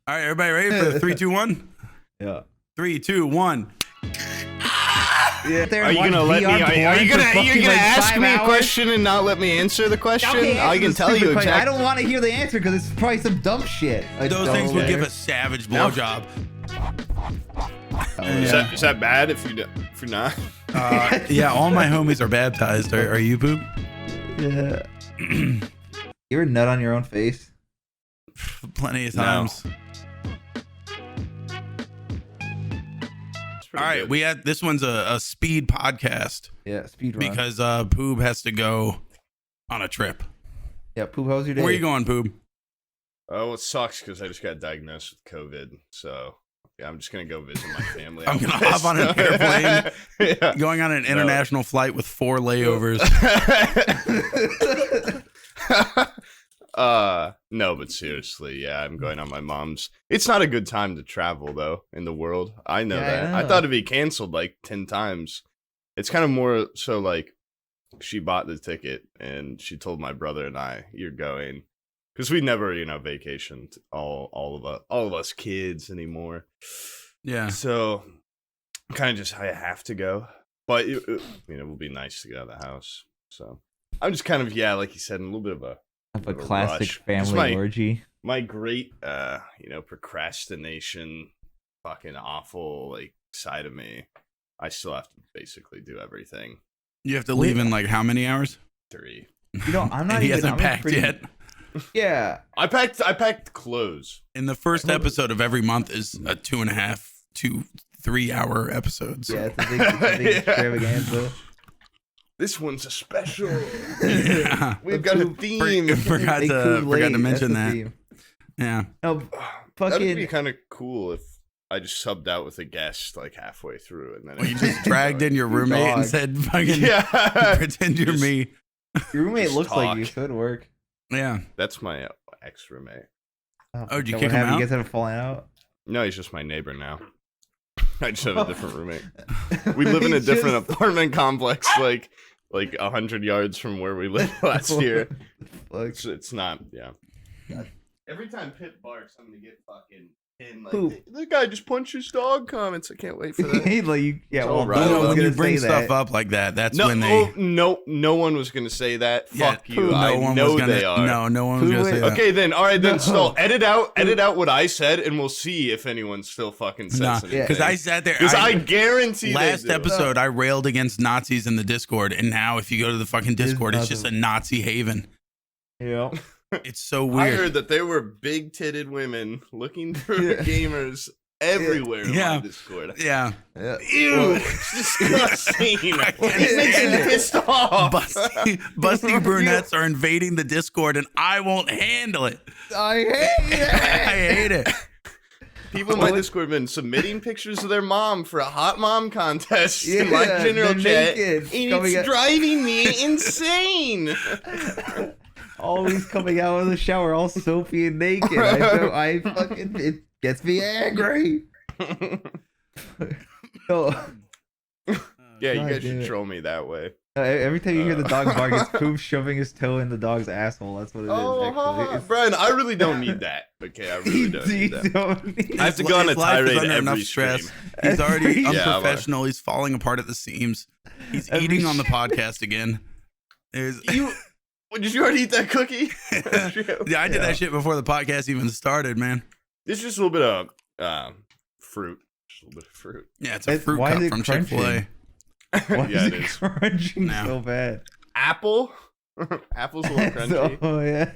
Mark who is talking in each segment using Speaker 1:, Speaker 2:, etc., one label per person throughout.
Speaker 1: All right, everybody ready for 3, 2, 1?
Speaker 2: Yeah.
Speaker 1: 3, 2, 1.
Speaker 2: Yeah.
Speaker 3: Are you gonna let me? Are you gonna ask me a question and not let me answer the question?
Speaker 2: Okay,
Speaker 3: I can tell you exactly.
Speaker 2: I don't want to hear the answer because it's probably some dumb shit.
Speaker 1: Those things would give a savage blowjob.
Speaker 3: Is that bad if you're not?
Speaker 1: Yeah, all my homies are baptized. Are you, Poob?
Speaker 2: Yeah. You ever nut on your own face?
Speaker 1: Plenty of times. All right,
Speaker 3: good.
Speaker 1: this one's a speed podcast.
Speaker 2: Yeah, speed run.
Speaker 1: Because Poob has to go on a trip.
Speaker 2: Yeah, Poob, how was your day?
Speaker 1: Where are you going, Poob?
Speaker 3: Oh, it sucks because I just got diagnosed with COVID. So yeah, I'm just gonna go visit my family.
Speaker 1: I'm gonna hop on an airplane,
Speaker 3: yeah.
Speaker 1: going on an international flight with 4 layovers.
Speaker 3: No, but seriously, yeah, I'm going on my mom's. It's not a good time to travel though in the world. I know that. I thought it'd be canceled like 10 times. It's kind of more so like she bought the ticket and she told my brother and I, "You're going," because we never, vacationed all of us kids anymore.
Speaker 1: Yeah.
Speaker 3: So kind of just I have to go, but it will be nice to get out of the house. So I'm just kind of like you said, in a little bit of a
Speaker 2: classic
Speaker 3: rush.
Speaker 2: family orgy.
Speaker 3: My great, procrastination, fucking awful like side of me. I still have to basically do everything.
Speaker 1: You have to leave in like how many hours?
Speaker 3: 3.
Speaker 2: I'm not.
Speaker 1: And he hasn't packed yet.
Speaker 2: Yeah,
Speaker 3: I packed clothes.
Speaker 1: In the first episode of every month is a 2.5 to 3 hour episode. So.
Speaker 2: Yeah, it's a big extravaganza.
Speaker 3: This one's a special.
Speaker 1: Yeah.
Speaker 3: We've got a theme.
Speaker 1: Forgot to mention that.
Speaker 2: Theme.
Speaker 1: Yeah.
Speaker 2: No,
Speaker 3: That'd be
Speaker 2: fucking.
Speaker 3: kind of cool if I just subbed out with a guest like halfway through, and then
Speaker 1: Well, you just dragged in your roommate and said, "Fucking pretend you're me."
Speaker 2: Your roommate
Speaker 3: just
Speaker 2: looks like you.
Speaker 3: talk.
Speaker 2: Could work.
Speaker 1: Yeah.
Speaker 3: That's my ex roommate.
Speaker 1: Oh, did you
Speaker 2: what
Speaker 1: kick him
Speaker 2: happened?
Speaker 1: out?
Speaker 2: You guys have a falling out?
Speaker 3: No, he's just my neighbor now. I just have a different roommate. We live in a different apartment complex, like 100 yards from where we lived last year. It's not, yeah. Every time Pip barks, I'm gonna get fucking in. Like, the guy just punched his dog comments. I can't wait for that.
Speaker 1: When you bring stuff up like that, that's when they.
Speaker 3: No one was gonna say that. Fuck you.
Speaker 1: No
Speaker 3: I
Speaker 1: one
Speaker 3: know
Speaker 1: was gonna,
Speaker 3: they are.
Speaker 1: No one was gonna say that.
Speaker 3: Okay, then. All right, then. Still, edit out what I said, and we'll see if anyone still fucking says anything.
Speaker 1: Because I sat there.
Speaker 3: Because I guarantee.
Speaker 1: Last episode, I railed against Nazis in the Discord, and now if you go to the fucking Discord, it's just a Nazi haven.
Speaker 2: Yeah.
Speaker 1: It's so weird.
Speaker 3: I heard that there were big-titted women looking for gamers everywhere on my Discord.
Speaker 1: Yeah.
Speaker 3: Ew, it's disgusting. It makes me pissed off.
Speaker 1: Busty brunettes are invading the Discord, and I won't handle it.
Speaker 2: I hate it.
Speaker 1: I hate it.
Speaker 3: People in my Discord have been submitting pictures of their mom for a hot mom contest in my general chat, and it's driving me insane.
Speaker 2: Always coming out of the shower all soapy and naked. I fucking, it gets me angry.
Speaker 3: Yeah, you guys should troll me that way.
Speaker 2: Every time you hear the dog bark, it's Poob shoving his toe in the dog's asshole. That's what it is.
Speaker 3: Brian, I really don't need that. Okay, I really don't need that. I have to go on a tirade every stream.
Speaker 1: He's already unprofessional. He's falling apart at the seams. He's eating on the podcast again.
Speaker 3: Did you already eat that cookie?
Speaker 1: Yeah, I did that shit before the podcast even started, man.
Speaker 3: It's just a little bit of fruit. Just a little bit of fruit.
Speaker 1: Yeah, it's a fruit cup from Chick-fil-A.
Speaker 2: Why is it crunching so bad?
Speaker 3: Apple? Apple's a little crunchy.
Speaker 2: Oh, yeah.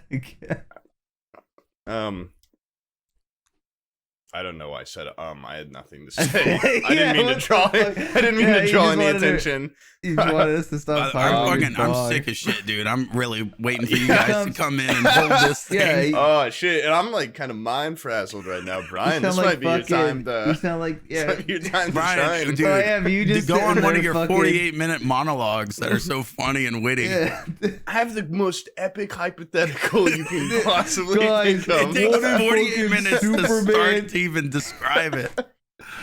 Speaker 3: I don't know why I said I had nothing to say. I didn't mean to draw it. I didn't mean to draw any attention.
Speaker 2: You wanted us to stop talking.
Speaker 1: I'm sick as shit, dude. I'm really waiting for you guys to come in and hold this thing.
Speaker 3: Oh shit! And I'm like kind of mind frazzled right now, Brian. This might be your time to.
Speaker 2: You sound like
Speaker 3: your time
Speaker 1: Brian,
Speaker 3: to shine.
Speaker 1: Dude,
Speaker 2: you just
Speaker 1: go on one of your 48-minute monologues that are so funny and witty.
Speaker 2: Yeah.
Speaker 3: I have the most epic hypothetical you can possibly think of.
Speaker 1: It takes 48 minutes to start to even describe it.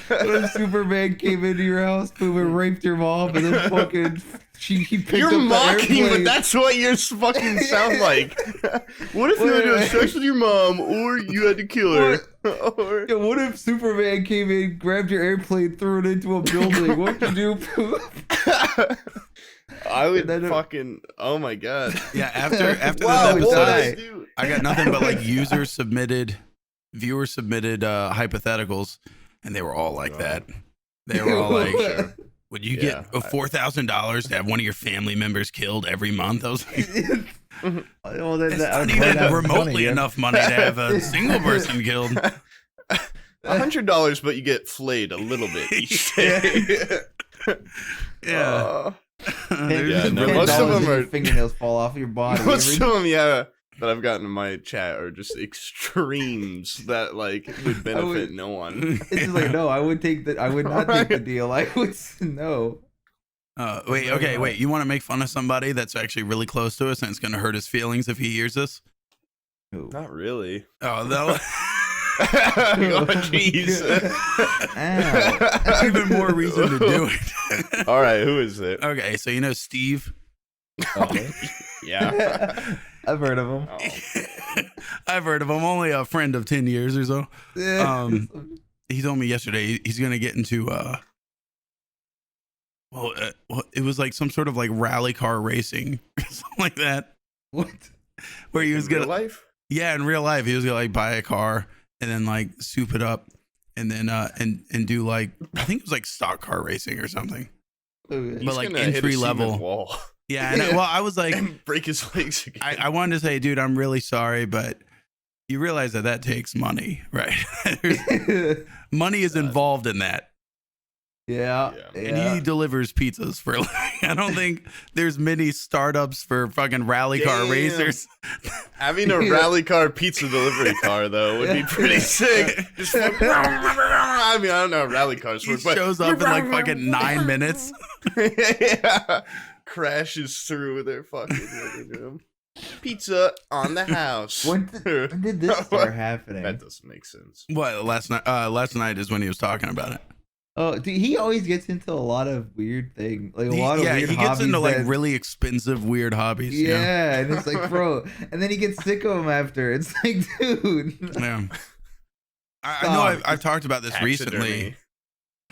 Speaker 2: When Superman came into your house, Poob, and raped your mom, and then fucking he picked
Speaker 3: You're
Speaker 2: up the
Speaker 3: mocking,
Speaker 2: airplane.
Speaker 3: but that's what you fucking sound like. What if you had to have sex with your mom, or you had to kill her? Or...
Speaker 2: Yeah, what if Superman came in, grabbed your airplane, threw it into a building? What'd you do, Poob?
Speaker 3: I would fucking. Oh my god.
Speaker 1: Yeah, after
Speaker 2: Wow,
Speaker 1: this episode,
Speaker 2: why?
Speaker 1: I got nothing but like viewers submitted hypotheticals, and they were all like that. They were all like, "Would you get $4,000 to have one of your family members killed every month?" I was like,
Speaker 2: Well,
Speaker 1: "It's not even remotely enough money to have a single person killed."
Speaker 3: $100, but you get flayed a little bit each day.
Speaker 1: Yeah.
Speaker 3: Yeah, no, most of them are
Speaker 2: fingernails fall off your body.
Speaker 3: Most of them, yeah, that I've gotten in my chat are just extremes that like would benefit no one.
Speaker 2: It's just like, no, I would not take the deal. I would no.
Speaker 1: Wait. You want to make fun of somebody that's actually really close to us and it's going to hurt his feelings if he hears this?
Speaker 3: Not really.
Speaker 1: Oh, no.
Speaker 3: Oh, jeez.
Speaker 1: Even more reason to do it.
Speaker 3: All right, who is it?
Speaker 1: Okay, so you know Steve?
Speaker 2: Okay.
Speaker 3: Yeah.
Speaker 2: I've heard of him.
Speaker 1: Oh. I've heard of him. Only a friend of 10 years or so. He told me yesterday he's going to get into, it was like some sort of like rally car racing or something like that.
Speaker 2: What?
Speaker 3: Like
Speaker 1: Where he was going to...
Speaker 3: life?
Speaker 1: Yeah, in real life. He was going to like buy a car and then like soup it up and then and do like, I think it was like stock car racing or something.
Speaker 2: Okay.
Speaker 1: But like entry level.
Speaker 3: Wall.
Speaker 1: Yeah, and I was like,
Speaker 3: and break his legs again.
Speaker 1: I wanted to say, dude, I'm really sorry, but you realize that takes money, right? Money is involved in that.
Speaker 2: Yeah.
Speaker 1: And he delivers pizzas for like, I don't think there's many startups for fucking rally car racers.
Speaker 3: Having a rally car pizza delivery car though would be pretty sick. Just like, I mean, I don't know how rally cars work, but
Speaker 1: shows up in like fucking 9 minutes.
Speaker 3: Yeah. Crashes through their fucking living room. Pizza on the house.
Speaker 2: When did this start happening?
Speaker 3: That doesn't make sense.
Speaker 1: What, last night? Last night is when he was talking about it.
Speaker 2: Oh, dude, he always gets into a lot of weird things, like a lot of weird
Speaker 1: he gets into like
Speaker 2: that,
Speaker 1: really expensive weird hobbies.
Speaker 2: Yeah, and it's like, bro, and then he gets sick of them after. It's like, dude.
Speaker 1: Yeah. I know I've talked about this recently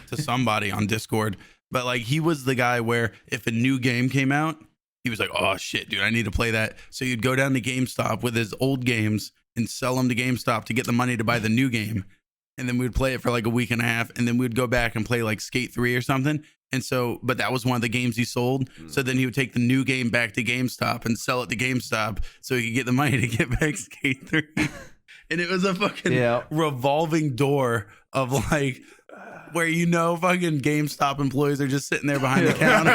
Speaker 1: to somebody on Discord, but like he was the guy where if a new game came out, he was like, "Oh shit, dude, I need to play that." So you'd go down to GameStop with his old games and sell them to GameStop to get the money to buy the new game. And then we'd play it for like a week and a half, and then we'd go back and play like Skate 3 or something. And so, but that was one of the games he sold. So then he would take the new game back to GameStop and sell it to GameStop so he could get the money to get back Skate 3. And it was a fucking revolving door of like, where fucking GameStop employees are just sitting there behind the counter.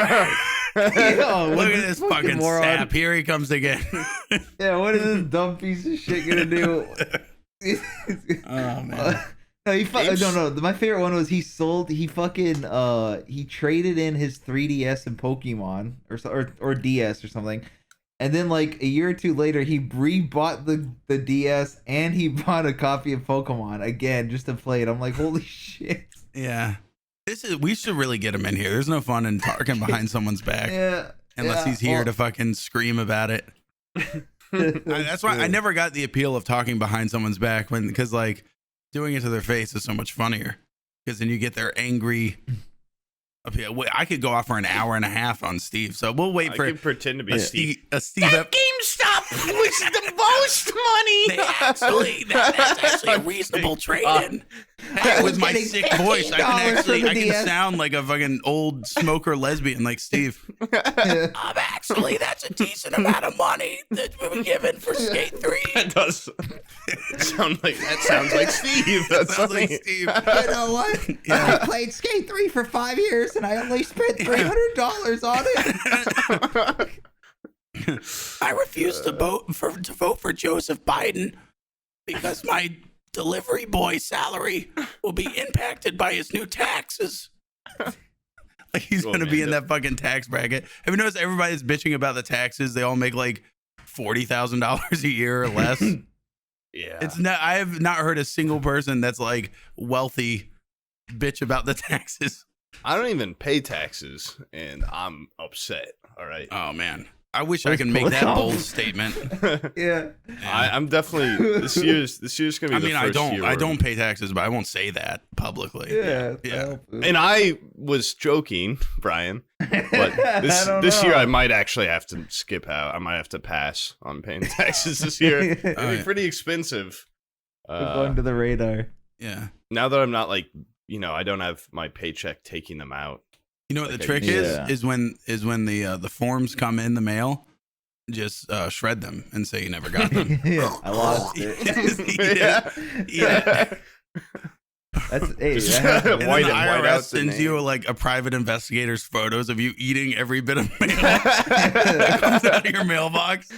Speaker 1: Look at this fucking sap. Here he comes again.
Speaker 2: Yeah, what is this dumb piece of shit gonna do?
Speaker 1: Oh man.
Speaker 2: No. My favorite one was he traded in his 3DS and Pokemon or DS or something, and then like a year or two later he rebought the DS and he bought a copy of Pokemon again just to play it. I'm like, holy shit.
Speaker 1: Yeah, we should really get him in here. There's no fun in talking behind someone's back, unless he's here to fucking scream about it. That's why I never got the appeal of talking behind someone's back because like doing it to their face is so much funnier because then you get their angry appeal. I could go off for an hour and a half on Steve, so we'll wait for
Speaker 3: pretend to be Steve.
Speaker 1: That
Speaker 3: GameStop was the most money.
Speaker 1: That's actually a reasonable trade-in. With my sick voice, I can sound like a fucking old smoker lesbian like Steve. Actually, that's a decent amount of money that we were given for Skate 3.
Speaker 3: That does sound like Steve. That sounds like
Speaker 2: You
Speaker 3: Steve.
Speaker 2: know what? I played Skate 3 for 5 years and I only spent $300 on it.
Speaker 1: I refuse to vote for Joseph Biden because my delivery boy salary will be impacted by his new taxes. Like he's going to be in that fucking tax bracket. Have you noticed everybody's bitching about the taxes? They all make like $40,000 a year or less.
Speaker 3: Yeah.
Speaker 1: I have not heard a single person that's like wealthy bitch about the taxes.
Speaker 3: I don't even pay taxes, and I'm upset. All right.
Speaker 1: Oh man, I wish I could make that bold statement.
Speaker 2: Yeah.
Speaker 3: I'm definitely this year's gonna be.
Speaker 1: I don't pay taxes, but I won't say that publicly.
Speaker 2: Yeah.
Speaker 3: And I was joking, Brian, but this year I might actually have to skip out. I might have to pass on paying taxes this year. It'd be pretty expensive.
Speaker 2: Going to the radar.
Speaker 1: Yeah.
Speaker 3: Now that I'm not like, I don't have my paycheck taking them out.
Speaker 1: You know what the trick is when the forms come in the mail, just shred them and say you never got them.
Speaker 2: I lost it.
Speaker 1: Yeah.
Speaker 2: That's
Speaker 1: and then the IRS sends you like a private investigator's photos of you eating every bit of mail that comes out of your mailbox.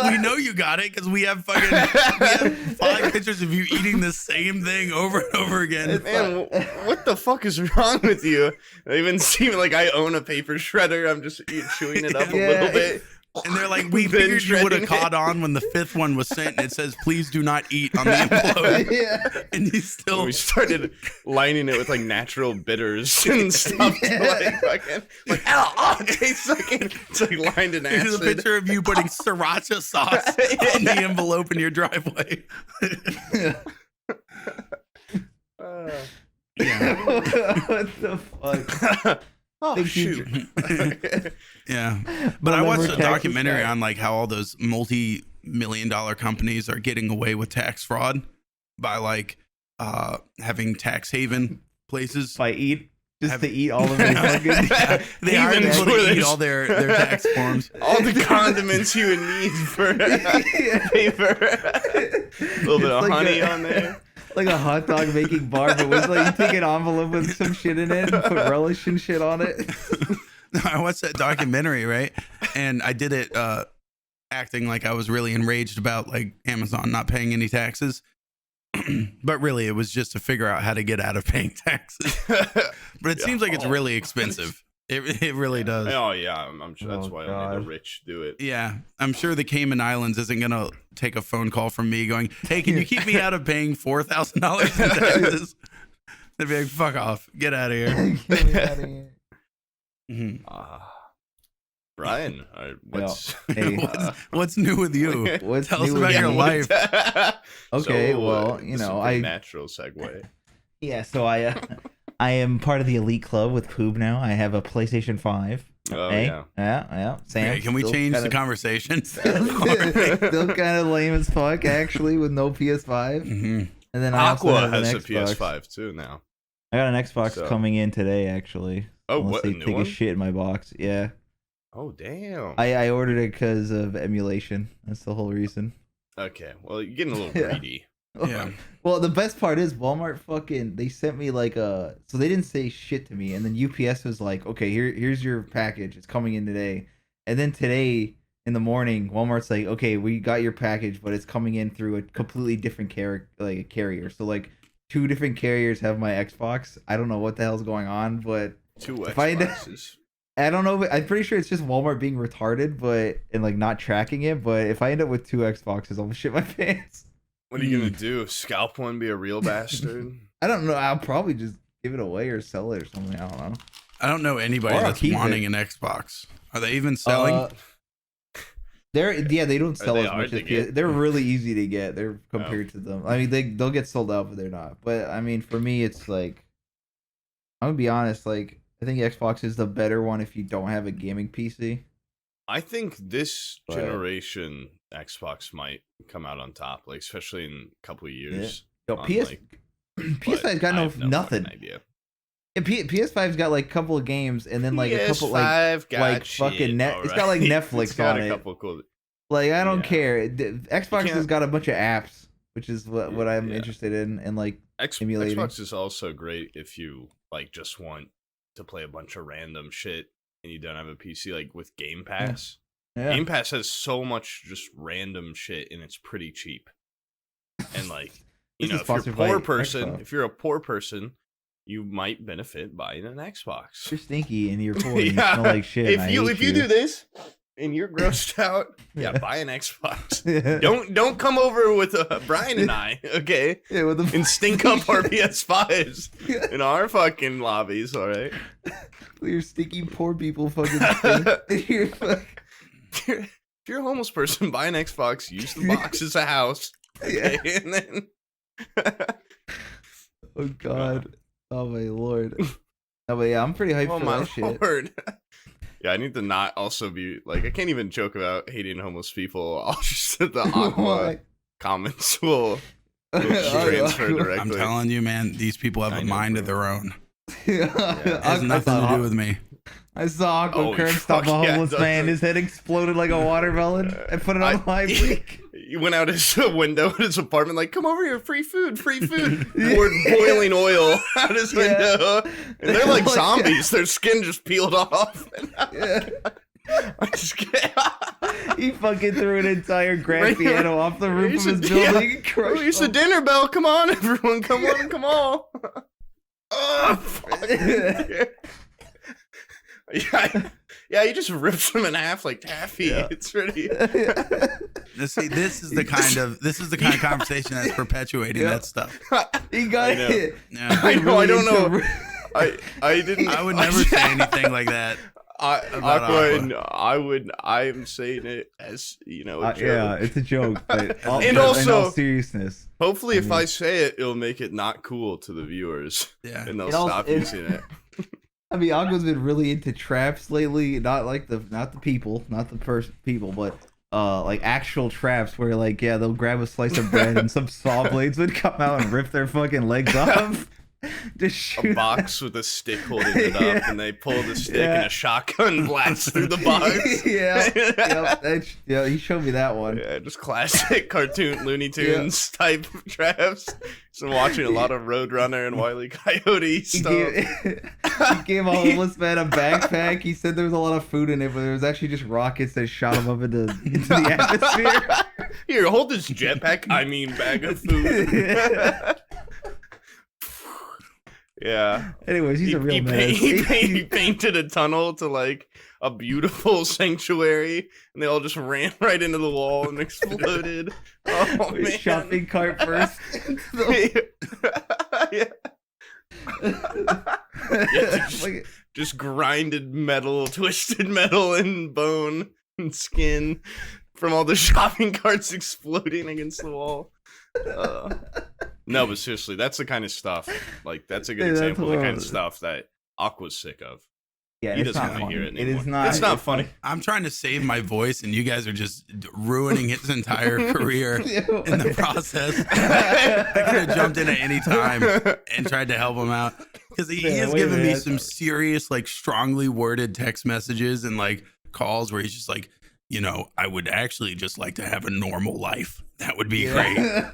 Speaker 1: We know you got it because we have 5 pictures of you eating the same thing over and over again.
Speaker 3: Man, what the fuck is wrong with you? I even seem like I own a paper shredder. I'm just chewing it up a little bit.
Speaker 1: And they're like, we figured you would have caught on when the 5th one was sent, and it says, "Please do not eat" on the envelope.
Speaker 2: Yeah.
Speaker 1: And you still.
Speaker 3: We started lining it with like natural bitters and stuff. It tastes like it's like lined in acid.
Speaker 1: There's a picture of you putting sriracha sauce on the envelope in your driveway.
Speaker 2: What the fuck?
Speaker 3: Oh shoot!
Speaker 1: Yeah, but I watched a documentary on like how all those multi-million-dollar companies are getting away with tax fraud by like having tax haven places.
Speaker 2: To eat all of their fucking.
Speaker 1: They hire people to eat all their tax forms.
Speaker 3: All the condiments you would need for paper. A little bit of honey on there.
Speaker 2: Like a hot dog making bar, but with like you take an envelope with some shit in it and put relish and shit on it.
Speaker 1: I watched that documentary, right? And I did it acting like I was really enraged about like Amazon not paying any taxes. But really it was just to figure out how to get out of paying taxes. But it seems like it's really expensive. It really does.
Speaker 3: Oh yeah, I'm sure that's why only the rich do it.
Speaker 1: Yeah, I'm sure the Cayman Islands isn't gonna take a phone call from me going, "Hey, can you keep me out of paying $4,000 in taxes?" They'd be like, "Fuck off, get out of here."
Speaker 2: Get me out of here.
Speaker 3: Brian,
Speaker 1: what's new with you? Tell us about your life.
Speaker 2: Okay, well,
Speaker 3: natural segue.
Speaker 2: Yeah, so I am part of the elite club with Poob now. I have a PlayStation 5.
Speaker 3: Oh,
Speaker 2: yeah. Sam,
Speaker 1: okay, can we change the conversation?
Speaker 2: Still kind of lame as fuck, actually, with no PS5.
Speaker 1: Mm-hmm.
Speaker 2: And then I also
Speaker 3: Aqua
Speaker 2: have
Speaker 3: has
Speaker 2: an
Speaker 3: a
Speaker 2: Xbox.
Speaker 3: PS5 too now.
Speaker 2: I got an Xbox coming in today, actually.
Speaker 3: Oh,
Speaker 2: unless
Speaker 3: what?
Speaker 2: they
Speaker 3: A new
Speaker 2: take
Speaker 3: one?
Speaker 2: a shit in my box. Yeah.
Speaker 3: Oh, damn.
Speaker 2: I ordered it because of emulation. That's the whole reason.
Speaker 3: Okay, well, you're getting a little greedy.
Speaker 1: Yeah.
Speaker 2: Well, the best part is Walmart they sent me like so they didn't say shit to me, and then UPS was like, okay, here's your package. It's coming in today. And then today in the morning, Walmart's like, okay, we got your package, but it's coming in through a completely different carrier. So like 2 different carriers have my Xbox. I don't know what the hell's going on, but
Speaker 3: 2 Xboxes.
Speaker 2: I don't know. I'm pretty sure it's just Walmart being retarded, and like not tracking it. But if I end up with 2 Xboxes, I'll shit my pants.
Speaker 3: What are you gonna do? Scalp one? Be a real bastard?
Speaker 2: I don't know. I'll probably just give it away or sell it or something. I don't know.
Speaker 1: I don't know anybody that's wanting an Xbox. Are they even selling?
Speaker 2: They don't sell as much as PS. They're really easy to get. They're compared to them. I mean, they'll get sold out, but they're not. But I mean, for me, it's like I'm gonna be honest. Like I think Xbox is the better one if you don't have a gaming PC.
Speaker 3: I think this generation Xbox might come out on top, like especially in a couple of years.
Speaker 2: Yeah. PS5's got nothing.
Speaker 3: Idea.
Speaker 2: Yeah, PS5's got like a couple of games and then like a couple fucking it's got like Netflix on it.
Speaker 3: Cool...
Speaker 2: Like I don't care. Xbox has got a bunch of apps, which is what I'm interested in, and like emulating.
Speaker 3: Xbox is also great if you like just want to play a bunch of random shit and you don't have a PC, like with Game Pass. Yeah. Game Pass has so much just random shit and it's pretty cheap. And like, if you're a poor person, you might benefit buying an Xbox.
Speaker 2: You're stinky and you're poor and you smell like shit.
Speaker 3: If you do this, and you're grossed out, buy an Xbox.
Speaker 2: Yeah.
Speaker 3: Don't come over with Bryan and I, okay?
Speaker 2: Yeah, with the
Speaker 3: and stink up our PS5s in our fucking lobbies, all right?
Speaker 2: Your sticky poor people fucking stink.
Speaker 3: If you're a homeless person, buy an Xbox, use the box as a house. Okay?
Speaker 2: Yeah.
Speaker 3: And then
Speaker 2: Oh god. Oh my lord. No, but yeah, I'm pretty hyped for that shit.
Speaker 3: Lord. Yeah, I need to not also be like, I can't even joke about hating homeless people. I'll just the Aqua comments will transfer directly.
Speaker 1: I'm telling you, man, these people have a mind of their own.
Speaker 2: Yeah.
Speaker 1: It has nothing to do with me.
Speaker 2: I saw Aqua curb stop a homeless man. His head exploded like a watermelon. I put it on live leak.
Speaker 3: He went out his window at his apartment like, come over here, free food. Poured boiling oil out his window. And they're like zombies. Their skin just peeled off.
Speaker 2: Yeah.
Speaker 3: I just can't.
Speaker 2: He fucking threw an entire grand piano off the roof of his building.
Speaker 3: Release the dinner bell. Come on, everyone. Come on, come on. Oh, fuck. Yeah, he just rips him in half like taffy. Yeah. It's really.
Speaker 1: This is the kind of conversation that's perpetuating that stuff.
Speaker 2: He got it.
Speaker 3: Yeah. I know. I don't know. I didn't.
Speaker 1: I would never say anything like that.
Speaker 3: I'm saying it as a joke.
Speaker 2: Yeah, it's a joke. But
Speaker 3: and also,
Speaker 2: in all seriousness.
Speaker 3: Hopefully, if I say it, it'll make it not cool to the viewers. Yeah, and they'll stop using it.
Speaker 2: I mean, Aqua's been really into traps lately. Not the people, but like actual traps where like they'll grab a slice of bread and some saw blades would come out and rip their fucking legs off. Just shoot
Speaker 3: a box with a stick holding it up, and they pull the stick and a shotgun blasts through the box.
Speaker 2: Yeah, he showed me that one.
Speaker 3: Yeah, just classic cartoon Looney Tunes type traps. So I'm watching a lot of Roadrunner and Wile E. Coyote stuff.
Speaker 2: He gave a homeless man a backpack. He said there was a lot of food in it, but there was actually just rockets that shot him up into the atmosphere.
Speaker 3: Here, hold this jetpack. Bag of food. Yeah.
Speaker 2: Anyways, he's a real man.
Speaker 3: He painted a tunnel to like a beautiful sanctuary, and they all just ran right into the wall and exploded. Oh man!
Speaker 2: Shopping cart first.
Speaker 3: Just grinded metal, twisted metal, and bone and skin from all the shopping carts exploding against the wall. No, but seriously, that's the kind of stuff. Like, that's a good example of the kind of stuff that Aqua's sick of.
Speaker 2: Yeah,
Speaker 3: he doesn't want to hear it anymore.
Speaker 2: It is not.
Speaker 3: It's not funny.
Speaker 1: I'm trying to save my voice, and you guys are just ruining his entire career in the process. I could have jumped in at any time and tried to help him out, because he has given me some serious, like, strongly worded text messages and like calls where he's just like, I would actually just like to have a normal life. That would be great.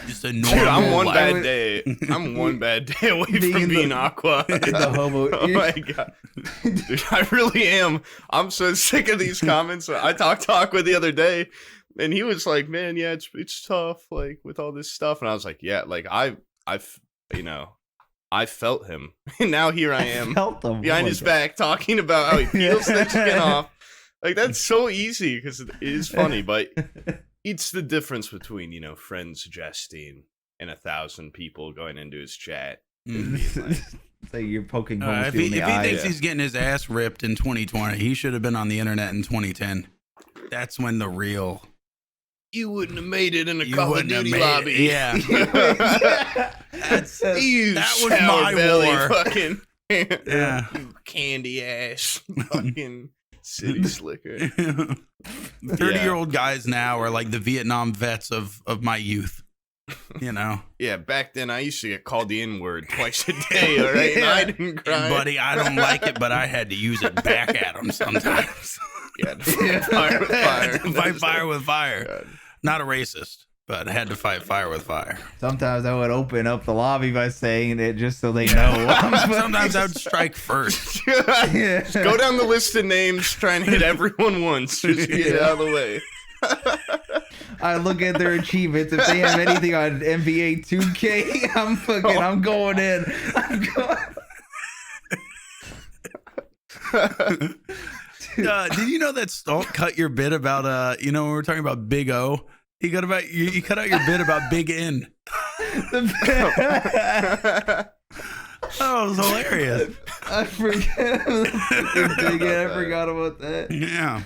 Speaker 1: Just a normal.
Speaker 3: Dude, I'm one
Speaker 1: life.
Speaker 3: bad day. I'm one bad day away from being Aqua.
Speaker 2: The homo.
Speaker 3: Oh my god, dude, I really am. I'm so sick of these comments. I talked to Aqua the other day, and he was like, "Man, yeah, it's tough, like with all this stuff." And I was like, "Yeah, like I felt him, and now here I am behind his back talking about how he peels their skin off. Like that's so easy because it is funny, but." It's the difference between, friends jesting and 1,000 people going into his chat.
Speaker 2: Say you're poking holes
Speaker 1: if he thinks he's getting his ass ripped in 2020, he should have been on the internet in 2010. That's when the real...
Speaker 3: You wouldn't have made it in a Call of Duty lobby.
Speaker 1: Yeah. That was my
Speaker 3: belly
Speaker 1: war.
Speaker 3: Fucking
Speaker 1: yeah.
Speaker 3: Candy ass. Fucking... City slicker.
Speaker 1: 30-year-old guys now are like the Vietnam vets of my youth.
Speaker 3: Yeah, back then I used to get called the N-word twice a day, all right? And I didn't cry.
Speaker 1: And buddy, I don't like it, but I had to use it back at them sometimes.
Speaker 3: Yeah, fight fire with fire.
Speaker 1: Fight fire with fire. God. Not a racist, but I had to fight fire with fire.
Speaker 2: Sometimes I would open up the lobby by saying it just so they know.
Speaker 1: Sometimes I would strike first.
Speaker 3: Just go down the list of names, try and hit everyone once. Just get it out of the way.
Speaker 2: I look at their achievements. If they have anything on NBA 2K, I'm going in.
Speaker 1: Did you know that Stalt cut your bit about when we were talking about Big O? He cut out your bit about Big N. That was hilarious.
Speaker 2: I forget. I forgot about that.
Speaker 1: Yeah.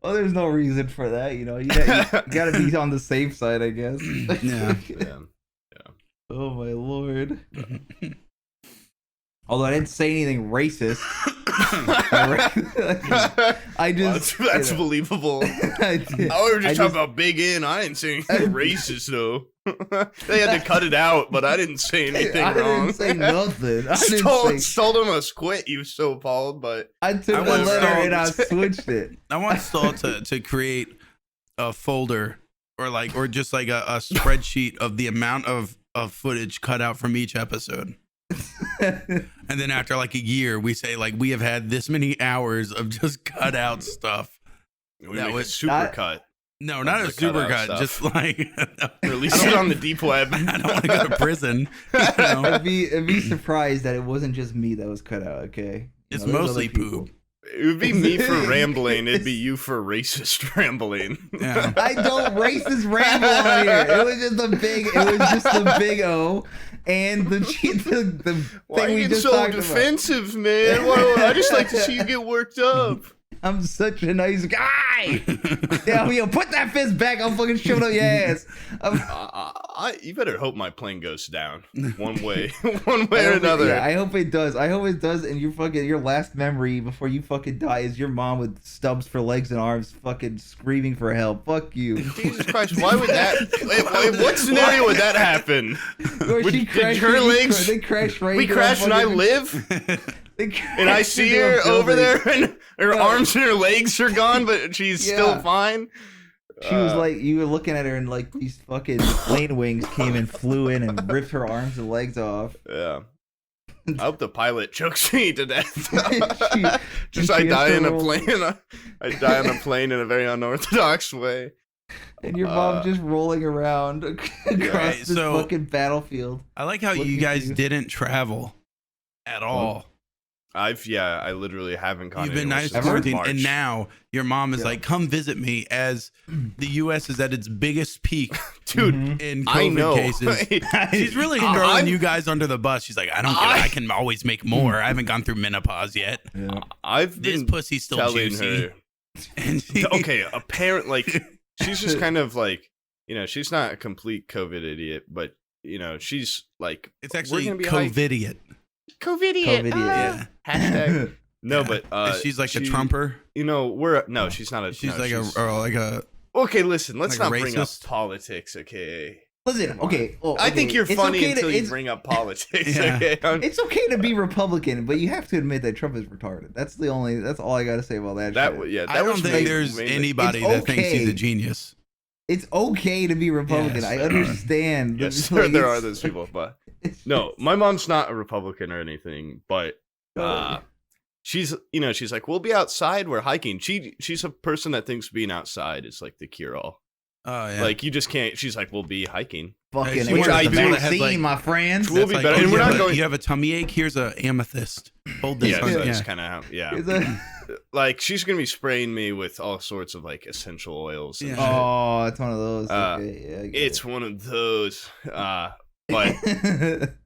Speaker 2: Well, there's no reason for that, you gotta be on the safe side, I guess.
Speaker 1: Yeah.
Speaker 2: Oh my lord. Although I didn't say anything racist. I just
Speaker 3: that's believable.
Speaker 2: I did.
Speaker 3: Oh, we were just talking about Big N. I didn't say anything racist though. They had to cut it out, but I didn't say anything wrong.
Speaker 2: I didn't say nothing. I
Speaker 3: Told him to quit. He was so appalled, but
Speaker 2: I took the letter and I switched it.
Speaker 1: I want Stalt to create a folder or just like a spreadsheet of the amount of footage cut out from each episode. And then after like a year, we say like we have had this many hours of just cut out stuff.
Speaker 3: We make a super cut.
Speaker 1: No, not a super cut. Just like
Speaker 3: release it on the deep web.
Speaker 1: I don't want to go to prison.
Speaker 2: I'd be surprised that it wasn't just me that was cut out. Okay,
Speaker 1: it's mostly Poob.
Speaker 3: It would be me for rambling. It'd be you for racist rambling.
Speaker 1: Yeah.
Speaker 2: I don't racist ramble on here. It was just the big O and the
Speaker 3: Why
Speaker 2: thing we
Speaker 3: you
Speaker 2: just
Speaker 3: so
Speaker 2: talked
Speaker 3: defensive, man? I just like to see you get worked up.
Speaker 2: I'm such a nice guy. Yeah, put that fist back. I'll fucking shove it up your ass.
Speaker 3: You better hope my plane goes down one way or another.
Speaker 2: I hope it does. And your last memory before you fucking die is your mom with stubs for legs and arms, fucking screaming for help. Fuck you.
Speaker 3: Jesus Christ! Why would that? Wait, what scenario would that happen?
Speaker 2: She crashed.
Speaker 3: Her legs?
Speaker 2: They crashed right.
Speaker 3: We crash and I live. And I see her over there, and her arms and her legs are gone, but she's still fine.
Speaker 2: She was like, you were looking at her, and like these fucking plane wings came and flew in and ripped her arms and legs off.
Speaker 3: Yeah. I hope the pilot chokes me to death. I die in a plane. I die on a plane in a very unorthodox way.
Speaker 2: And your mom just rolling around across this fucking battlefield.
Speaker 1: I like how you guys didn't travel at all.
Speaker 3: I literally haven't gone.
Speaker 1: You've been nice quarantine, and now your mom is like, "Come visit me." As the U.S. is at its biggest peak,
Speaker 3: dude,
Speaker 1: in COVID cases. She's really throwing you guys under the bus. She's like, "I don't get it. I can always make more. I haven't gone through menopause yet.
Speaker 3: Yeah.
Speaker 1: This pussy's still juicy."
Speaker 3: Okay, apparently, she's just kind of like, she's not a complete COVID idiot, but she's like,
Speaker 1: it's actually COVIdiot.
Speaker 3: COVIdiot.
Speaker 1: Yeah.
Speaker 3: Hashtag. No, but
Speaker 1: she's like a Trumper.
Speaker 3: She's not a.
Speaker 1: She's like a.
Speaker 3: Okay, listen. Let's not bring up
Speaker 1: racist
Speaker 3: politics. Okay.
Speaker 2: Listen. Okay.
Speaker 3: I think you're funny until you bring up politics.
Speaker 1: Yeah.
Speaker 3: Okay.
Speaker 2: It's okay to be Republican, but you have to admit that Trump is retarded. That's all I got to say about that.
Speaker 3: I
Speaker 1: don't think there's anybody that thinks he's a genius.
Speaker 2: It's okay to be Republican.
Speaker 1: Yes.
Speaker 2: I understand.
Speaker 3: Yes, there are those people, but no, my mom's not a Republican or anything, but she's like, we'll be outside, we're hiking. She's a person that thinks being outside is like the cure all.
Speaker 1: Oh yeah.
Speaker 3: Like you just can't. She's like, we'll be hiking.
Speaker 2: Fucking
Speaker 3: which I do.
Speaker 2: Vaccine, my friends.
Speaker 3: We'll be better. And we're not going.
Speaker 1: You have a tummy ache. Here's a amethyst. Hold this.
Speaker 3: That's kind of how. Like she's gonna be spraying me with all sorts of like essential oils. And shit.
Speaker 2: Oh, it's one of those.
Speaker 3: It's one of those. But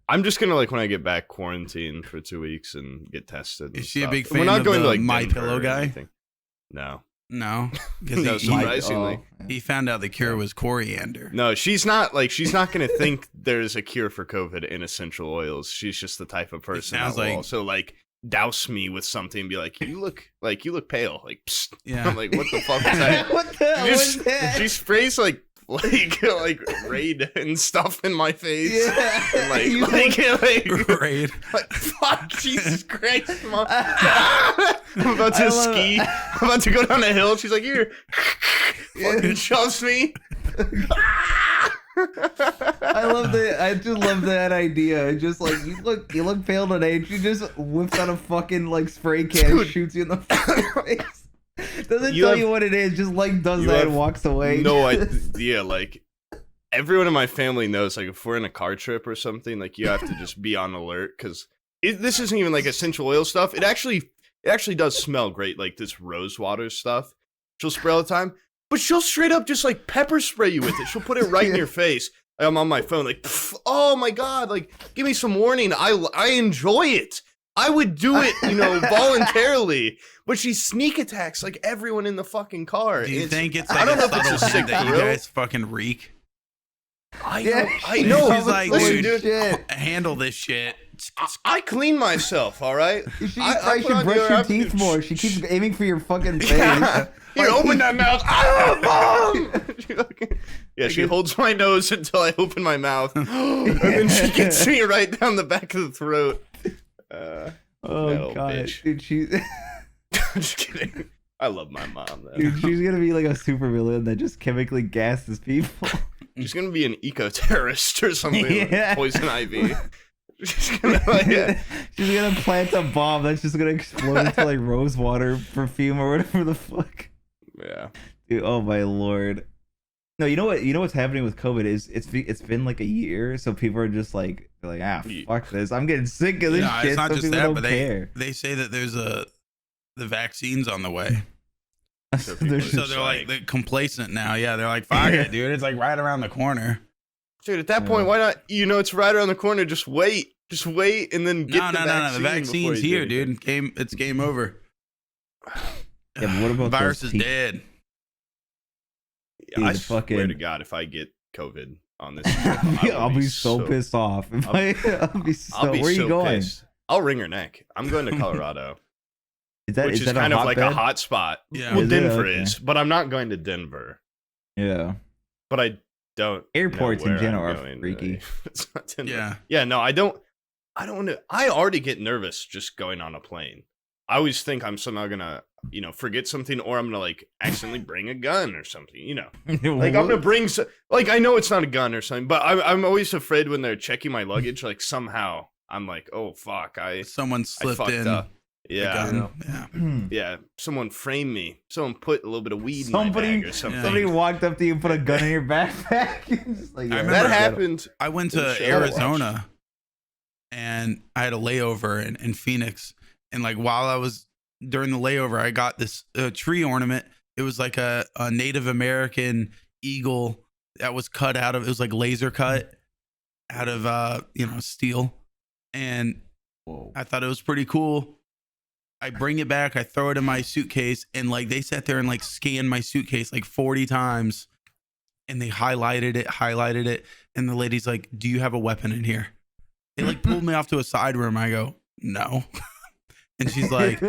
Speaker 3: I'm just gonna like when I get back quarantine for 2 weeks and get tested.
Speaker 1: Is she a big
Speaker 3: fan?
Speaker 1: fan
Speaker 3: We're not
Speaker 1: of
Speaker 3: going
Speaker 1: the
Speaker 3: to like
Speaker 1: My Pillow guy?
Speaker 3: No.
Speaker 1: No,
Speaker 3: No, surprisingly.
Speaker 1: he found out the cure was coriander.
Speaker 3: No, she's not gonna think there's a cure for COVID in essential oils. She's just the type of person that will also like douse me with something and be like, you look pale. Like, psst.
Speaker 1: Yeah.
Speaker 3: I'm like, what the fuck is that?
Speaker 2: What the hell was that?
Speaker 3: She sprays like Raid and stuff in my face.
Speaker 2: Yeah.
Speaker 3: And
Speaker 1: Raid.
Speaker 3: Like, fuck, Jesus Christ, Mom. I'm about to ski. I'm about to go down a hill. She's like, here. Fucking shoves me.
Speaker 2: I just love that idea. Just like you look pale today, and she just whips out a fucking like spray can and shoots you in the fucking face. Doesn't tell you what it is, just like does that and walks away.
Speaker 3: No idea. Like everyone in my family knows, like if we're in a car trip or something, like you have to just be on alert because this isn't even like essential oil stuff. It actually It actually does smell great, like this rosewater stuff. She'll spray all the time, but she'll straight up just like pepper spray you with it. She'll put it right in your face. I'm on my phone, like, oh my god, like, give me some warning. I enjoy it. I would do it, voluntarily. But she sneak attacks like everyone in the fucking car.
Speaker 1: Do you think it's like
Speaker 3: I don't know
Speaker 1: a
Speaker 3: if it's a
Speaker 1: subtle
Speaker 3: sick
Speaker 1: hint that you
Speaker 3: thrill.
Speaker 1: guys fucking reek?
Speaker 3: I know.
Speaker 1: He's like,
Speaker 3: listen,
Speaker 1: dude, handle this shit.
Speaker 3: I clean myself, all right?
Speaker 2: She probably should brush your teeth more. She keeps aiming for your fucking face.
Speaker 3: You open that mouth. She holds my nose until I open my mouth. And then she gets me right down the back of the throat.
Speaker 2: Oh god,
Speaker 3: bitch.
Speaker 2: dude,
Speaker 3: I'm just kidding. I love my mom, though.
Speaker 2: Dude, she's gonna be like a supervillain that just chemically gasses people.
Speaker 3: She's gonna be an eco-terrorist or something.
Speaker 2: Yeah.
Speaker 3: Poison ivy. She's gonna,
Speaker 2: She's gonna plant a bomb that's just gonna explode into like rosewater perfume or whatever the fuck.
Speaker 3: Yeah.
Speaker 2: Dude, oh my lord. No, you know what's happening with COVID is it's been like a year, so people are just like fuck this. I'm getting sick of this shit.
Speaker 1: It's not
Speaker 2: so
Speaker 1: just
Speaker 2: people
Speaker 1: that,
Speaker 2: don't
Speaker 1: but
Speaker 2: care.
Speaker 1: they say that there's the vaccine's on the way.
Speaker 2: So
Speaker 1: they're like they're complacent now. Yeah, they're like, fuck it, dude. It's like right around the corner.
Speaker 3: Dude, at that point, why not? It's right around the corner. Just wait, and then get the vaccine.
Speaker 1: The vaccine's here, dude. It's game over.
Speaker 2: Yeah, but what about
Speaker 1: virus is dead?
Speaker 3: Yeah, I swear to God, if I get COVID on this trip,
Speaker 2: I'll be so pissed off. I'll be so. Where are you going?
Speaker 3: Pissed. I'll wring her neck. I'm going to Colorado.
Speaker 2: Which is
Speaker 3: kind of like
Speaker 2: bed?
Speaker 3: a hot spot.
Speaker 1: Yeah.
Speaker 3: Well, Denver is, but I'm not going to Denver.
Speaker 2: Yeah.
Speaker 3: But I don't.
Speaker 2: Airports in general are
Speaker 3: going,
Speaker 2: freaky.
Speaker 3: Really. It's not Denver.
Speaker 1: Yeah.
Speaker 3: Yeah. No, I don't want to. I already get nervous just going on a plane. I always think I'm somehow gonna, forget something, or I'm gonna like accidentally bring a gun or something. Like I'm gonna bring, I know it's not a gun or something, but I'm always afraid when they're checking my luggage. Like somehow I'm like, oh fuck,
Speaker 1: someone slipped in.
Speaker 3: Up. Yeah,
Speaker 2: Yeah.
Speaker 3: Someone framed me. Someone put a little bit of weed in my bag or something.
Speaker 2: Somebody walked up to you and put a gun in your backpack. Just like,
Speaker 1: I remember
Speaker 3: that happened.
Speaker 1: I went to Arizona, and I had a layover in Phoenix. And like while I was during the layover, I got this tree ornament. It was like a Native American eagle that was cut out of. It was like laser cut out of steel, and I thought it was pretty cool. I bring it back, I throw it in my suitcase, and like they sat there and like scanned my suitcase like 40 times, and they highlighted it, and the lady's like, "Do you have a weapon in here?" They like pulled me off to a side room. I go, "No," and she's like,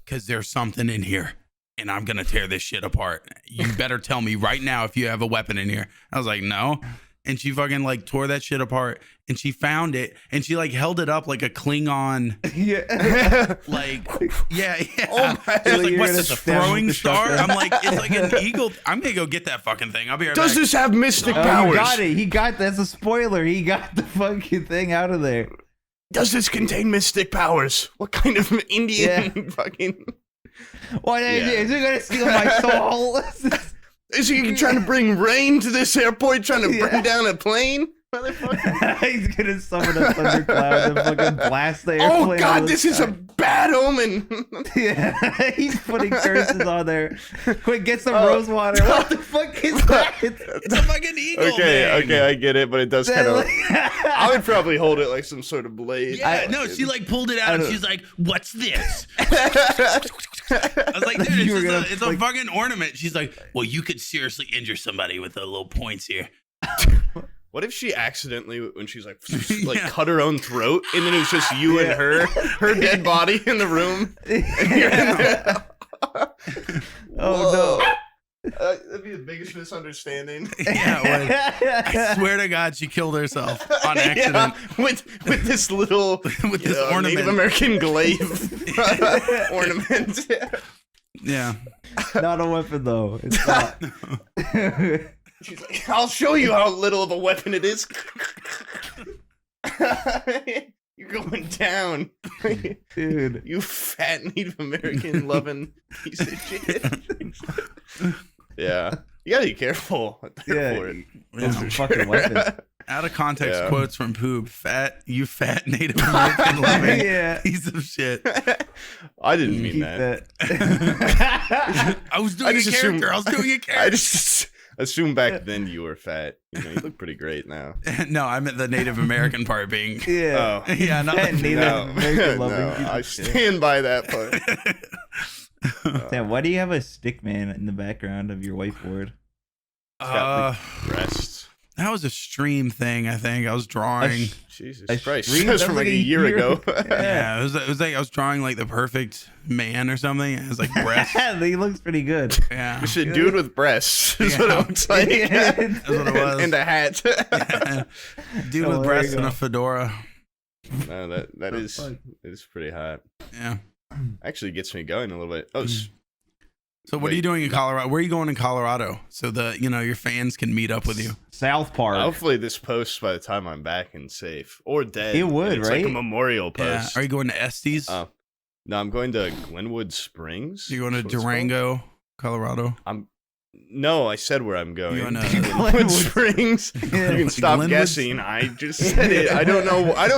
Speaker 1: "'Cause there's something in here, and I'm gonna tear this shit apart. You better tell me right now if you have a weapon in here." I was like, "No." And she fucking like tore that shit apart, and she found it, and she like held it up like a Klingon.
Speaker 2: Yeah.
Speaker 1: Like, yeah.
Speaker 3: Oh my!
Speaker 1: She was like, "What's this, a throwing star?" I'm like, "It's like an eagle." I'm gonna go get that fucking thing. I'll be right back.
Speaker 3: Does this have mystic
Speaker 2: Oh,
Speaker 3: powers?
Speaker 2: he got it. He got that's a spoiler. He got the fucking thing out of there.
Speaker 3: Does this contain mystic powers? What kind of Indian fucking?
Speaker 2: What is it gonna steal my soul?
Speaker 3: Is he trying to bring rain to this airport? Trying to bring down a plane? Motherfucker.
Speaker 2: He's gonna summon a thundercloud and fucking blast the airplane.
Speaker 3: Oh god, this is a bad omen.
Speaker 2: Yeah, he's putting curses on there. Quick, get some rosewater. What the fuck is that?
Speaker 1: It's a fucking eagle.
Speaker 3: Okay, I get it, but it does kind of. I would probably hold it like some sort of blade.
Speaker 1: Yeah, no, she like pulled it out and she's like, "What's this?" I was like, "Dude, it's a fucking ornament." She's like, "Well, you could seriously injure somebody with the little points here."
Speaker 3: What if she accidentally, when she's like cut her own throat, and then it was just you and her dead body in the room?
Speaker 2: Oh no.
Speaker 3: That'd be the biggest misunderstanding.
Speaker 1: Yeah, I swear to God, she killed herself on accident
Speaker 3: with this little
Speaker 1: this ornament,
Speaker 3: Native American glaive ornament.
Speaker 1: Yeah,
Speaker 3: not
Speaker 2: a weapon though. It's not.
Speaker 3: She's like, "I'll show you how little of a weapon it is." You're going down,
Speaker 2: dude.
Speaker 3: You fat Native American loving piece of shit. Yeah, you gotta be careful.
Speaker 2: Yeah, it's a fucking weapon.
Speaker 1: Out of context
Speaker 3: Yeah.
Speaker 1: quotes from Poob. You fat Native American loving piece of shit.
Speaker 3: I didn't mean
Speaker 2: Keep
Speaker 3: that.
Speaker 1: I was doing a character. I was doing a character.
Speaker 3: I just assumed back then you were fat. You know, you look pretty great now.
Speaker 1: No, I meant the Native American part being.
Speaker 2: Yeah.
Speaker 3: Oh.
Speaker 1: Yeah, not
Speaker 2: Fat
Speaker 1: the
Speaker 2: Native American loving
Speaker 3: no,
Speaker 2: piece
Speaker 3: I
Speaker 2: of shit.
Speaker 3: stand by that part.
Speaker 2: Sam, why do you have a stick man in the background of your whiteboard?
Speaker 3: Breasts.
Speaker 1: That was a stream thing. I think I was drawing.
Speaker 3: Jesus
Speaker 2: A
Speaker 3: Christ.
Speaker 2: stream?
Speaker 3: That's
Speaker 2: That's
Speaker 3: from
Speaker 2: like
Speaker 3: like
Speaker 2: a
Speaker 3: a year
Speaker 2: year-
Speaker 3: ago.
Speaker 1: Yeah, it was like I was drawing like the perfect man or something. It was like breasts.
Speaker 2: He looks pretty good.
Speaker 1: Yeah,
Speaker 3: It's a dude with breasts. Is what
Speaker 1: Yeah.
Speaker 3: it looks like.
Speaker 1: that's what it was.
Speaker 3: And a hat.
Speaker 1: Dude
Speaker 2: Oh,
Speaker 1: with
Speaker 2: there
Speaker 1: breasts
Speaker 2: you
Speaker 1: and
Speaker 2: go.
Speaker 1: a fedora.
Speaker 3: No, that
Speaker 2: Oh,
Speaker 3: is
Speaker 2: fuck.
Speaker 3: it is pretty hot.
Speaker 1: Yeah.
Speaker 3: Actually gets me going a little bit. Oh,
Speaker 1: So what are you doing in Colorado? Where are you going in Colorado? So your fans can meet up with you.
Speaker 2: South Park.
Speaker 3: hopefully this posts by the time I'm back and safe or dead.
Speaker 2: It would,
Speaker 3: It's like a
Speaker 2: right?
Speaker 3: memorial
Speaker 1: Yeah.
Speaker 3: post.
Speaker 1: Are you going to Estes?
Speaker 3: Oh. No, I'm going to Glenwood Springs.
Speaker 1: You're going to
Speaker 3: That's what it's
Speaker 1: Durango, Colorado.
Speaker 3: No, I said where I'm going.
Speaker 1: You're going to
Speaker 3: Glenwood
Speaker 2: Glenwood.
Speaker 3: Springs.
Speaker 2: Yeah.
Speaker 3: You can stop
Speaker 1: Glenwood-
Speaker 3: guessing. I just said it. I don't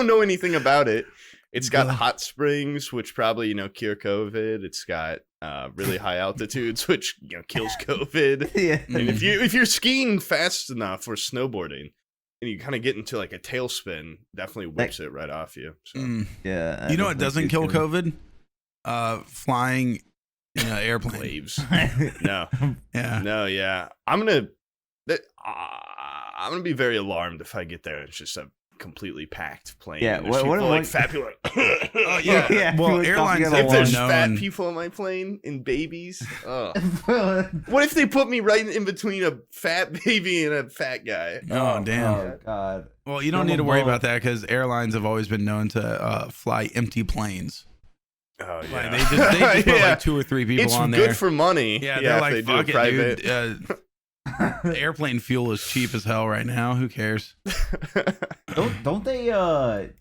Speaker 3: know anything about it. It's got
Speaker 1: Glen-
Speaker 3: hot springs, which probably cure COVID. It's got really high altitudes, which kills COVID.
Speaker 2: Yeah.
Speaker 3: And if you're skiing fast enough or snowboarding, and you kind of get into like a tailspin, definitely whips it right off you. So.
Speaker 2: Yeah.
Speaker 1: You know what doesn't kill
Speaker 2: COVID?
Speaker 1: COVID? Flying in an airplane.
Speaker 3: Waves. No.
Speaker 1: Yeah.
Speaker 3: No, yeah. I'm gonna be very alarmed if I get there and it's just a completely packed plane.
Speaker 2: Yeah,
Speaker 3: and there's
Speaker 2: what-
Speaker 3: people,
Speaker 2: what-
Speaker 3: like fat people.
Speaker 1: Oh, yeah.
Speaker 2: Yeah,
Speaker 1: Well,
Speaker 2: people
Speaker 1: airlines
Speaker 2: talking
Speaker 1: have
Speaker 3: If there's
Speaker 1: known.
Speaker 3: fat people on my plane and babies, what if they put me right in between a fat baby and a fat guy?
Speaker 1: Oh, damn.
Speaker 2: Oh God.
Speaker 1: Well, you don't
Speaker 2: From
Speaker 1: need to worry
Speaker 2: above.
Speaker 1: about that because airlines have always been known to fly empty planes.
Speaker 3: Oh yeah,
Speaker 1: Like, they just put
Speaker 3: Yeah.
Speaker 1: like 2 or 3 people
Speaker 3: it's
Speaker 1: on
Speaker 3: good
Speaker 1: there.
Speaker 3: for money.
Speaker 1: Yeah, they're like,
Speaker 3: if they do
Speaker 1: fuck
Speaker 3: a private.
Speaker 1: it, dude. The airplane fuel is cheap as hell right now. Who cares?
Speaker 2: Don't they you have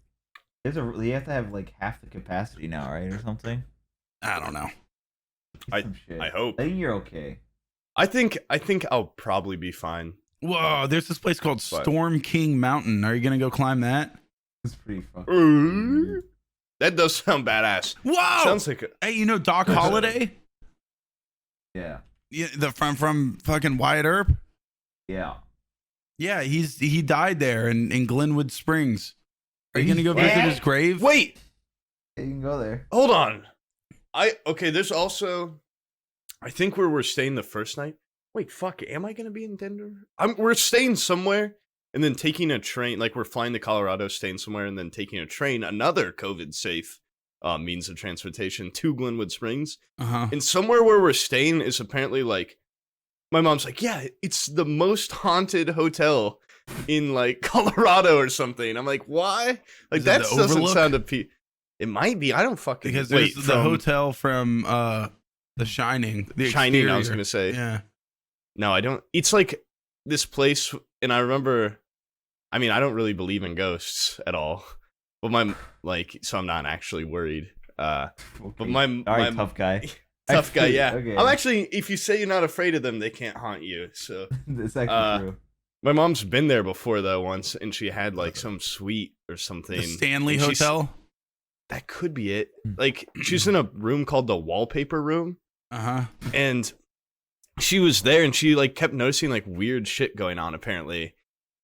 Speaker 2: to have like half the capacity now, right, or something?
Speaker 1: I don't know.
Speaker 2: Some shit.
Speaker 3: I hope.
Speaker 2: I think you're okay.
Speaker 3: I think I'll probably be fine.
Speaker 1: Whoa, there's this place called
Speaker 3: What?
Speaker 1: Storm King Mountain. Are you gonna go climb that?
Speaker 2: It's pretty fucking.
Speaker 3: That does sound badass.
Speaker 1: Whoa!
Speaker 3: Sounds like
Speaker 1: Hey, you know Doc Holliday?
Speaker 2: Yeah.
Speaker 1: Yeah, from fucking Wyatt Earp.
Speaker 2: Yeah.
Speaker 1: Yeah, he died there in Glenwood Springs. Are you gonna go visit his grave?
Speaker 3: wait.
Speaker 2: You can go there.
Speaker 3: Hold on. There's also, I think where we're staying the first night. Wait, fuck. Am I gonna be in Denver? We're staying somewhere and then taking a train. Like we're flying to Colorado, staying somewhere, and then taking a train. Another COVID safe means of transportation to Glenwood Springs.
Speaker 1: Uh-huh.
Speaker 3: And somewhere where we're staying is apparently like, my mom's like, yeah, it's the most haunted hotel in like Colorado or something. I'm like, why? Like
Speaker 1: Is it
Speaker 3: that
Speaker 1: the
Speaker 3: doesn't
Speaker 1: Overlook?
Speaker 3: sound It might be. I don't fucking
Speaker 1: Because
Speaker 3: wait.
Speaker 1: there's the hotel from The Shining. The
Speaker 3: Shining, I was
Speaker 1: exterior.
Speaker 3: gonna say.
Speaker 1: Yeah.
Speaker 3: No, I don't. It's like this place, and I remember. I mean, I don't really believe in ghosts at all, but so I'm not actually worried. But
Speaker 2: Okay.
Speaker 3: my
Speaker 2: All right, tough guy.
Speaker 3: tough guy, yeah.
Speaker 2: Okay.
Speaker 3: I'm actually. If you say you're not afraid of them, they can't haunt you. So
Speaker 2: It's actually true.
Speaker 3: my mom's been there before though once, and she had like some suite or something.
Speaker 1: The Stanley
Speaker 3: and she's-
Speaker 1: Hotel.
Speaker 3: That could be it. Like she's in a room called the wallpaper room.
Speaker 1: Uh-huh.
Speaker 3: And she was there and she like kept noticing like weird shit going on apparently.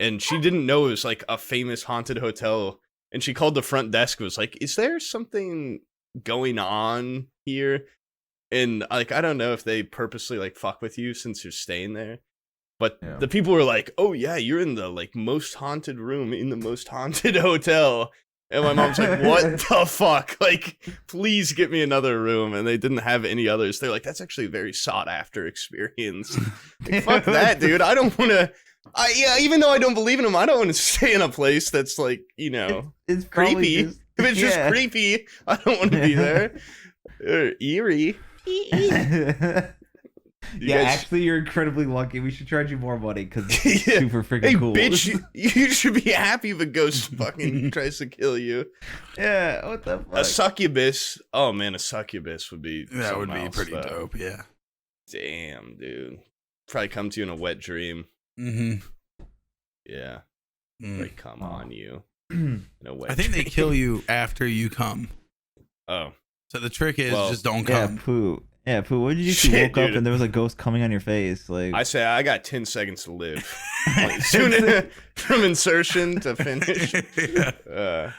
Speaker 3: And she didn't know it was like a famous haunted hotel. And she called the front desk and was like, is there something going on here? And like, I don't know if they purposely like fuck with you since you're staying there. But
Speaker 2: Yeah.
Speaker 3: the people were like, oh yeah, you're in the like most haunted room in the most haunted hotel. And my mom's like, what the fuck? Like, please get me another room. And they didn't have any others. They're like, that's actually a very sought after experience. Like, fuck that, dude. I don't want to. Even though I don't believe in them, I don't want to stay in a place that's like,
Speaker 2: It's probably
Speaker 3: creepy.
Speaker 2: just-
Speaker 3: If it's just creepy, I don't want to be there. Eerie. You
Speaker 2: Yeah,
Speaker 3: guys-
Speaker 2: actually, you're incredibly lucky. We should charge you more money because it's
Speaker 3: Yeah.
Speaker 2: super freaking
Speaker 3: Hey,
Speaker 2: cool.
Speaker 3: bitch, you should be happy if a ghost fucking tries to kill you.
Speaker 2: Yeah, what the fuck?
Speaker 3: A succubus. Oh, man, a succubus would be
Speaker 1: That would
Speaker 3: something
Speaker 1: be
Speaker 3: else,
Speaker 1: pretty
Speaker 3: though.
Speaker 1: dope, yeah.
Speaker 3: Damn, dude. Probably come to you in a wet dream.
Speaker 1: Mm-hmm.
Speaker 3: Yeah. Like, come on, you. No way.
Speaker 1: I think they kill you after you come.
Speaker 3: Oh.
Speaker 1: So the trick is just don't
Speaker 2: Yeah,
Speaker 1: come.
Speaker 2: Pooh. Yeah, Pooh. What did you do? You woke up and there was a ghost coming on your face. Like,
Speaker 3: I say I got 10 seconds to live. Like, soon from insertion to finish.
Speaker 1: Yeah.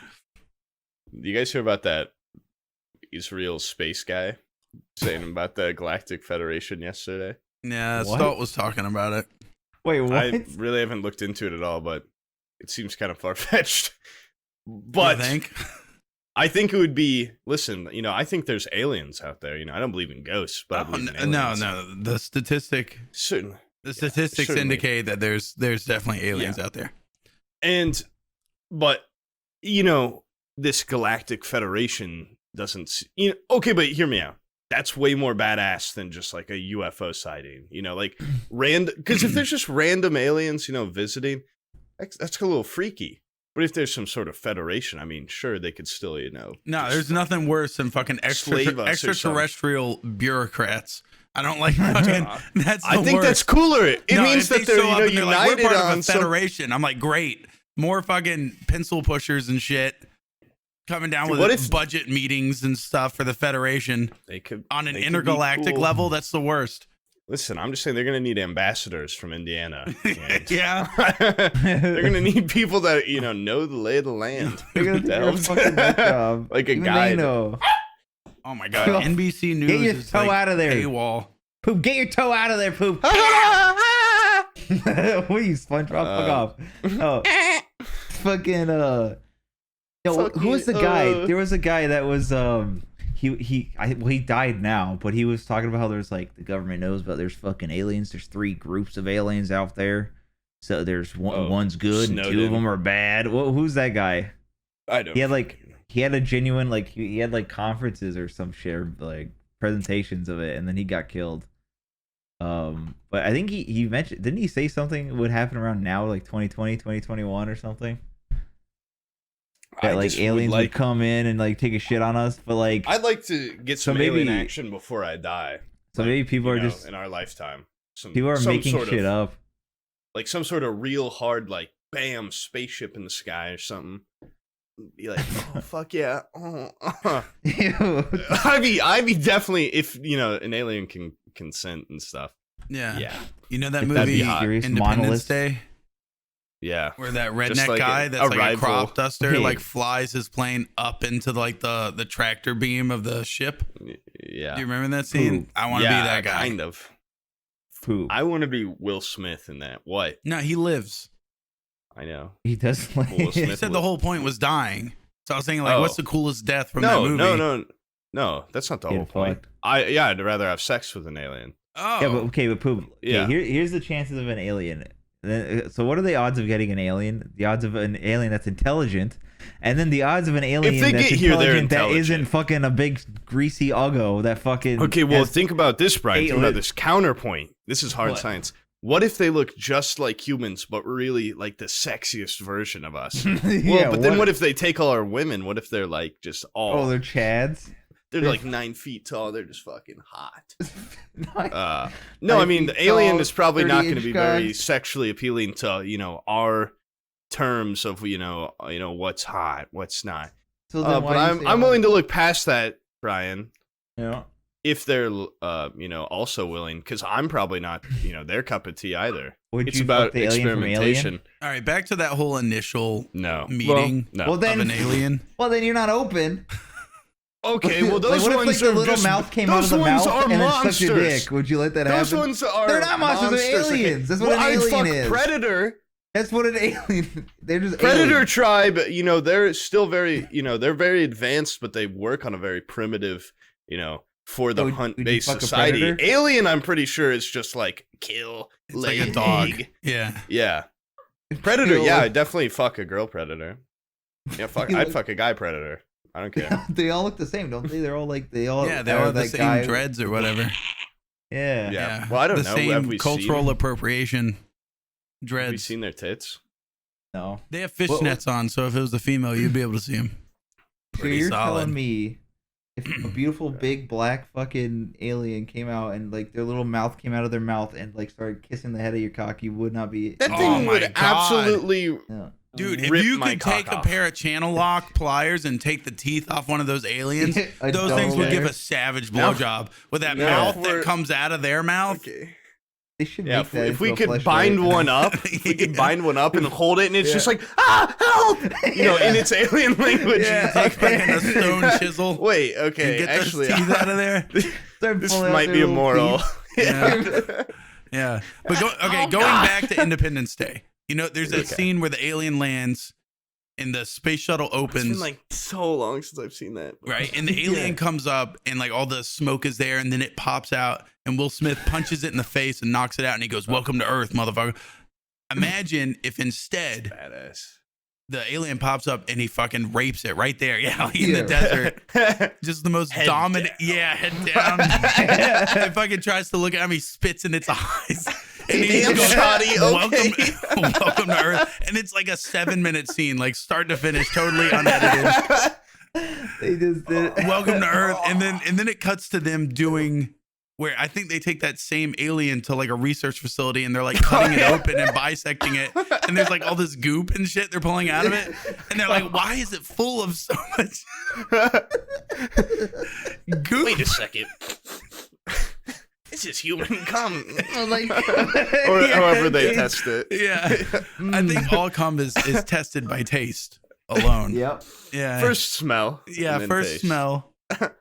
Speaker 3: You guys hear about that Israel space guy saying about the Galactic Federation yesterday?
Speaker 1: Yeah,
Speaker 2: What?
Speaker 1: Stalt was talking about it.
Speaker 2: wait, what?
Speaker 3: I really haven't looked into it at all, but it seems kind of far-fetched. But
Speaker 1: You think?
Speaker 3: I think it would be, listen, I think there's aliens out there. I don't believe in ghosts, but I believe in aliens.
Speaker 1: No. The statistics
Speaker 3: Certainly.
Speaker 1: indicate that there's definitely aliens out there.
Speaker 3: But this Galactic Federation doesn't, okay, but hear me out. That's way more badass than just like a UFO sighting, like random, because if there's just random aliens, visiting, that's a little freaky. But if there's some sort of federation, I mean, sure, they could still,
Speaker 1: No, there's nothing worse than fucking extraterrestrial bureaucrats. I don't like fucking.
Speaker 3: I think that's cooler. It means that they're united
Speaker 1: like, we're part
Speaker 3: on
Speaker 1: of a federation. I'm like, great, more fucking pencil pushers and shit coming down with budget meetings and stuff for the federation.
Speaker 3: They could
Speaker 1: on an intergalactic level. That's the worst.
Speaker 3: Listen, I'm just saying they're going to need ambassadors from Indiana.
Speaker 1: Yeah.
Speaker 3: They're going to need people that, know the lay of the land.
Speaker 2: They're going to do a fucking nut job.
Speaker 3: Like a
Speaker 2: Even
Speaker 3: guide.
Speaker 2: they know.
Speaker 1: Oh my God. NBC News
Speaker 2: Get your
Speaker 1: is
Speaker 2: toe
Speaker 1: like
Speaker 2: out of there.
Speaker 1: paywall.
Speaker 2: Poop, get your toe out of there, Poop. What are you, SpongeBob? Fuck off. Oh. Fucking, who was the guy? There was a guy that was, he died now, but he was talking about how there's like the government knows about there's fucking aliens. There's 3 groups of aliens out there. So there's one's good and 2 of them are bad. Well, who's that guy?
Speaker 3: I don't.
Speaker 2: He had a genuine he had like conferences or some shit, or, like presentations of it, and then he got killed. But I think he mentioned, didn't he say something would happen around now, like 2020, 2021 or something? That like aliens would come in and like take a shit on us, but like
Speaker 3: I'd like to get some alien action before I die.
Speaker 2: So maybe people are just
Speaker 3: in our lifetime.
Speaker 2: People are making shit up,
Speaker 3: like some sort of real hard, like bam, spaceship in the sky or something. Be like, oh fuck yeah, I'd be definitely, if an alien can consent and stuff.
Speaker 1: Yeah. You know that movie Independence Day?
Speaker 3: Yeah,
Speaker 1: where that redneck guy that's like a crop duster like flies his plane up into like the tractor beam of the ship.
Speaker 3: Yeah,
Speaker 1: do you remember that scene?
Speaker 2: Poob.
Speaker 1: I want to be that guy.
Speaker 3: Kind of.
Speaker 2: Poob.
Speaker 3: I want to be Will Smith in that. What?
Speaker 1: No, he lives.
Speaker 3: I know
Speaker 2: he does.
Speaker 1: He said the whole point was dying. So I was saying, like, what's the coolest death from that movie?
Speaker 3: No, that's not the whole point. I'd rather have sex with an alien.
Speaker 1: Oh,
Speaker 2: yeah, but Poob.
Speaker 3: Yeah,
Speaker 2: here's the chances of an alien. So what are the odds of getting an alien? The odds of an alien that's intelligent, and then the odds of an alien that's intelligent that isn't fucking a big greasy uggo that fucking.
Speaker 3: Okay, well, think about this, Brian. Think about this counterpoint. This is hard science. What if they look just like humans, but really like the sexiest version of us? Well, but then what if they take all our women? What if they're like just all?
Speaker 2: Oh, they're chads.
Speaker 3: They're like 9 feet tall. They're just fucking hot. No, I mean the alien is probably not going to be very sexually appealing to our terms of what's hot, what's not.
Speaker 2: So
Speaker 3: but I'm willing to look past that, Brian.
Speaker 2: Yeah.
Speaker 3: If they're also willing, because I'm probably not their cup of tea either.
Speaker 2: It's
Speaker 3: about experimentation.
Speaker 1: All right, back to that whole initial
Speaker 3: meeting
Speaker 1: of an alien.
Speaker 2: Well, then you're not open.
Speaker 3: Okay, well those
Speaker 2: what
Speaker 3: ones
Speaker 2: if, like,
Speaker 3: are
Speaker 2: the little
Speaker 3: just,
Speaker 2: mouth came out of the mouth and then sucked your dick? Would you let that happen?
Speaker 3: Those ones are
Speaker 2: they're not monsters. They're aliens. That's what an alien is.
Speaker 3: Predator.
Speaker 2: That's what an alien. They're just
Speaker 3: Predator
Speaker 2: aliens.
Speaker 3: tribe. They're still very they're very advanced, but they work on a very primitive for the hunt-based society. Alien, I'm pretty sure is just like kill,
Speaker 1: it's like a dog.
Speaker 3: Yeah. Predator. Yeah, I'd definitely fuck a girl predator. Yeah, I'd fuck a guy predator. I don't care.
Speaker 2: They all look the same, don't they? They're all like they all
Speaker 1: have the same dreads or whatever.
Speaker 2: Yeah.
Speaker 3: Well, I don't know.
Speaker 1: Have we cultural appropriation dreads.
Speaker 3: Have you seen their tits?
Speaker 2: No.
Speaker 1: They have fishnets on, so if it was a female, you'd be able to see them.
Speaker 2: So you're telling me if a beautiful big black fucking alien came out and like their little mouth came out of their mouth and like started kissing the head of your cock, you would not be.
Speaker 3: That thing would absolutely.
Speaker 2: Yeah.
Speaker 1: Dude, if
Speaker 3: rip
Speaker 1: you
Speaker 3: my
Speaker 1: could
Speaker 3: cock
Speaker 1: take a
Speaker 3: off.
Speaker 1: pair of channel lock pliers and take the teeth off one of those aliens, those things would give a savage blowjob with that mouth that comes out of their mouth.
Speaker 3: Okay.
Speaker 2: They should
Speaker 3: Yeah,
Speaker 2: make that
Speaker 3: if we
Speaker 2: into a
Speaker 3: could
Speaker 2: fleshlight.
Speaker 3: bind one up, if we could bind one up and hold it, and it's just like, help! You know, in its alien language.
Speaker 1: Yeah, take fucking a stone chisel.
Speaker 3: Wait,
Speaker 1: And
Speaker 3: okay,
Speaker 1: get
Speaker 3: actually,
Speaker 1: those teeth out of there.
Speaker 3: this might be immoral.
Speaker 1: Yeah. But going back to Independence Day. You know, there's that scene where the alien lands and the space shuttle opens.
Speaker 3: It's been like so long since I've seen that.
Speaker 1: Right. And the alien comes up and like all the smoke is there and then it pops out and Will Smith punches it in the face and knocks it out and he goes, "Welcome to Earth, motherfucker." Imagine if instead
Speaker 3: Badass.
Speaker 1: the alien pops up and he fucking rapes it right there. Yeah, like in the desert. Just the most dominant.
Speaker 3: Down.
Speaker 1: Yeah, head down. It fucking tries to look at him. He spits in its eyes. And he
Speaker 3: Damn,
Speaker 1: goes,
Speaker 3: Shotty,
Speaker 1: welcome to Earth. And it's like a 7-minute scene, like start to finish, totally unedited.
Speaker 2: They just did.
Speaker 1: Welcome to Earth. And then it cuts to them doing where I think they take that same alien to like a research facility and they're like cutting it open and bisecting it. And there's like all this goop and shit they're pulling out of it. And they're like, why is it full of so much goop?
Speaker 3: Wait a second. This is human cum.
Speaker 2: Like,
Speaker 3: Or however they test it.
Speaker 1: Yeah. I think all cum is tested by taste alone.
Speaker 2: Yep.
Speaker 1: Yeah.
Speaker 3: First smell.
Speaker 1: Yeah,
Speaker 3: and then
Speaker 1: first
Speaker 3: taste.
Speaker 1: smell to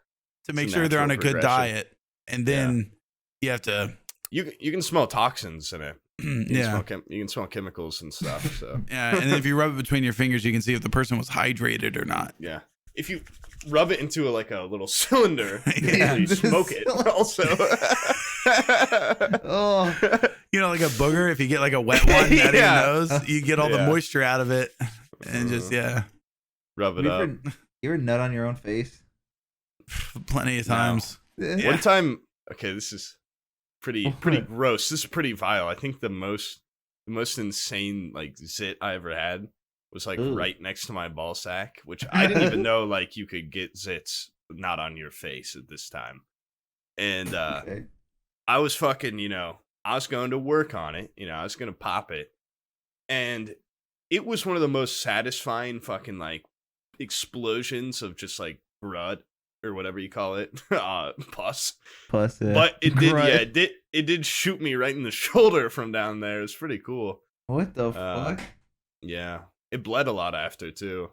Speaker 1: make
Speaker 3: It's a
Speaker 1: sure they're on a
Speaker 3: natural
Speaker 1: good
Speaker 3: progression.
Speaker 1: diet. And then you have to
Speaker 3: You can smell toxins in it. You can smell chemicals and stuff. So
Speaker 1: Yeah, and then if you rub it between your fingers, you can see if the person was hydrated or not.
Speaker 3: yeah, if you rub it into a little cylinder,
Speaker 1: Yeah.
Speaker 3: you smoke it. Also,
Speaker 2: Oh,
Speaker 1: You know, like a booger, if you get like a wet one out of your
Speaker 3: Yeah.
Speaker 1: nose, you get all the
Speaker 3: Yeah.
Speaker 1: moisture out of it. And just,
Speaker 3: rub it
Speaker 2: you
Speaker 3: up.
Speaker 2: ever nut on your own face?
Speaker 1: plenty of times.
Speaker 2: Yeah.
Speaker 3: One time, okay, this is pretty gross. This is pretty vile. I think the most insane like zit I ever had was like
Speaker 2: Ooh.
Speaker 3: right next to my ball sack, which I didn't even know like you could get zits not on your face at this time. And
Speaker 2: Okay.
Speaker 3: I was fucking, I was going to work on it, I was gonna pop it. And it was one of the most satisfying fucking like explosions of just like blood or whatever you call it, pus.
Speaker 2: Plus,
Speaker 3: But it did,
Speaker 2: right.
Speaker 3: it did shoot me right in the shoulder from down there. It's pretty cool.
Speaker 2: What the fuck?
Speaker 3: Yeah, it bled a lot after too.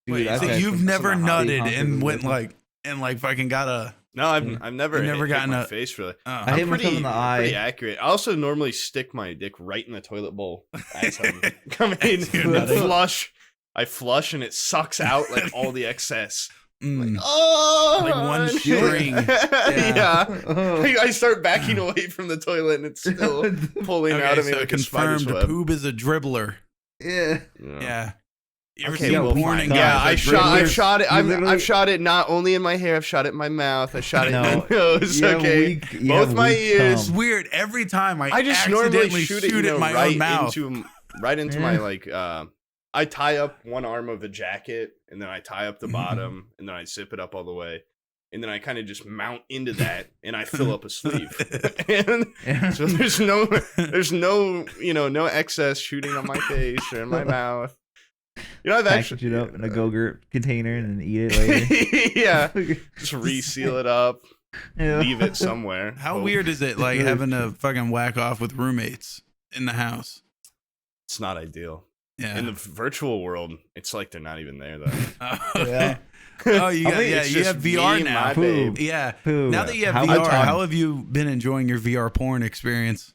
Speaker 2: Dude,
Speaker 1: Wait,
Speaker 2: I've
Speaker 1: so
Speaker 2: had
Speaker 1: you've
Speaker 2: some
Speaker 1: never
Speaker 2: hot
Speaker 1: nutted
Speaker 2: hunters
Speaker 1: and
Speaker 2: in
Speaker 1: went
Speaker 2: business.
Speaker 1: like fucking got a.
Speaker 3: No, I've never hit
Speaker 1: gotten
Speaker 3: my
Speaker 1: a
Speaker 3: face really.
Speaker 2: I hit myself in the eye.
Speaker 3: Pretty accurate. I also normally stick my dick right in the toilet bowl as I'm coming in
Speaker 1: As you're
Speaker 3: and
Speaker 1: nutting.
Speaker 3: flush. I flush and it sucks out like all the excess.
Speaker 1: Mm.
Speaker 3: Oh,
Speaker 1: Like one string.
Speaker 3: Yeah.
Speaker 2: Oh.
Speaker 3: I start backing away from the toilet and it's still pulling out
Speaker 1: Okay,
Speaker 3: of me
Speaker 1: so
Speaker 3: like a spider's
Speaker 1: confirmed.
Speaker 3: web.
Speaker 1: Poob is a dribbler.
Speaker 2: Yeah.
Speaker 1: Yeah. You ever
Speaker 3: Okay,
Speaker 1: seen
Speaker 3: well,
Speaker 1: porn and
Speaker 2: fine.
Speaker 3: Yeah,
Speaker 1: guys
Speaker 3: I
Speaker 1: that
Speaker 3: shot.
Speaker 1: dribblers?
Speaker 3: I've shot it.
Speaker 2: You literally-
Speaker 3: I've shot it not only in my hair. I've shot it in my mouth. I shot it
Speaker 2: No,
Speaker 3: in my nose.
Speaker 2: you have
Speaker 3: Okay,
Speaker 2: weak- you
Speaker 3: both
Speaker 2: have
Speaker 3: my
Speaker 2: weak
Speaker 3: ears.
Speaker 2: cum.
Speaker 1: Weird. Every time
Speaker 3: I just normally
Speaker 1: accidentally
Speaker 3: shoot
Speaker 1: shoot
Speaker 3: it,
Speaker 1: in my
Speaker 3: right
Speaker 1: own mouth.
Speaker 3: into my like. I tie up one arm of a jacket, and then I tie up the bottom, and then I zip it up all the way, and then I kind of just mount into that, and I fill up a sleeve. And so there's no no excess shooting on my face or in my mouth. I've
Speaker 2: Package
Speaker 3: actually
Speaker 2: it up in a Go-Gurt container and then eat it later.
Speaker 3: yeah, just reseal it up,
Speaker 2: Yeah.
Speaker 3: leave it somewhere.
Speaker 1: How
Speaker 3: Hope.
Speaker 1: weird is it like having to fucking whack off with roommates in the house?
Speaker 3: It's not ideal.
Speaker 1: Yeah.
Speaker 3: In the virtual world, it's like they're not even there though.
Speaker 1: Oh, okay.
Speaker 2: Yeah.
Speaker 1: Oh, you got,
Speaker 3: I mean,
Speaker 1: yeah,
Speaker 3: it's
Speaker 1: you
Speaker 3: just
Speaker 1: have VR
Speaker 3: me,
Speaker 1: now.
Speaker 3: my
Speaker 2: Poob.
Speaker 3: babe.
Speaker 1: Yeah.
Speaker 2: Pooh.
Speaker 1: Now that you have
Speaker 2: How
Speaker 1: VR,
Speaker 2: much
Speaker 1: how have you been enjoying your VR porn experience?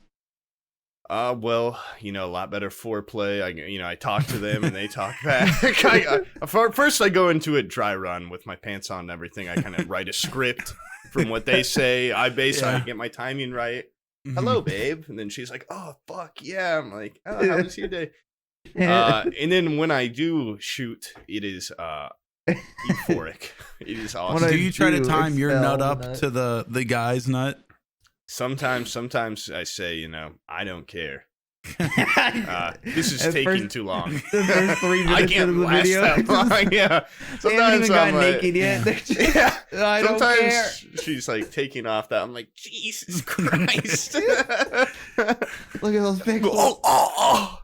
Speaker 3: Well, a lot better foreplay. I talk to them and they talk back. First, I go into it dry run with my pants on and everything. I kind of write a script from what they say. I get my timing right.
Speaker 1: Mm-hmm.
Speaker 3: Hello, babe. And then she's like, oh, fuck, yeah. I'm like, oh, how was your day? And then when I do shoot, it is euphoric. It is awesome.
Speaker 1: Do you try to
Speaker 2: do
Speaker 1: time your
Speaker 2: expel
Speaker 1: nut
Speaker 2: the
Speaker 1: up
Speaker 2: nut.
Speaker 1: to the guy's nut?
Speaker 3: Sometimes I say, I don't care. This is
Speaker 2: At
Speaker 3: taking
Speaker 2: first-
Speaker 3: too long.
Speaker 2: The first 3 minutes
Speaker 3: I
Speaker 2: of
Speaker 3: can't
Speaker 2: the
Speaker 3: last
Speaker 2: video.
Speaker 3: that long. Yeah.
Speaker 2: They haven't
Speaker 3: Sometimes
Speaker 2: even
Speaker 3: I'm
Speaker 2: got
Speaker 3: like,
Speaker 2: naked yet. They're just,
Speaker 3: yeah.
Speaker 2: I don't care.
Speaker 3: Sometimes she's like taking off that. I'm like, Jesus Christ.
Speaker 2: Look at those pixels.
Speaker 3: oh.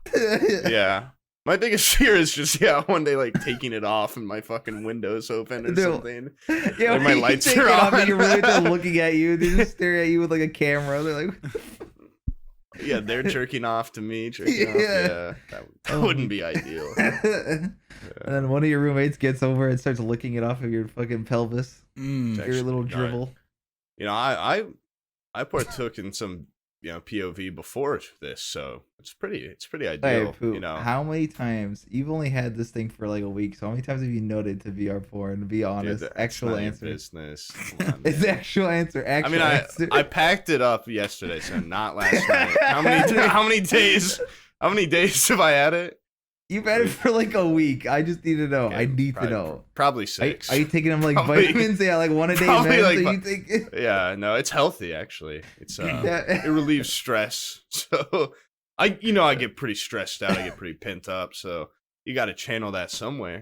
Speaker 3: Yeah. My biggest fear is just one day like taking it off and my fucking window's open or something.
Speaker 2: Yeah,
Speaker 3: like my lights are on.
Speaker 2: And your roommates are looking at you. They're just staring at you with like a camera. They're like,
Speaker 3: yeah, they're jerking off to me. Off. Yeah, that wouldn't be ideal.
Speaker 2: And then one of your roommates gets over and starts licking it off of your fucking pelvis. Your little dribble.
Speaker 3: You know, I partook in some POV before this, so it's pretty ideal.
Speaker 2: Poob,
Speaker 3: you know,
Speaker 2: how many times you've only had this thing for like a week? So how many times have you noted to VR porn? Be honest,
Speaker 3: dude,
Speaker 2: actual answer.
Speaker 3: Business.
Speaker 2: It's actual answer. Actual answer.
Speaker 3: I packed it up yesterday, so not last night. How many days? How many days have I had it?
Speaker 2: You've had it for like a week. I just need to know. I need to know.
Speaker 3: Probably 6.
Speaker 2: Are you taking them like vitamins? Yeah, like one a day.
Speaker 3: Like,
Speaker 2: so you think...
Speaker 3: Yeah, no, it's healthy actually. It's it relieves stress. So I get pretty stressed out. I get pretty pent up. So you got to channel that somewhere.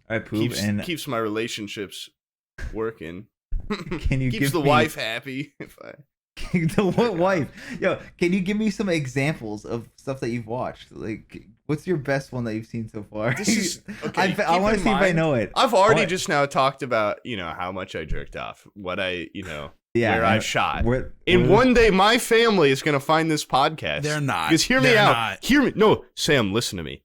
Speaker 2: I poop
Speaker 3: keeps my relationships working.
Speaker 2: Can you
Speaker 3: keeps the wife happy?
Speaker 2: What wife? Yo, can you give me some examples of stuff that you've watched? Like, what's your best one that you've seen so far?
Speaker 3: This is okay.
Speaker 2: I want to see if I know it.
Speaker 3: I've already just now talked about how much I jerked off, what I where I shot. And one day my family is gonna find this podcast.
Speaker 1: They're not.
Speaker 3: Because hear me out. Hear me. No, Sam, listen to me.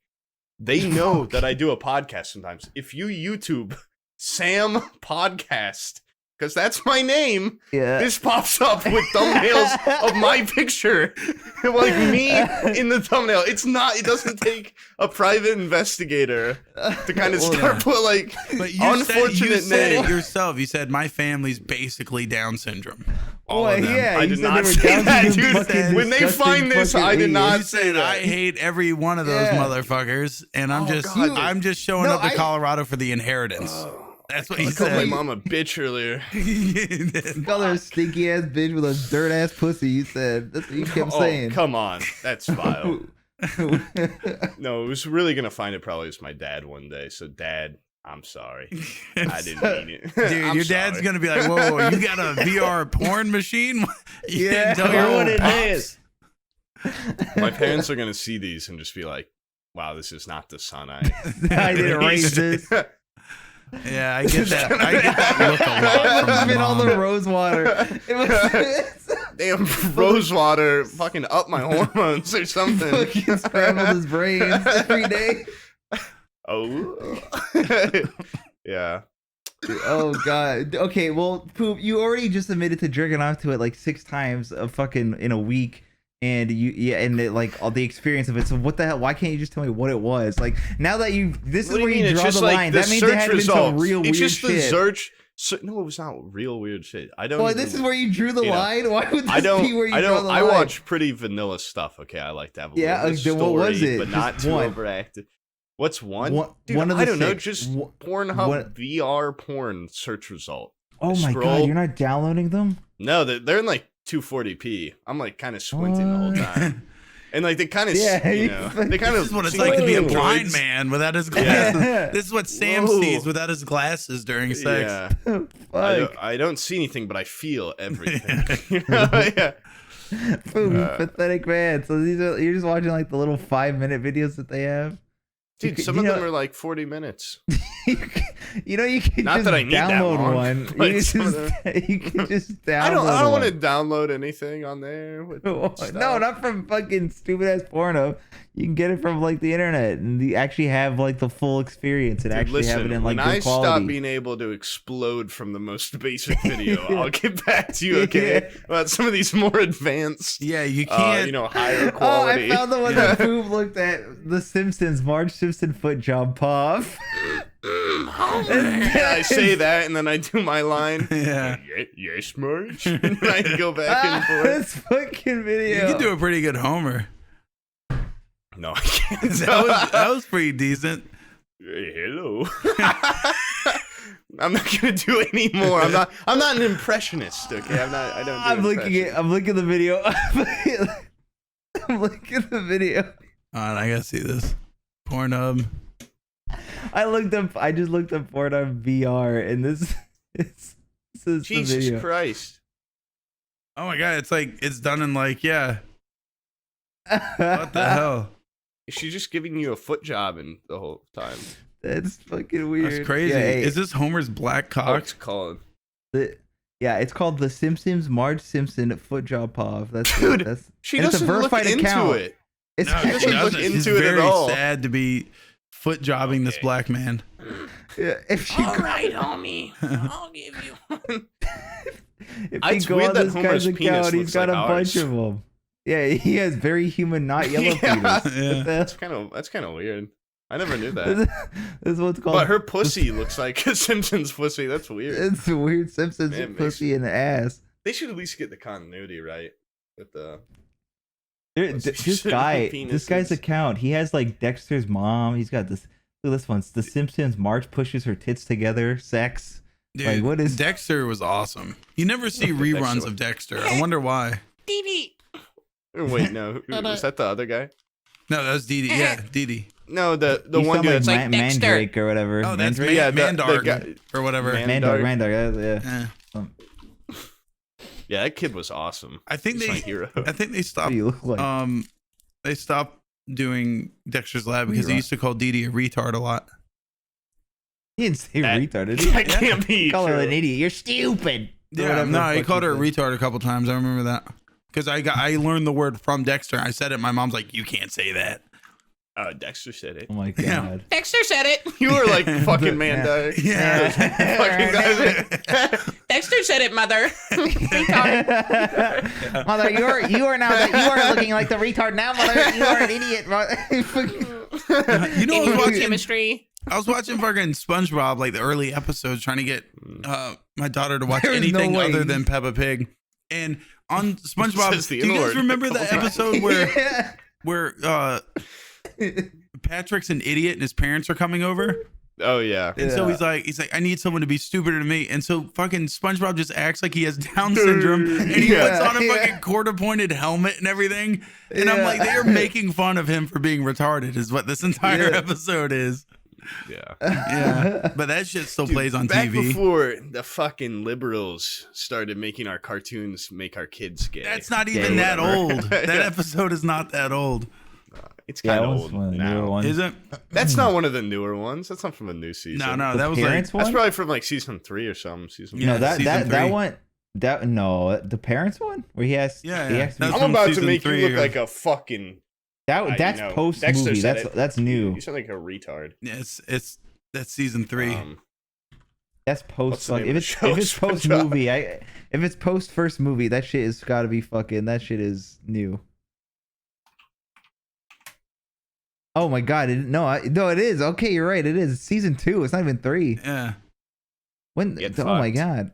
Speaker 3: They know that I do a podcast sometimes. If you YouTube Sam Podcast, because that's my name.
Speaker 2: Yeah.
Speaker 3: This pops up with thumbnails of my picture, like me in the thumbnail. It doesn't take a private investigator to kind of start
Speaker 1: But you
Speaker 3: unfortunate
Speaker 1: said
Speaker 3: name.
Speaker 1: it yourself. You said my family's basically Down syndrome.
Speaker 2: All of them. Yeah,
Speaker 3: I did not say that, dude. When they find this, I did not say that.
Speaker 1: I hate every one of those motherfuckers, and I'm just showing up to Colorado for the inheritance. That's what he said.
Speaker 3: I called my mom a bitch earlier.
Speaker 2: You called her a stinky ass bitch with a dirt ass pussy. You said that's what you kept saying.
Speaker 3: Come on, that's vile. No, it was really gonna find it probably was my dad one day. So, Dad, I'm sorry. I didn't mean it.
Speaker 1: Dude, your dad's gonna be like, "Whoa, you got a VR porn machine?" You
Speaker 2: didn't tell your own pops.
Speaker 3: My parents are gonna see these and just be like, "Wow, this is not the son I
Speaker 2: didn't raise this."
Speaker 1: Yeah, I get that. I get that look a lot.
Speaker 2: It must have been all the Rosewater.
Speaker 3: Damn, Rosewater fucking up my hormones or something.
Speaker 2: Fucking scrambled his brains every day.
Speaker 3: Oh. Yeah.
Speaker 2: Oh god. Okay, well, Poob, you already just admitted to jerking off to it like 6 times in a week. And like all the experience of it. So what the hell? Why can't you just tell me what it was? Like now that this is where you draw the line. That means it had been some real weird shit. It's just the search.
Speaker 3: No, it was not real weird shit. I don't.
Speaker 2: Well, this is where you drew the line. Why would this be where you draw the line?
Speaker 3: I watch pretty vanilla stuff. Okay, I like to have a little story, what was it? But not too overacted. What's one? Dude, one of the I don't know. Just Pornhub VR porn search result.
Speaker 2: Oh my god, you're not downloading them?
Speaker 3: No, they're in like 240p. I'm like kind of squinting the whole time. And like they kind of, they kind of.
Speaker 1: This is what it's like to be a blind man without his glasses. Yeah. This is what Sam sees without his glasses during sex.
Speaker 3: Yeah. I don't see anything, but I feel everything. Yeah.
Speaker 2: Pathetic man. So you're just watching like the little 5-minute videos that they have.
Speaker 3: Dude, some of them are like 40 minutes.
Speaker 2: You can
Speaker 3: not
Speaker 2: just
Speaker 3: that I need
Speaker 2: download
Speaker 3: that long,
Speaker 2: one. You can just download.
Speaker 3: I don't want to download anything on there.
Speaker 2: No, not from fucking stupid ass porno. You can get it from like the internet and you actually have like the full experience and actually have it in like good quality.
Speaker 3: When I stop being able to explode from the most basic video, I'll get back to you, okay? About some of these more advanced.
Speaker 1: Yeah, you can't.
Speaker 3: Higher quality.
Speaker 2: I found the one that Poob looked at. The Simpsons, Marge Simpson foot job pop.
Speaker 3: I say that and then I do my line.
Speaker 1: Yeah.
Speaker 3: Yes, Marge. And then I go back and forth.
Speaker 2: This fucking video.
Speaker 1: You can do a pretty good Homer.
Speaker 3: No, I can't.
Speaker 1: That was pretty decent.
Speaker 3: Hey, hello. I'm not gonna do it anymore. I'm not an impressionist. Okay, I'm looking
Speaker 2: at the video. I'm looking at the video.
Speaker 1: Hold on, I gotta see this. Pornhub.
Speaker 2: I just looked up Pornhub VR, and this is
Speaker 3: Jesus
Speaker 2: the video.
Speaker 3: Christ.
Speaker 1: Oh my god, it's done in like, yeah. What the hell?
Speaker 3: Is she just giving you a foot job and the whole time?
Speaker 2: That's fucking weird.
Speaker 1: That's crazy.
Speaker 2: Yeah, hey,
Speaker 1: Is this Homer's black
Speaker 3: Oh,
Speaker 1: cock?
Speaker 3: it's called.
Speaker 2: yeah, it's called the Simpsons Marge Simpson foot job pov. That's
Speaker 3: Dude,
Speaker 2: that's
Speaker 3: She
Speaker 2: and it's a
Speaker 3: doesn't look
Speaker 2: verified
Speaker 3: into
Speaker 2: account.
Speaker 3: it.
Speaker 2: It's
Speaker 1: No, she
Speaker 3: doesn't look
Speaker 1: doesn't.
Speaker 3: into
Speaker 1: She's
Speaker 3: it at
Speaker 1: very
Speaker 3: all.
Speaker 1: sad to be foot jobbing this
Speaker 3: Okay.
Speaker 1: black man.
Speaker 2: yeah, if she
Speaker 3: All right, homie. I'll give you one.
Speaker 2: if
Speaker 3: It's
Speaker 2: you go
Speaker 3: weird
Speaker 2: on
Speaker 3: that
Speaker 2: this
Speaker 3: Homer's
Speaker 2: guy's
Speaker 3: penis
Speaker 2: account, he's
Speaker 3: looks
Speaker 2: got
Speaker 3: like
Speaker 2: a bunch
Speaker 3: ours.
Speaker 2: of them. Yeah, he has very human, not yellow
Speaker 3: Yeah.
Speaker 2: penis.
Speaker 1: Yeah.
Speaker 3: That's kind of weird. I never knew that.
Speaker 2: This is what's called.
Speaker 3: But her pussy looks like a Simpsons pussy. That's weird.
Speaker 2: It's a weird Simpsons
Speaker 3: Man, makes-
Speaker 2: pussy in the ass.
Speaker 3: They should at least get the continuity right with the.
Speaker 2: This guy, this guy's
Speaker 3: Penises.
Speaker 2: account, he has like Dexter's mom. He's got this. Look at this one. It's the Simpsons. Marge pushes her tits together. Sex.
Speaker 1: Dude,
Speaker 2: Like, what is-
Speaker 1: Dexter was awesome. You never see reruns of Dexter. I wonder why.
Speaker 3: Wait, no, was that the other guy?
Speaker 1: No, that was Dee Dee. Yeah, Dee Dee.
Speaker 3: No, the
Speaker 2: He's
Speaker 3: one
Speaker 2: some,
Speaker 3: dude that's like
Speaker 2: Mandrake or whatever.
Speaker 1: Oh, that's
Speaker 2: Mandrake.
Speaker 3: Yeah, the
Speaker 1: Mandark
Speaker 3: guy-
Speaker 1: or whatever.
Speaker 3: Mandark.
Speaker 2: Mandark. Yeah.
Speaker 3: Yeah, that kid was awesome.
Speaker 1: I think
Speaker 3: He's my
Speaker 1: they.
Speaker 3: hero.
Speaker 1: I think they
Speaker 2: What
Speaker 1: stopped.
Speaker 2: do you look like?
Speaker 1: They stopped doing Dexter's Lab because they
Speaker 2: Rerun.
Speaker 1: used to call Dee Dee a retard a lot.
Speaker 2: He didn't say
Speaker 3: That-
Speaker 2: retard, did he?
Speaker 3: That can't be
Speaker 2: Call her
Speaker 3: true.
Speaker 2: an idiot. You're stupid. Or
Speaker 1: Yeah,
Speaker 2: whatever
Speaker 1: no,
Speaker 2: the
Speaker 1: he
Speaker 2: fuck
Speaker 1: called her a
Speaker 2: said.
Speaker 1: retard a couple times. I remember that because I learned the word from Dexter. I said it. My mom's like, "You can't say that."
Speaker 3: Oh, Dexter said it.
Speaker 2: Oh my
Speaker 1: Yeah.
Speaker 2: god.
Speaker 4: Dexter said it.
Speaker 3: You were like fucking Mando.
Speaker 1: Yeah.
Speaker 3: Fucking guys.
Speaker 4: Dexter said it, mother. Retard.
Speaker 2: Mother, you are looking like the retard now, mother. You are an idiot.
Speaker 1: You know, I was
Speaker 4: Idiot
Speaker 1: watching.
Speaker 4: chemistry.
Speaker 1: I was watching fucking SpongeBob, like the early episodes, trying to get my daughter to watch
Speaker 2: There's no
Speaker 1: anything
Speaker 2: way.
Speaker 1: other than Peppa Pig. And on SpongeBob,
Speaker 3: Says the
Speaker 1: do you guys
Speaker 3: N-word.
Speaker 1: remember the episode where
Speaker 2: Yeah.
Speaker 1: where Patrick's an idiot and his parents are coming over?
Speaker 3: Oh yeah.
Speaker 1: And so he's like, I need someone to be stupider than me. And so fucking SpongeBob just acts like he has Down syndrome, and he
Speaker 3: Yeah.
Speaker 1: puts on a fucking quarter-pointed helmet and everything. And I'm
Speaker 2: Yeah.
Speaker 1: like, they are making fun of him for being retarded, is what this entire
Speaker 2: Yeah.
Speaker 1: episode is.
Speaker 3: Yeah.
Speaker 1: Yeah, but that shit still
Speaker 3: Dude,
Speaker 1: plays on
Speaker 3: back
Speaker 1: TV.
Speaker 3: before the fucking liberals started making our cartoons make our kids gay.
Speaker 1: That's not even that
Speaker 3: whatever.
Speaker 1: old. That
Speaker 3: Yeah.
Speaker 1: episode is not that old,
Speaker 3: It's
Speaker 2: Yeah,
Speaker 3: kind
Speaker 2: that
Speaker 3: of
Speaker 2: was
Speaker 3: old
Speaker 2: one of the newer
Speaker 3: now.
Speaker 2: ones.
Speaker 1: is it?
Speaker 3: That's not one of the newer ones. That's not from a new season.
Speaker 1: No, no,
Speaker 2: The
Speaker 1: that was like
Speaker 2: parents
Speaker 3: That's
Speaker 2: one?
Speaker 3: probably from like season 3 or something. Season
Speaker 1: Yeah,
Speaker 2: No, that
Speaker 1: season 3.
Speaker 2: one. That no, the parents one where he has.
Speaker 1: Yeah,
Speaker 2: he
Speaker 1: yeah.
Speaker 2: has to be-
Speaker 1: That's
Speaker 3: I'm
Speaker 1: from
Speaker 3: about to
Speaker 1: season
Speaker 3: make
Speaker 1: 3
Speaker 3: you look
Speaker 1: or-
Speaker 3: like a fucking.
Speaker 2: that's
Speaker 3: you know,
Speaker 2: post
Speaker 3: Dexter
Speaker 2: movie.
Speaker 3: said
Speaker 2: That's
Speaker 3: it.
Speaker 2: new.
Speaker 3: You sound like a retard.
Speaker 1: Yeah, it's that's season 3.
Speaker 2: That's post.
Speaker 3: What's the
Speaker 2: Fuck,
Speaker 3: name
Speaker 2: if
Speaker 3: of
Speaker 2: it's
Speaker 3: the
Speaker 2: if
Speaker 3: show?
Speaker 2: it's post movie, if it's post first movie, that shit is got to be fucking. That shit is new. Oh my god! No, it is. Okay, you're right. It is. It's season 2. It's not even 3.
Speaker 1: Yeah,
Speaker 2: When?
Speaker 3: Get
Speaker 2: Oh my
Speaker 3: fucked.
Speaker 2: god!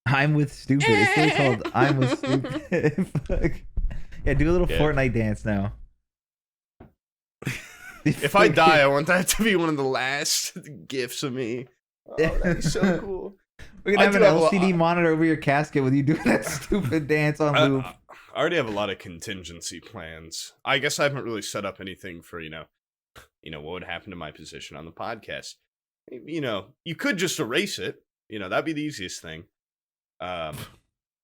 Speaker 2: I'm with stupid. It's still called I'm with stupid. Fuck. Yeah, do a little
Speaker 3: Yeah.
Speaker 2: Fortnite dance now.
Speaker 3: If I die, I want that to be one of the last gifts of me. Oh, that'd be so cool.
Speaker 2: We're gonna
Speaker 3: I
Speaker 2: have an
Speaker 3: do have a lot-
Speaker 2: LCD monitor over your casket with you doing that stupid dance on loop.
Speaker 3: I already have a lot of contingency plans. I guess I haven't really set up anything for, you know, what would happen to my position on the podcast. You know, you could just erase it. You know, that'd be the easiest thing.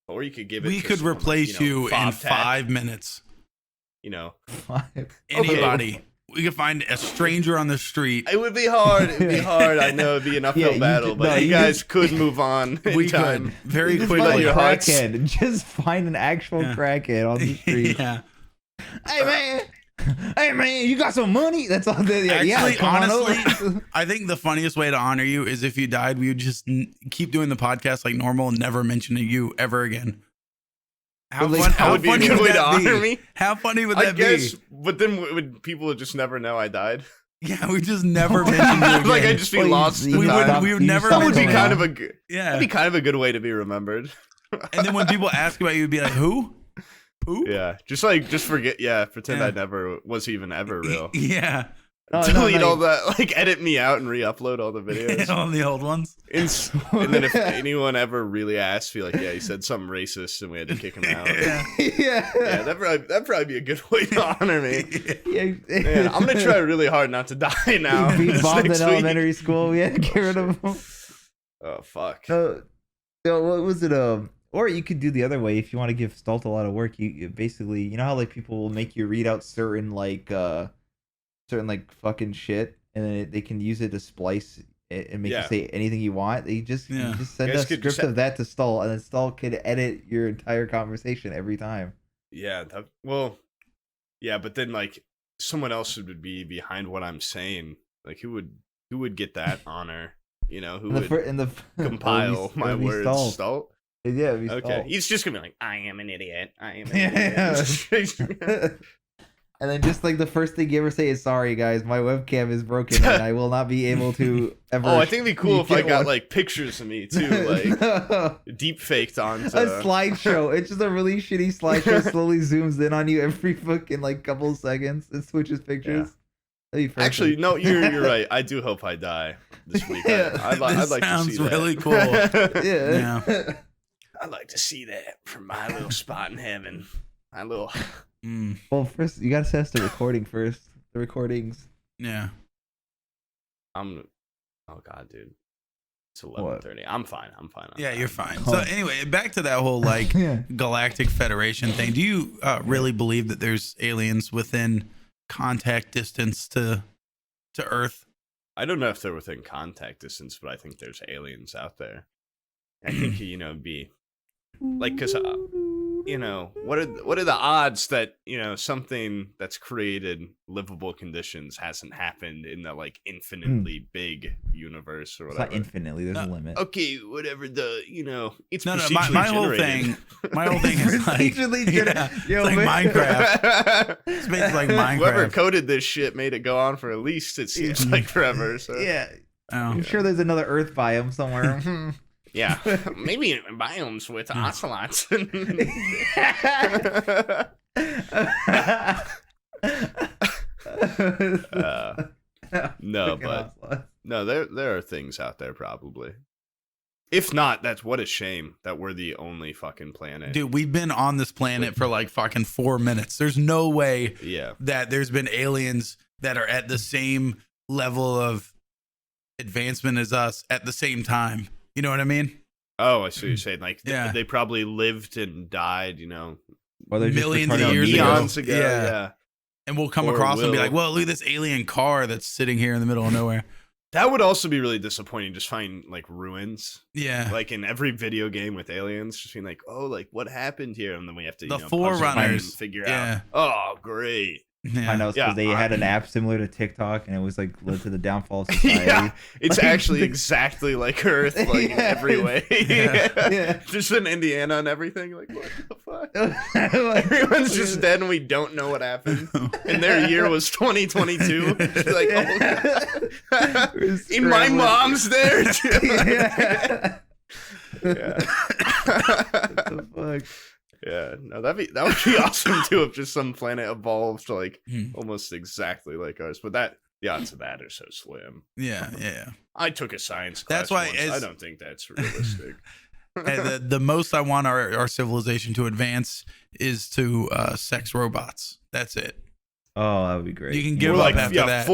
Speaker 3: Or you could give it.
Speaker 1: we
Speaker 3: to
Speaker 1: could
Speaker 3: someone like,
Speaker 1: replace you in
Speaker 3: Fob Tat,
Speaker 1: 5 minutes.
Speaker 3: You know,
Speaker 1: Anybody. We could find a stranger on the street.
Speaker 3: it would be hard. It'd be hard. I know it'd be an uphill
Speaker 2: you
Speaker 3: battle,
Speaker 2: could-
Speaker 3: but
Speaker 2: no,
Speaker 3: you
Speaker 2: you
Speaker 3: guys could move on. In
Speaker 1: We
Speaker 3: time.
Speaker 1: could very
Speaker 2: Just
Speaker 3: quickly.
Speaker 2: find a
Speaker 3: Your hearts-
Speaker 2: crackhead. Just find an actual
Speaker 1: Yeah.
Speaker 2: crackhead on the street.
Speaker 1: Yeah.
Speaker 2: Hey man, you got some money? That's all.
Speaker 1: Actually,
Speaker 2: come on
Speaker 1: honestly,
Speaker 2: over.
Speaker 1: I think the funniest way to honor you is if you died, we would just keep doing the podcast like normal and never mention you ever again. How,
Speaker 2: Like,
Speaker 1: fun,
Speaker 2: that
Speaker 1: how
Speaker 3: would be a
Speaker 1: funny
Speaker 3: good
Speaker 1: would
Speaker 3: way to
Speaker 1: that be?
Speaker 3: honor me.
Speaker 1: How funny would
Speaker 3: I
Speaker 1: that
Speaker 3: guess,
Speaker 1: be?
Speaker 3: but then would people just never know I died?
Speaker 1: Yeah, we just never mention you again.
Speaker 3: Like I'd just be
Speaker 2: Well, you-
Speaker 3: lost.
Speaker 2: you
Speaker 3: in time.
Speaker 2: stop-
Speaker 1: we would
Speaker 2: you
Speaker 1: never
Speaker 2: stop
Speaker 3: That would be
Speaker 2: coming
Speaker 3: kind
Speaker 2: out.
Speaker 3: of a good.
Speaker 1: Yeah.
Speaker 3: That'd be kind of a good way to be remembered.
Speaker 1: And then when people ask about you, you'd be like, who? Poob?
Speaker 3: Yeah, just forget. Yeah, pretend I never was even ever real.
Speaker 1: Yeah.
Speaker 2: No,
Speaker 3: Delete
Speaker 2: no.
Speaker 3: all that. Like edit me out and re-upload all the videos.
Speaker 1: On the old ones.
Speaker 3: And then if anyone ever really asked, be like, yeah, he said something racist, and we had to kick him out.
Speaker 1: Yeah.
Speaker 2: Yeah.
Speaker 3: Yeah, that'd probably be a good way to honor me.
Speaker 2: Yeah.
Speaker 3: Man, I'm gonna try really hard not to die now.
Speaker 2: We
Speaker 3: this
Speaker 2: bombed
Speaker 3: next
Speaker 2: in
Speaker 3: week.
Speaker 2: elementary school. We had to get rid of him.
Speaker 3: Oh fuck.
Speaker 2: No, what was it? What Or you could do the other way if you want to give STALLTT a lot of work. You basically, you know how like people will make you read out certain like fucking shit, and then they can use it to splice it and make you say anything you want. You just send a script of that to STALLTT, and then STALLTT could edit your entire conversation every time.
Speaker 3: Yeah, but then like someone else would be behind what I'm saying. Like who would get that honor? You know, who would compile my words? STALLTT.
Speaker 2: Yeah,
Speaker 3: okay. He's just gonna be like, I am an idiot. I am an idiot.
Speaker 2: And then just like the first thing you ever say is, sorry guys, my webcam is broken and I will not be able to ever.
Speaker 3: Oh, I think it'd be cool if I got like pictures of me too, like deep faked onto
Speaker 2: a slideshow. It's just a really shitty slideshow, slowly zooms in on you every fucking like couple of seconds and switches pictures. Yeah.
Speaker 3: Actually, no, you're right. I do hope I die this week. I'd like to see that.
Speaker 1: Sounds really cool.
Speaker 2: Yeah.
Speaker 3: I'd like to see that from my little spot in heaven. My little.
Speaker 2: Well, first you gotta test the recording first. The recordings.
Speaker 1: Yeah.
Speaker 3: Oh god, dude. It's 11:30. I'm fine.
Speaker 1: Yeah, you're fine. So anyway, back to that whole like Galactic Federation thing. Do you really believe that there's aliens within contact distance to Earth?
Speaker 3: I don't know if they're within contact distance, but I think there's aliens out there. I think be like, because what are the odds that something that's created livable conditions hasn't happened in the like infinitely big universe or whatever?
Speaker 2: It's not infinitely. There's a limit.
Speaker 3: Okay, whatever it's
Speaker 1: no.
Speaker 3: My
Speaker 1: My whole thing is like, it's like Minecraft. It's basically like Minecraft.
Speaker 3: Whoever coded this shit made it go on for at least it seems like forever. So
Speaker 2: I'm sure there's another Earth biome somewhere.
Speaker 3: Yeah, maybe biomes with ocelots. No, there are things out there probably. If not, what a shame that we're the only fucking planet.
Speaker 1: Dude, we've been on this planet for like fucking 4 minutes. There's no way that there's been aliens that are at the same level of advancement as us at the same time. You know what I mean?
Speaker 3: Oh, I see what you're saying. Like, they probably lived and died,
Speaker 1: millions of years
Speaker 3: eons ago.
Speaker 1: Yeah. And we'll come across and be like, well, look at this alien car that's sitting here in the middle of nowhere.
Speaker 3: That would also be really disappointing, just find, like, ruins.
Speaker 1: Yeah.
Speaker 3: Like, in every video game with aliens, just being like, oh, like, what happened here? And then we have to,
Speaker 1: the Forerunners
Speaker 3: figure out. Oh, great.
Speaker 2: Yeah. I know, because they had an app similar to TikTok, and it was like led to the downfall of society.
Speaker 3: It's actually exactly like Earth, like in every way. Just in Indiana and everything. Like, what the fuck? Everyone's just dead, and we don't know what happened. And their year was 2022. Like, oh god. And my mom's there too.
Speaker 2: What the fuck?
Speaker 3: Yeah, no, that would be awesome too if just some planet evolved to like almost exactly like ours. But the odds of that are so slim.
Speaker 1: Yeah.
Speaker 3: I took a science class. That's why I don't think that's realistic.
Speaker 1: The most I want our civilization to advance is to sex robots. That's it.
Speaker 2: Oh, that would be great.
Speaker 1: You can give up after that.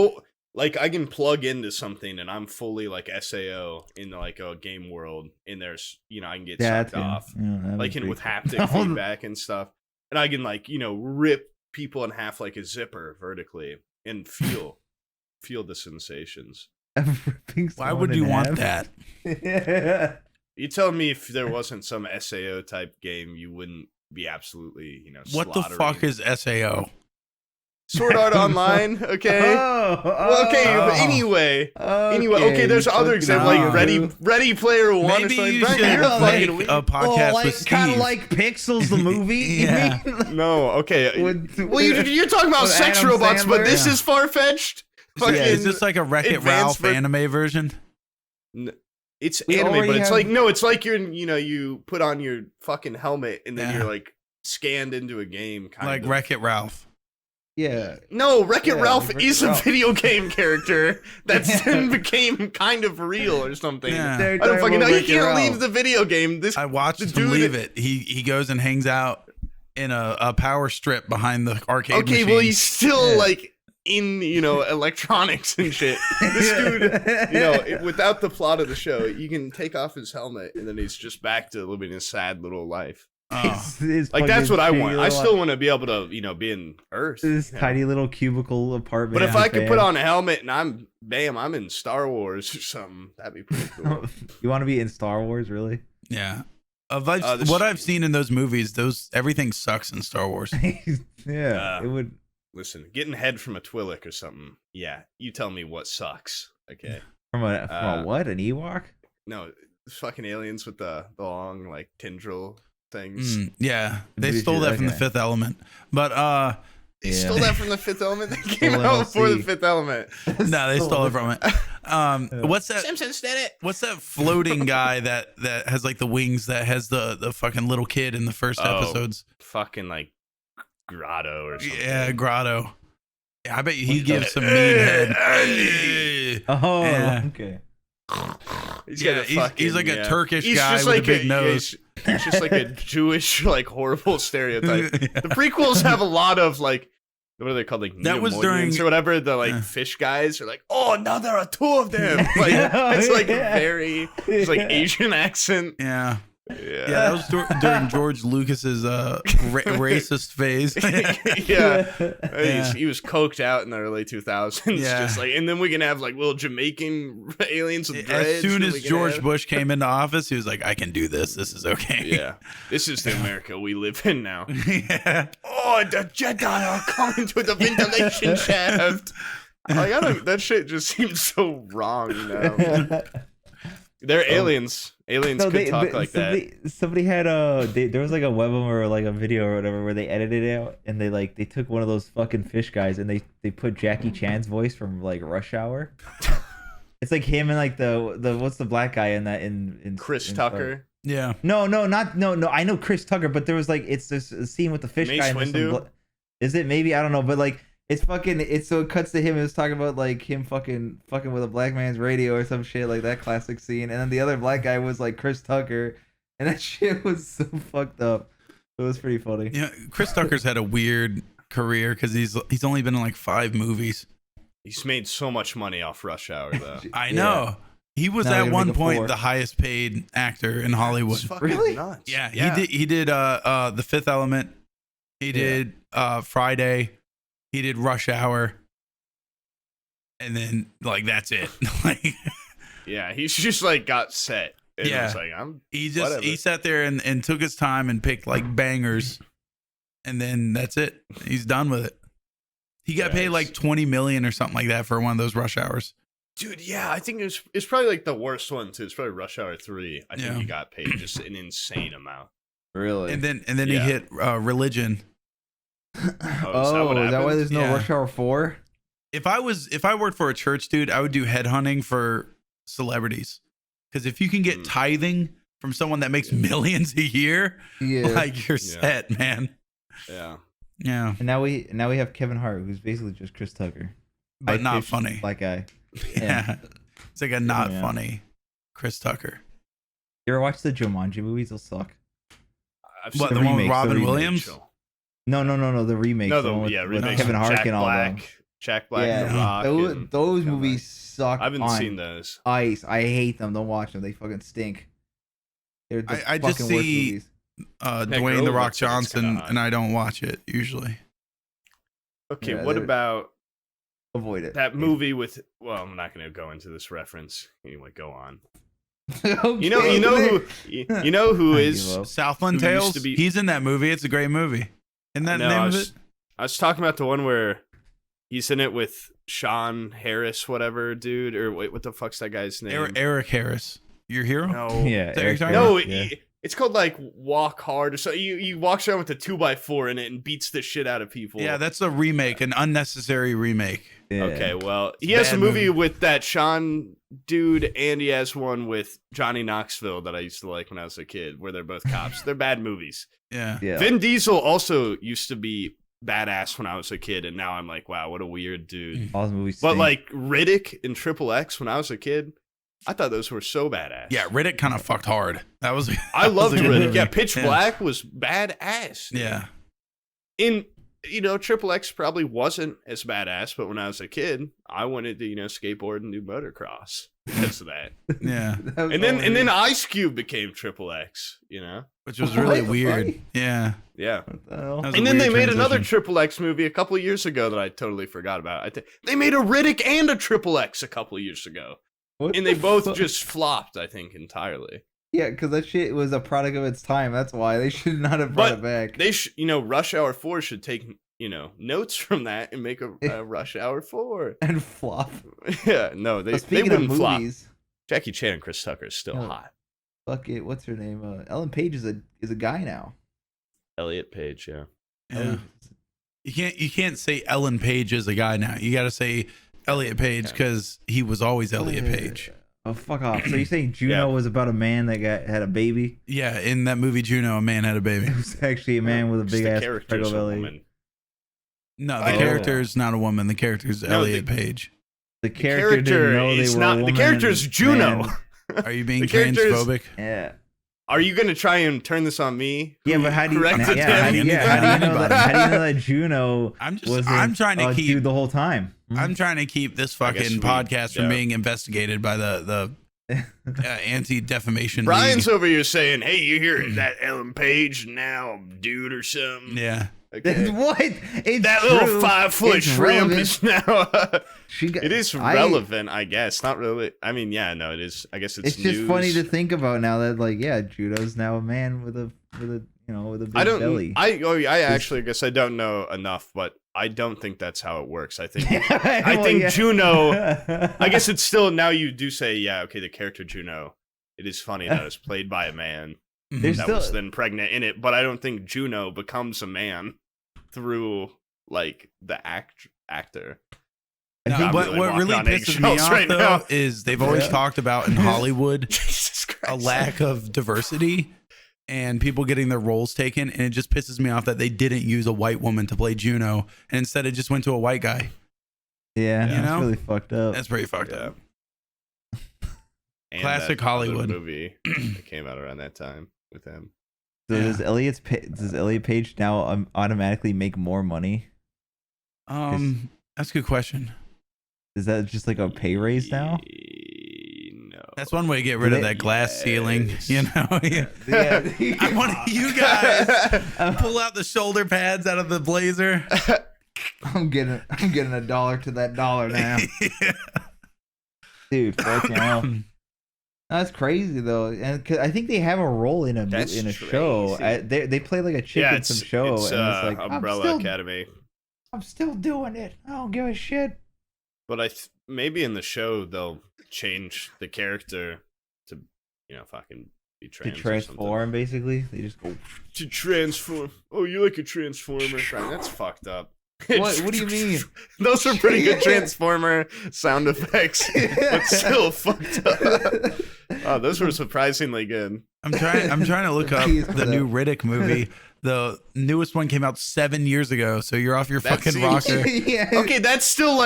Speaker 3: Like I can plug into something and I'm fully like SAO in like a game world and there's I can get sucked off like with haptic feedback and stuff, and I can like rip people in half like a zipper vertically and feel the sensations.
Speaker 1: Why would you want that?
Speaker 3: You tell me if there wasn't some SAO type game you wouldn't be absolutely
Speaker 1: what the fuck is SAO?
Speaker 3: Sword Art Online, okay. Anyway, okay. There's other examples like Ready Player One.
Speaker 1: Maybe you should make a podcast with Steve.
Speaker 2: Kind of like Pixels, the movie.
Speaker 3: No, okay. Well, you're talking about sex Adam robots, Sandler, but this is far fetched.
Speaker 1: Is this like a Wreck-It Ralph anime version?
Speaker 3: It's anime, but it's like it's like you put on your fucking helmet and then you're like scanned into a game, kind
Speaker 1: like
Speaker 3: of
Speaker 1: Wreck-It Ralph.
Speaker 2: Yeah.
Speaker 3: No, Wreck-It Ralph is a video game character that then became kind of real or something.
Speaker 1: Yeah.
Speaker 3: I don't fucking know. You can't leave the video game.
Speaker 1: I watched him leave it. He goes and hangs out in a power strip behind the arcade machine.
Speaker 3: Well, he's still like in, you know, electronics and shit. This dude, you know, without the plot of the show, you can take off his helmet and then he's just back to living his sad little life. Like that's what I want. I still want to be able to, you know, be in Earth.
Speaker 2: This tiny little cubicle apartment.
Speaker 3: But if I could put on a helmet and I'm in Star Wars or something, that'd be pretty cool.
Speaker 2: You want to be in Star Wars, really?
Speaker 1: Yeah. What I've seen in those movies, everything sucks in Star Wars.
Speaker 2: Yeah, it would.
Speaker 3: Listen, getting head from a Twi'lek or something. Yeah, you tell me what sucks. Okay.
Speaker 2: From a what? An Ewok?
Speaker 3: No, fucking aliens with the long like tendril things.
Speaker 1: Yeah, they stole that from the Fifth Element. But
Speaker 3: they stole that from the Fifth Element. They came out before the Fifth Element.
Speaker 1: No, they stole it from it. What's that?
Speaker 4: Simpsons did it.
Speaker 1: What's that floating guy that has like the wings that has the fucking little kid in the first episodes?
Speaker 3: Fucking like Grotto or something.
Speaker 1: Yeah, Grotto. Yeah, I bet you he gives some mean head.
Speaker 2: Oh,
Speaker 1: yeah.
Speaker 2: Okay.
Speaker 1: He's like a Turkish guy with a big nose.
Speaker 3: He's just like a Jewish, like horrible stereotype. Yeah. The prequels have a lot of like, what are they called? Like
Speaker 1: that was during
Speaker 3: or whatever. The like fish guys are like, oh, now there are two of them. Like it's like very, it's like Asian accent.
Speaker 1: Yeah. Yeah, that was during George Lucas's racist phase.
Speaker 3: He was coked out in the early 2000s.
Speaker 1: Yeah.
Speaker 3: Just like, and then we can have like little Jamaican aliens with dreads.
Speaker 1: As soon as George Bush came into office, he was like, "I can do this. This is okay."
Speaker 3: Yeah, this is the America we live in now.
Speaker 1: Yeah.
Speaker 3: Oh, the Jedi are coming to the ventilation shaft. Like, that shit just seems so wrong, you know. They're aliens. Aliens could talk like that.
Speaker 2: Somebody had there was like a webm or like a video or whatever where they edited it out and they took one of those fucking fish guys and they put Jackie Chan's voice from like Rush Hour. It's like him and like the what's the black guy in that in
Speaker 3: Chris Tucker.
Speaker 1: Yeah.
Speaker 2: No. I know Chris Tucker, but there was like it's this scene with the fish guy. Is it maybe I don't know, but like. So it cuts to him and it's talking about like him fucking with a black man's radio or some shit like that classic scene, and then the other black guy was like Chris Tucker, and that shit was so fucked up. It was pretty funny.
Speaker 1: Yeah, Chris Tucker's had a weird career because he's only been in like 5 movies.
Speaker 3: He's made so much money off Rush Hour though.
Speaker 1: I know. He was at one point the highest paid actor in Hollywood.
Speaker 3: Really? Nuts.
Speaker 1: Yeah, he did The Fifth Element. He did Friday. He did Rush Hour, and then like that's it. Like,
Speaker 3: yeah, he's just like got set. And
Speaker 1: yeah,
Speaker 3: like,
Speaker 1: he sat there and took his time and picked like bangers, and then that's it. He's done with it. He got paid like $20 million or something like that for one of those Rush Hours.
Speaker 3: Dude, yeah, I think it's probably like the worst one too. It's probably Rush Hour 3. I think he got paid just an insane amount.
Speaker 2: Really?
Speaker 1: And then he hit Religion.
Speaker 2: Is that why there's no Rush Hour 4?
Speaker 1: If I worked for a church, dude, I would do headhunting for celebrities. Because if you can get tithing from someone that makes millions a year, like you're set, man.
Speaker 3: Yeah.
Speaker 1: Yeah.
Speaker 2: And now we have Kevin Hart, who's basically just Chris Tucker,
Speaker 1: but not funny.
Speaker 2: Black guy.
Speaker 1: Yeah. It's like a not funny Chris Tucker.
Speaker 2: You ever watch the Jumanji movies? They'll suck.
Speaker 1: What, the one with Robin Williams?
Speaker 2: No, the remake.
Speaker 3: No,
Speaker 2: with Kevin Hart and all them.
Speaker 3: Jack Black, The Rock.
Speaker 2: Those movies suck.
Speaker 3: I haven't seen those.
Speaker 2: Ice. I hate them. Don't watch them. They fucking stink. They're the
Speaker 1: I just see Dwayne The Rock Johnson, and I don't watch it usually.
Speaker 3: Okay, what about
Speaker 2: avoid it?
Speaker 3: That movie with. Well, I'm not going to go into this reference. Anyway, go on.
Speaker 2: Okay.
Speaker 3: You know who is
Speaker 1: Southland Tales? He's in that movie. It's a great movie. Isn't that the name of it?
Speaker 3: I was talking about the one where he's in it with Sean Harris, whatever, dude. Or wait, what the fuck's that guy's name?
Speaker 1: Eric Harris. Your hero?
Speaker 3: No.
Speaker 2: Yeah.
Speaker 3: It's called like Walk Hard or so. He walks around with a 2x4 in it and beats the shit out of people.
Speaker 1: Yeah, that's a remake, an unnecessary remake.
Speaker 3: Yeah. Okay, well, he has a movie with that Sean dude, and he has one with Johnny Knoxville that I used to like when I was a kid, where they're both cops. They're bad movies.
Speaker 1: Yeah.
Speaker 3: Vin Diesel also used to be badass when I was a kid, and now I'm like, wow, what a weird dude.
Speaker 2: All the movies
Speaker 3: but like Riddick and Triple X when I was a kid, I thought those were so badass.
Speaker 1: Yeah, Riddick kind of fucked hard. That was.
Speaker 3: I loved Riddick. Yeah, Pitch Black was badass.
Speaker 1: Yeah.
Speaker 3: In Triple X probably wasn't as badass, but when I was a kid, I wanted to, skateboard and do motocross because of that.
Speaker 1: Yeah.
Speaker 3: And then Ice Cube became Triple X,
Speaker 1: Which was really
Speaker 2: What?
Speaker 1: weird. Yeah.
Speaker 3: Yeah.
Speaker 2: What the hell?
Speaker 1: That was a
Speaker 3: And then they
Speaker 1: weird
Speaker 3: made another
Speaker 1: transition.
Speaker 3: Triple X movie a couple of years ago that I totally forgot about. They made a Riddick and a Triple X a couple of years ago.
Speaker 2: What
Speaker 3: And
Speaker 2: the
Speaker 3: they both
Speaker 2: fuck?
Speaker 3: just flopped, I think, entirely.
Speaker 2: Yeah, because that shit was a product of its time. That's why they should not have brought it back.
Speaker 3: They Rush Hour 4 should take, notes from that and make a Rush Hour 4.
Speaker 2: And flop.
Speaker 3: Yeah, no, they
Speaker 2: Speaking
Speaker 3: wouldn't
Speaker 2: of
Speaker 3: flop.
Speaker 2: movies,
Speaker 3: Jackie Chan and Chris Tucker is still
Speaker 2: No.
Speaker 3: hot.
Speaker 2: fuck it. What's her name? Ellen Page is a guy now.
Speaker 3: Elliot Page, yeah.
Speaker 1: Yeah. You can't say Ellen Page is a guy now. You got to say Elliot Page because he was always Elliot Page.
Speaker 2: Oh, fuck off. So you're saying Juno was about a man that had a baby?
Speaker 1: Yeah, in that movie Juno, a man had a baby.
Speaker 2: It was actually a man with a
Speaker 3: Just
Speaker 2: big
Speaker 3: the
Speaker 2: ass
Speaker 3: character's
Speaker 2: Prego
Speaker 3: a
Speaker 2: belly.
Speaker 3: woman.
Speaker 1: No, the
Speaker 3: Oh.
Speaker 1: character's not a woman. The character's Elliot Page.
Speaker 2: The character didn't know they
Speaker 3: is
Speaker 2: were
Speaker 3: not.
Speaker 2: a
Speaker 3: The
Speaker 2: woman
Speaker 3: character's
Speaker 2: and
Speaker 3: Juno.
Speaker 2: man.
Speaker 1: Are you being
Speaker 3: The character's-
Speaker 1: transphobic?
Speaker 2: Yeah.
Speaker 3: Are you gonna try and turn this on me?
Speaker 2: Yeah, but how do you?
Speaker 3: Corrected
Speaker 2: Yeah, how do
Speaker 3: him?
Speaker 2: you, how do you know that? How do you know that Juno
Speaker 1: I'm
Speaker 2: wasn't
Speaker 1: trying to
Speaker 2: a
Speaker 1: keep
Speaker 2: dude the whole time?
Speaker 1: I'm trying to keep this
Speaker 3: I guess
Speaker 1: fucking
Speaker 3: we-
Speaker 1: podcast from
Speaker 3: yeah.
Speaker 1: being investigated by the anti-defamation
Speaker 3: Brian's
Speaker 1: league.
Speaker 3: over here saying, "Hey, you hear that Ellen Page now, dude, or something?"
Speaker 1: Yeah.
Speaker 3: Okay.
Speaker 2: What? It's
Speaker 3: That
Speaker 2: true.
Speaker 3: little 5-foot
Speaker 2: It's
Speaker 3: shrimp
Speaker 2: relevant.
Speaker 3: is now.
Speaker 2: She got,
Speaker 3: It is relevant, I guess. Not really. I mean, yeah, no, it is. I guess
Speaker 2: It's just
Speaker 3: news.
Speaker 2: funny to think about now that Juno's now a man with a big
Speaker 3: I don't.
Speaker 2: belly.
Speaker 3: I actually guess I don't know enough, but I don't think that's how it works. I think. I think Juno. I guess it's still now. You do say, yeah, okay, the character Juno. It is funny that it's played by a man
Speaker 2: There's
Speaker 3: that
Speaker 2: still,
Speaker 3: was then pregnant in it, but I don't think Juno becomes a man through like the actor.
Speaker 2: I
Speaker 1: No,
Speaker 2: think
Speaker 1: what
Speaker 3: really
Speaker 1: what
Speaker 3: walking
Speaker 1: really
Speaker 3: on
Speaker 1: pisses me
Speaker 3: eggshells
Speaker 1: off
Speaker 3: right
Speaker 1: though
Speaker 3: now.
Speaker 1: is they've always
Speaker 2: Yeah.
Speaker 1: talked about in Hollywood
Speaker 3: Jesus Christ.
Speaker 1: a lack of diversity and people getting their roles taken, and it just pisses me off that they didn't use a white woman to play Juno and instead it just went to a white guy.
Speaker 2: yeah,
Speaker 1: You
Speaker 2: that's
Speaker 1: know?
Speaker 2: really fucked up.
Speaker 1: That's pretty fucked
Speaker 3: Yeah.
Speaker 1: up.
Speaker 3: And
Speaker 1: Classic
Speaker 3: that other
Speaker 1: Hollywood.
Speaker 3: movie that came out around that time with him.
Speaker 2: So
Speaker 1: Yeah.
Speaker 2: does Elliot Page now automatically make more money?
Speaker 1: That's a good question.
Speaker 2: Is that just like a pay raise now?
Speaker 3: No.
Speaker 1: That's one way to get rid of that glass ceiling. You know, yeah.
Speaker 2: Yeah.
Speaker 1: I want you guys pull out the shoulder pads out of the blazer.
Speaker 2: I'm getting $1 to that dollar now, dude. Fucking hell. That's crazy though, and 'cause I think they have a role in a
Speaker 3: That's
Speaker 2: show.
Speaker 3: crazy.
Speaker 2: They play like a chick in some show,
Speaker 3: it's,
Speaker 2: and it's like
Speaker 3: Umbrella Academy.
Speaker 2: I'm still doing it. I don't give a shit.
Speaker 3: But maybe in the show they'll change the character to, fucking be
Speaker 2: To
Speaker 3: trans.
Speaker 2: transform, basically, they just go.
Speaker 3: To transform. Oh, you like a transformer? Right, that's fucked up.
Speaker 2: What do you mean?
Speaker 3: Those are pretty good
Speaker 2: Yeah.
Speaker 3: transformer sound effects, but still fucked up. Oh, those were surprisingly good.
Speaker 1: I'm trying to look up the new Riddick movie. The newest one came out 7 years ago, so you're off your fucking rocker.
Speaker 2: Yeah.
Speaker 3: Okay, that's still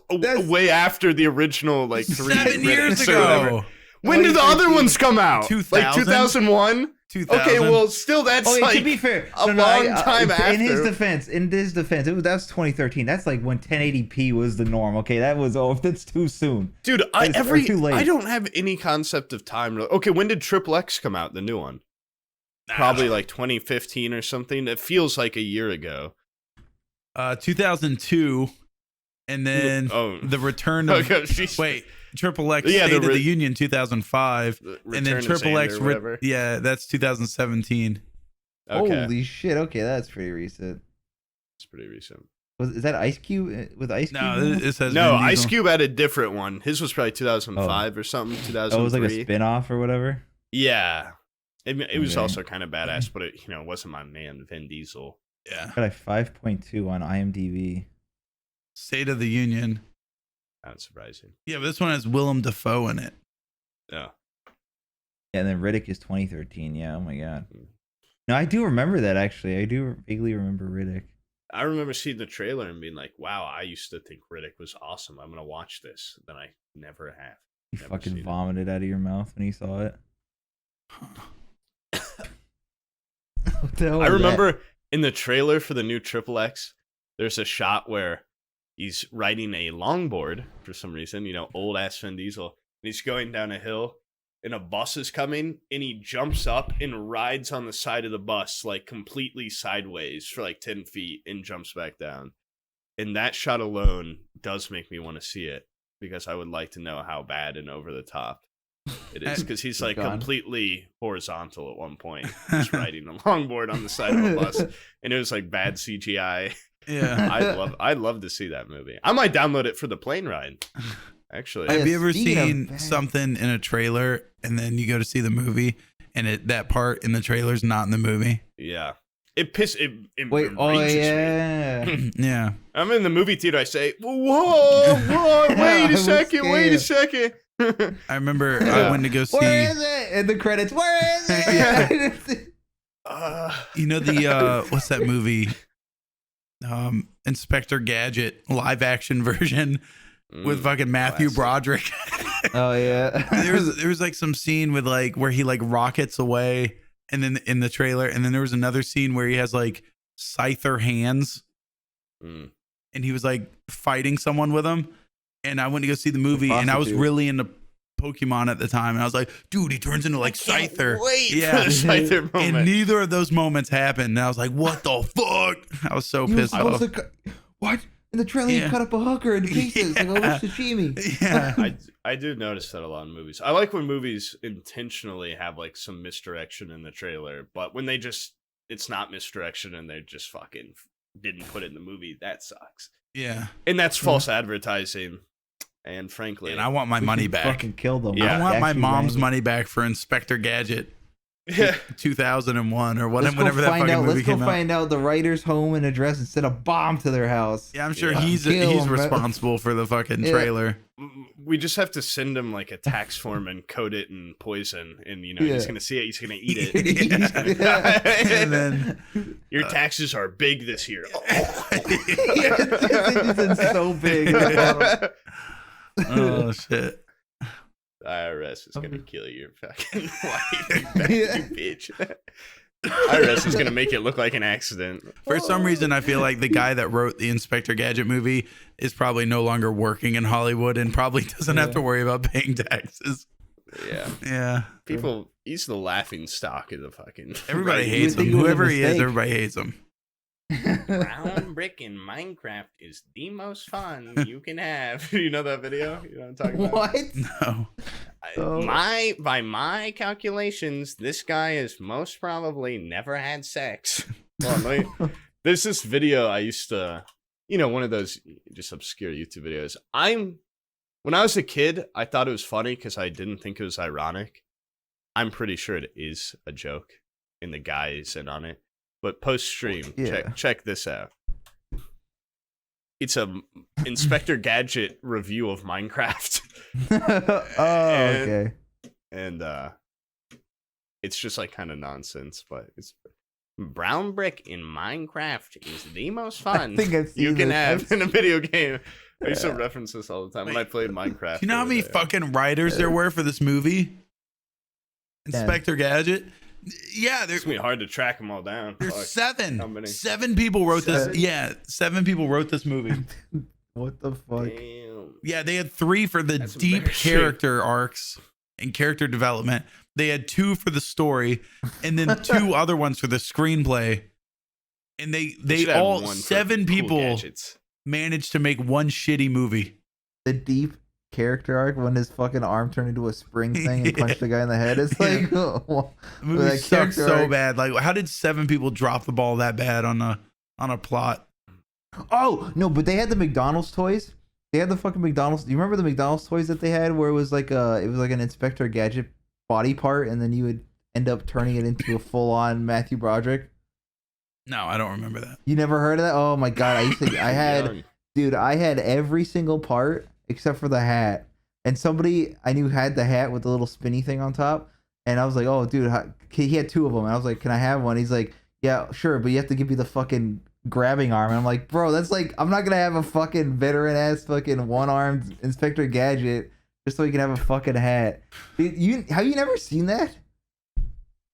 Speaker 3: way after the original 3
Speaker 1: 7 years
Speaker 3: Riddicks or whatever.
Speaker 1: ago.
Speaker 3: When did the other
Speaker 2: 2013.
Speaker 3: ones come out?
Speaker 1: 2000?
Speaker 3: Like 2001?
Speaker 1: 2000.
Speaker 3: Okay, well, still that's
Speaker 2: Okay, to be fair,
Speaker 3: a long time after.
Speaker 2: In his defense, that's 2013. That's like when 1080p was the norm. Okay, that's too soon.
Speaker 3: Dude,
Speaker 2: too late.
Speaker 3: I don't have any concept of time. Okay, when did Triple X come out? The new one? Probably like 2015 or something. It feels like a year ago.
Speaker 1: 2002, and then the return of Triple X
Speaker 3: Yeah,
Speaker 1: State of the Union 2005, and then
Speaker 3: Return of
Speaker 1: Triple X.
Speaker 3: Xander or whatever.
Speaker 1: Yeah, that's 2017.
Speaker 3: Okay,
Speaker 2: Holy shit! Okay, that's pretty recent.
Speaker 3: it's pretty recent.
Speaker 2: Is that Ice Cube with Ice Cube?
Speaker 1: No,
Speaker 2: now?
Speaker 1: it says
Speaker 3: No,
Speaker 1: Vin
Speaker 3: Ice
Speaker 1: Diesel.
Speaker 3: Cube had a different one. His was probably 2005 or something. 2003.
Speaker 2: Oh, it was like a spin-off or whatever.
Speaker 3: Yeah, it was
Speaker 2: Okay.
Speaker 3: also kind of badass, but it wasn't my man Vin Diesel.
Speaker 1: Yeah,
Speaker 2: Got a 5.2 on IMDb.
Speaker 1: State of the Union.
Speaker 3: Not surprising.
Speaker 1: Yeah, but this one has Willem Dafoe in it.
Speaker 3: Yeah.
Speaker 2: Yeah, and then Riddick is 2013. Yeah, oh my god. No, I do remember that actually. I do vaguely remember Riddick.
Speaker 3: I remember seeing the trailer and being like, "Wow, I used to think Riddick was awesome. I'm gonna watch this." Then I never have.
Speaker 2: You
Speaker 3: Never
Speaker 2: fucking
Speaker 3: seen it.
Speaker 2: vomited out of your mouth when you saw it. What the hell
Speaker 3: I
Speaker 2: was
Speaker 3: remember In the trailer for the new Triple X, there's a shot where he's riding a longboard for some reason, old ass Vin Diesel, and he's going down a hill, and a bus is coming, and he jumps up and rides on the side of the bus, like completely sideways for like 10 feet and jumps back down. And that shot alone does make me want to see it, because I would like to know how bad and over the top it is, because he's like completely horizontal at one point, just riding a longboard on the side of a bus, and it was like bad CGI.
Speaker 1: Yeah,
Speaker 3: I'd love to see that movie. I might download it for the plane ride. Actually,
Speaker 1: have you ever seen something in a trailer and then you go to see the movie and that part in the trailer is not in the movie?
Speaker 3: Yeah, it
Speaker 2: Wait,
Speaker 3: me.
Speaker 1: Yeah.
Speaker 3: I'm in the movie theater. I say, whoa, wait a second.
Speaker 1: I remember I went to go see.
Speaker 2: Where is it? And the credits. Where is it?
Speaker 1: What's that movie? Inspector Gadget live action version with fucking Matthew Broderick.
Speaker 2: Oh yeah.
Speaker 1: there was like some scene with like where he like rockets away, and then in the trailer, and then there was another scene where he has like Scyther hands, and he was like fighting someone with them. And I went to go see the movie, and I was really into Pokemon at the time, and I was like, dude, he turns into like Scyther.
Speaker 3: Wait for the Scyther moment.
Speaker 1: And neither of those moments happened. And I was like, what the fuck? I was so pissed off.
Speaker 2: What? In the trailer, you cut up a hooker into pieces like a little sashimi.
Speaker 1: Yeah.
Speaker 3: I do notice that a lot in movies. I like when movies intentionally have like some misdirection in the trailer, but when it's not misdirection and they just fucking didn't put it in the movie, that sucks.
Speaker 1: Yeah.
Speaker 3: And that's false advertising. And frankly,
Speaker 1: and I want my money back.
Speaker 2: Fucking kill them.
Speaker 1: Yeah. I want my mom's money back for Inspector Gadget. 2001 or whatever that fucking movie
Speaker 2: Let's go
Speaker 1: came out.
Speaker 2: find out the writer's home and address and send a bomb to their house.
Speaker 1: Yeah, I'm sure he's responsible for the fucking trailer.
Speaker 3: We just have to send him like a tax form and coat it in poison, and he's gonna see it, he's gonna eat it. And then your taxes are big this year.
Speaker 2: It's so big.
Speaker 1: Oh shit.
Speaker 3: The IRS is gonna kill your fucking wife, you bitch. IRS is gonna make it look like an accident.
Speaker 1: For some reason, I feel like the guy that wrote the Inspector Gadget movie is probably no longer working in Hollywood and probably doesn't have to worry about paying taxes. Yeah.
Speaker 3: People, he's the laughing stock of the fucking.
Speaker 1: Everybody hates him. Whoever he is, everybody hates him.
Speaker 3: Brown brick in Minecraft is the most fun you can have. You know that video? You know what I'm talking about?
Speaker 2: What?
Speaker 1: No.
Speaker 3: By my calculations, this guy has most probably never had sex. There's this video I used to, one of those just obscure YouTube videos. When I was a kid, I thought it was funny because I didn't think it was ironic. I'm pretty sure it is a joke, and the guy is in on it. But post stream, check this out. It's a Inspector Gadget review of Minecraft.
Speaker 2: Okay.
Speaker 3: And it's just like kind of nonsense, but it's brown brick in Minecraft is the most fun you can have in a video game. I used to reference this all the time when I played Minecraft.
Speaker 1: Do you know how many fucking writers there were for this movie? Inspector Gadget? Yeah,
Speaker 3: it's gonna be hard to track them all down.
Speaker 1: There's seven. How many? 7 people wrote this. Yeah, 7 people wrote this movie.
Speaker 2: What the fuck?
Speaker 3: Damn.
Speaker 1: Yeah, they had 3 for the deep character arcs and character development. They had 2 for the story, and then 2 other ones for the screenplay. And they all 7 people managed to make one shitty movie.
Speaker 2: The deep character arc when his fucking arm turned into a spring thing and punched the guy in the head. It's like
Speaker 1: the movie sucks so bad. Like, how did 7 people drop the ball that bad on a plot?
Speaker 2: Oh no, but they had the McDonald's toys. They had the fucking McDonald's. Do you remember the McDonald's toys that they had where it was like an Inspector Gadget body part, and then you would end up turning it into a full on Matthew Broderick?
Speaker 1: No, I don't remember that.
Speaker 2: You never heard of that? Oh my god, I had every single part except for the hat. And somebody I knew had the hat with the little spinny thing on top. And I was like, oh, dude, he had 2 of them. And I was like, can I have one? He's like, yeah, sure, but you have to give me the fucking grabbing arm. And I'm like, bro, that's like, I'm not going to have a fucking veteran ass fucking one-armed Inspector Gadget just so you can have a fucking hat. Have you never seen that?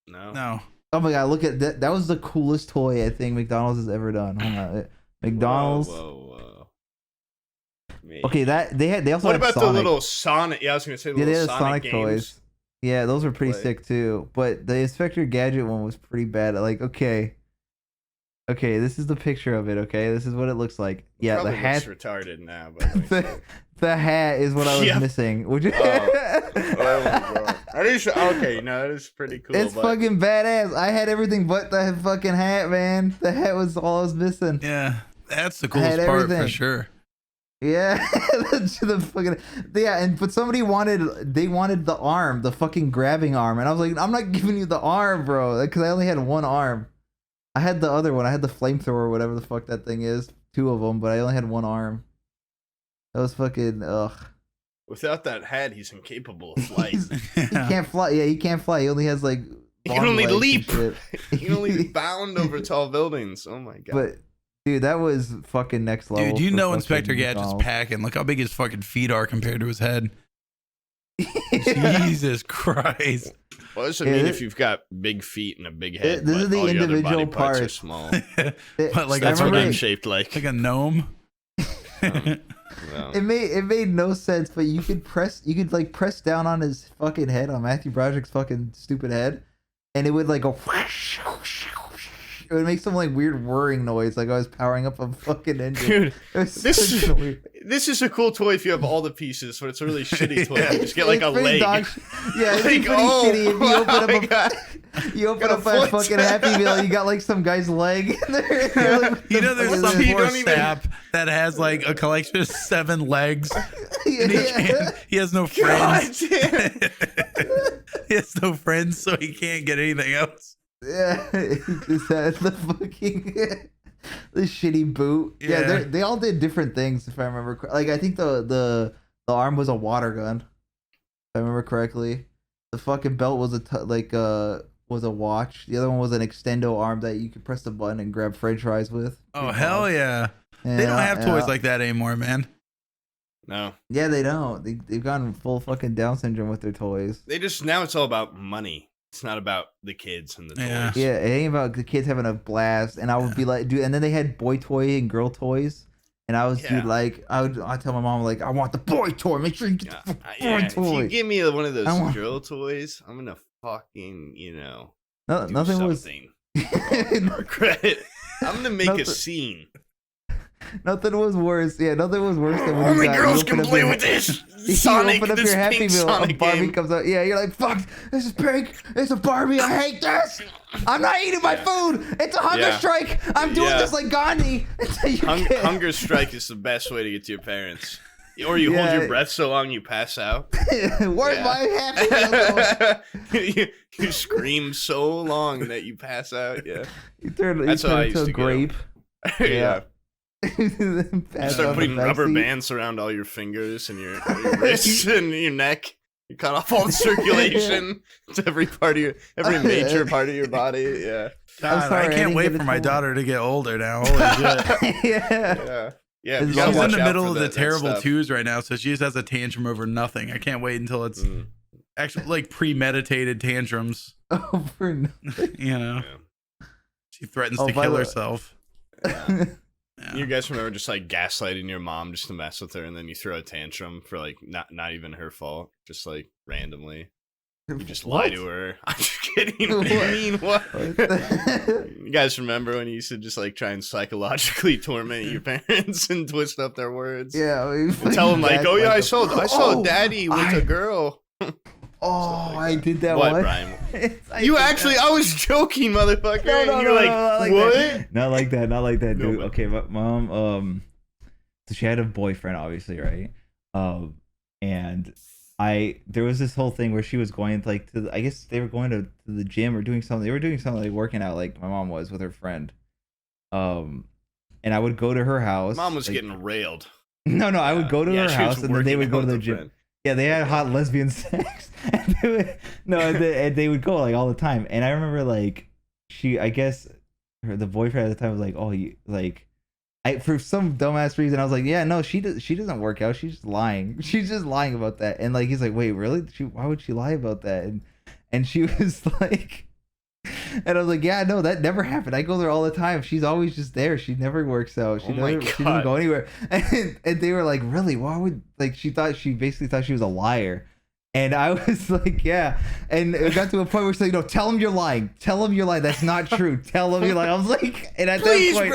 Speaker 3: No.
Speaker 1: No.
Speaker 2: Oh my god, look at that! That was the coolest toy I think McDonald's has ever done. Hold on. McDonald's.
Speaker 3: Whoa.
Speaker 2: Okay, they also
Speaker 3: What
Speaker 2: had
Speaker 3: about
Speaker 2: Sonic.
Speaker 3: the little Sonic? Yeah, I was gonna say the
Speaker 2: they
Speaker 3: little
Speaker 2: had
Speaker 3: Sonic
Speaker 2: Sonic
Speaker 3: games.
Speaker 2: toys. Yeah, those were pretty
Speaker 3: Play.
Speaker 2: sick too. But the Inspector Gadget one was pretty bad. Like, okay, this is the picture of it. Okay, this is what it looks like. Yeah,
Speaker 3: Probably
Speaker 2: the hat.
Speaker 3: looks retarded now, but
Speaker 2: The hat is what I was
Speaker 3: Yeah.
Speaker 2: missing. Would you?
Speaker 3: That is okay. No, that is pretty cool.
Speaker 2: It's
Speaker 3: but
Speaker 2: fucking badass. I had everything but the fucking hat, man. The hat was all I was missing.
Speaker 1: Yeah, that's the
Speaker 2: I had
Speaker 1: coolest part for
Speaker 2: everything.
Speaker 1: sure.
Speaker 2: Yeah, but somebody wanted the arm, the fucking grabbing arm, and I was like, I'm not giving you the arm, bro, because I only had one arm. I had the other one. I had the flamethrower, whatever the fuck that thing is, 2 of them, but I only had one arm. That was fucking ugh.
Speaker 3: without that hat, he's incapable of flight.
Speaker 2: He can't fly. Yeah, he can't fly. He only has like.
Speaker 3: He can
Speaker 2: long
Speaker 3: only
Speaker 2: legs and
Speaker 3: leap.
Speaker 2: shit.
Speaker 3: He can only bound over tall buildings. Oh my god.
Speaker 2: But dude, that was fucking next level.
Speaker 1: Dude, you
Speaker 2: for
Speaker 1: know
Speaker 2: fucking
Speaker 1: Inspector Gadget's
Speaker 2: McDonald's.
Speaker 1: packing. Look how big his fucking feet are compared to his head. Jesus Christ.
Speaker 3: What does it
Speaker 2: Yeah,
Speaker 3: mean
Speaker 2: this-
Speaker 3: if you've got big feet and a big head?
Speaker 2: this
Speaker 3: but
Speaker 2: is the
Speaker 3: all your other
Speaker 2: individual
Speaker 3: body parts are
Speaker 2: parts.
Speaker 3: small.
Speaker 1: But like
Speaker 3: That's
Speaker 1: a
Speaker 3: what
Speaker 2: remember
Speaker 3: I'm
Speaker 1: fucking,
Speaker 3: shaped like.
Speaker 1: like a gnome.
Speaker 3: No.
Speaker 2: It made no sense, but you could like press down on his fucking head, on Matthew Broderick's fucking stupid head, and it would like go. It would make some like weird whirring noise, like I was powering up a fucking engine.
Speaker 3: Dude,
Speaker 2: It was
Speaker 3: this
Speaker 2: so weird.
Speaker 3: this is a cool toy if you have all the pieces, but it's a really shitty toy.
Speaker 1: Yeah.
Speaker 3: You just get like
Speaker 2: It's
Speaker 3: a
Speaker 2: pretty
Speaker 3: leg.
Speaker 2: dog yeah, it's
Speaker 3: Like,
Speaker 2: pretty
Speaker 3: oh,
Speaker 2: shitty if you open
Speaker 3: my
Speaker 2: up
Speaker 3: God.
Speaker 2: you open
Speaker 3: Got a
Speaker 2: up a
Speaker 3: foot.
Speaker 2: fucking Happy Meal, you got like some guy's leg in there. You're like, what
Speaker 1: You
Speaker 2: the
Speaker 1: know, there's
Speaker 2: fuck is
Speaker 1: some
Speaker 2: this?
Speaker 3: You
Speaker 1: poor
Speaker 3: don't even-
Speaker 1: sap that has like a collection of 7 legs.
Speaker 2: Yeah.
Speaker 1: And he has no
Speaker 3: God
Speaker 1: friends.
Speaker 3: damn.
Speaker 1: He has no friends, so he can't get anything else.
Speaker 2: Yeah, he just had the fucking the shitty boot. Yeah,
Speaker 1: Yeah.
Speaker 2: they all did different things if I remember. Like I think the arm was a water gun, if I remember correctly. The fucking belt was was a watch. The other one was an extendo arm that you could press the button and grab French fries with.
Speaker 1: Oh, hell yeah. They don't have toys like that anymore, man.
Speaker 3: No,
Speaker 2: Yeah, they don't. They've gone full fucking Down syndrome with their toys.
Speaker 3: they just now it's all about money. It's not about the kids and the toys.
Speaker 1: Yeah.
Speaker 2: Yeah, it ain't about the kids having a blast. And I would be like, dude, and then they had boy toy and girl toys. And I was,
Speaker 3: Yeah.
Speaker 2: dude, like, I'd tell my mom, like, I want the boy toy. Make sure you get
Speaker 3: Yeah,
Speaker 2: the boy
Speaker 3: yeah, if
Speaker 2: toy.
Speaker 3: you give me one of those
Speaker 2: I want-
Speaker 3: girl toys, I'm gonna fucking,
Speaker 2: No,
Speaker 3: do
Speaker 2: nothing was
Speaker 3: something. Credit. I'm gonna make a
Speaker 2: Nothing-
Speaker 3: scene.
Speaker 2: nothing was worse. Yeah, nothing was worse than when
Speaker 3: Only
Speaker 2: you
Speaker 3: girls
Speaker 2: open
Speaker 3: can
Speaker 2: up
Speaker 3: play
Speaker 2: your-
Speaker 3: with this.
Speaker 2: You
Speaker 3: Sonic,
Speaker 2: open up
Speaker 3: this
Speaker 2: your Happy
Speaker 3: pink
Speaker 2: Meal, a
Speaker 3: Sonic
Speaker 2: Barbie
Speaker 3: game.
Speaker 2: comes out. Yeah, you're like, fuck, this is pink. It's a Barbie. I hate this. I'm not eating my food. It's a hunger
Speaker 3: Yeah.
Speaker 2: strike. I'm doing
Speaker 3: Yeah.
Speaker 2: this like Gandhi. Until you get-
Speaker 3: Hunger strike is the best way to get to your parents. Or you hold
Speaker 2: Yeah.
Speaker 3: your breath so long you pass out.
Speaker 2: Where's
Speaker 3: Yeah.
Speaker 2: my Happy Meal?
Speaker 3: you scream so long that you pass out. Yeah.
Speaker 2: You turn
Speaker 3: That's how I
Speaker 2: into
Speaker 3: used
Speaker 2: a
Speaker 3: to go.
Speaker 2: grape.
Speaker 3: Yeah.
Speaker 2: Then
Speaker 3: You
Speaker 2: pass
Speaker 3: start
Speaker 2: out
Speaker 3: putting
Speaker 2: in the
Speaker 3: rubber
Speaker 2: backseat.
Speaker 3: bands around all your fingers and your wrists and your neck. You cut off all the circulation to every major part of your body. Yeah.
Speaker 1: God,
Speaker 2: sorry, I
Speaker 1: I can't
Speaker 2: didn't
Speaker 1: wait
Speaker 2: get
Speaker 1: for
Speaker 2: it
Speaker 1: my
Speaker 2: till-
Speaker 1: daughter to get older now. Holy shit.
Speaker 2: Yeah.
Speaker 3: Yeah. Yeah.
Speaker 2: She's
Speaker 3: you gotta
Speaker 1: She's in
Speaker 3: watch
Speaker 1: the
Speaker 3: out
Speaker 1: middle
Speaker 3: for
Speaker 1: of the
Speaker 3: that
Speaker 1: terrible
Speaker 3: stuff.
Speaker 1: twos right now, so she just has a tantrum over nothing. I can't wait until it's
Speaker 3: Mm.
Speaker 1: actually like premeditated tantrums.
Speaker 2: Over.
Speaker 1: You know,
Speaker 3: Yeah.
Speaker 1: she threatens
Speaker 2: Oh,
Speaker 1: to
Speaker 2: by
Speaker 1: kill
Speaker 2: the-
Speaker 1: herself. Yeah.
Speaker 3: You guys remember just like gaslighting your mom just to mess with her, and then you throw a tantrum for like not even her fault, just like randomly. You just lie to her. I'm just kidding. What do you mean? What? You guys remember when you used to just like try and psychologically torment your parents and twist up their words?
Speaker 2: Yeah.
Speaker 3: And tell them like, oh yeah, I saw
Speaker 2: Oh,
Speaker 3: daddy with a girl.
Speaker 2: Oh, I did that
Speaker 3: What,
Speaker 2: one.
Speaker 3: Brian?
Speaker 2: I
Speaker 3: You
Speaker 2: did
Speaker 3: actually, I was joking, motherfucker.
Speaker 2: No, no,
Speaker 3: and you're
Speaker 2: no,
Speaker 3: like,
Speaker 2: no, not like
Speaker 3: what?
Speaker 2: that. Not like that. Not like that,
Speaker 3: No,
Speaker 2: dude.
Speaker 3: but-
Speaker 2: Okay, but mom, so she had a boyfriend, obviously, right? And there was this whole thing where she was going like I guess they were going to the gym or doing something. They were doing something like working out, like my mom was with her friend. And I would go to her house.
Speaker 3: Mom was
Speaker 2: like-
Speaker 3: getting railed.
Speaker 2: No, I would go to
Speaker 3: Yeah,
Speaker 2: her
Speaker 3: she was
Speaker 2: house and then they would
Speaker 3: working
Speaker 2: go
Speaker 3: out
Speaker 2: to the
Speaker 3: with her
Speaker 2: gym.
Speaker 3: friend.
Speaker 2: Yeah, they had hot lesbian sex. And they would, and they would go like all the time. And I remember like I guess the boyfriend at the time was like, oh, you like, for some dumbass reason I was like, yeah, no, she doesn't work out. She's just lying. She's just lying about that. And like he's like, wait, really? Why would she lie about that? And she was like, And I was like, yeah, no, that never happened. I go there all the time. She's always just there. She never works out. She doesn't go anywhere. And they were like, really? Why would, like, she basically thought she was a liar. And I was like, yeah. And it got to a point where she's like, no, tell him you're lying. Tell him you're lying. That's not true. Tell him you're lying. I was like, and at that point,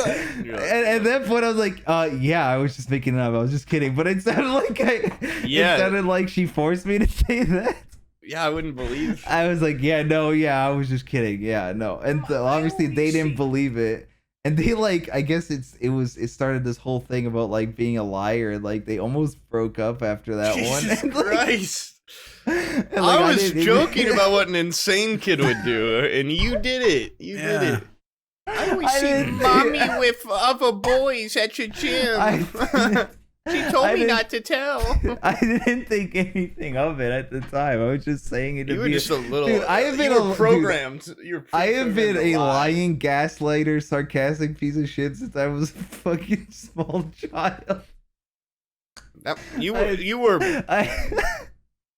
Speaker 2: at that point, I was like, yeah, I was just making it up. I was just kidding. But it sounded like it sounded like she forced me to say that.
Speaker 3: Yeah, I wouldn't believe.
Speaker 2: I was like, yeah, no, yeah, I was just kidding. Yeah, no. And obviously they didn't believe it. And they like, I guess it started this whole thing about like being a liar. And like they almost broke up after that
Speaker 3: Jesus
Speaker 2: one.
Speaker 3: Christ.
Speaker 2: And, like,
Speaker 3: I was joking about what an insane kid would do, and you did it. You did it. I always see mommy with other boys at your gym. She told me not to tell.
Speaker 2: I didn't think anything of it at the time. I was just saying it to
Speaker 3: be. You were just a little.
Speaker 2: Dude, I have been
Speaker 3: programmed.
Speaker 2: Dude, I have been a lying, gaslighter, sarcastic piece of shit since I was a fucking small child.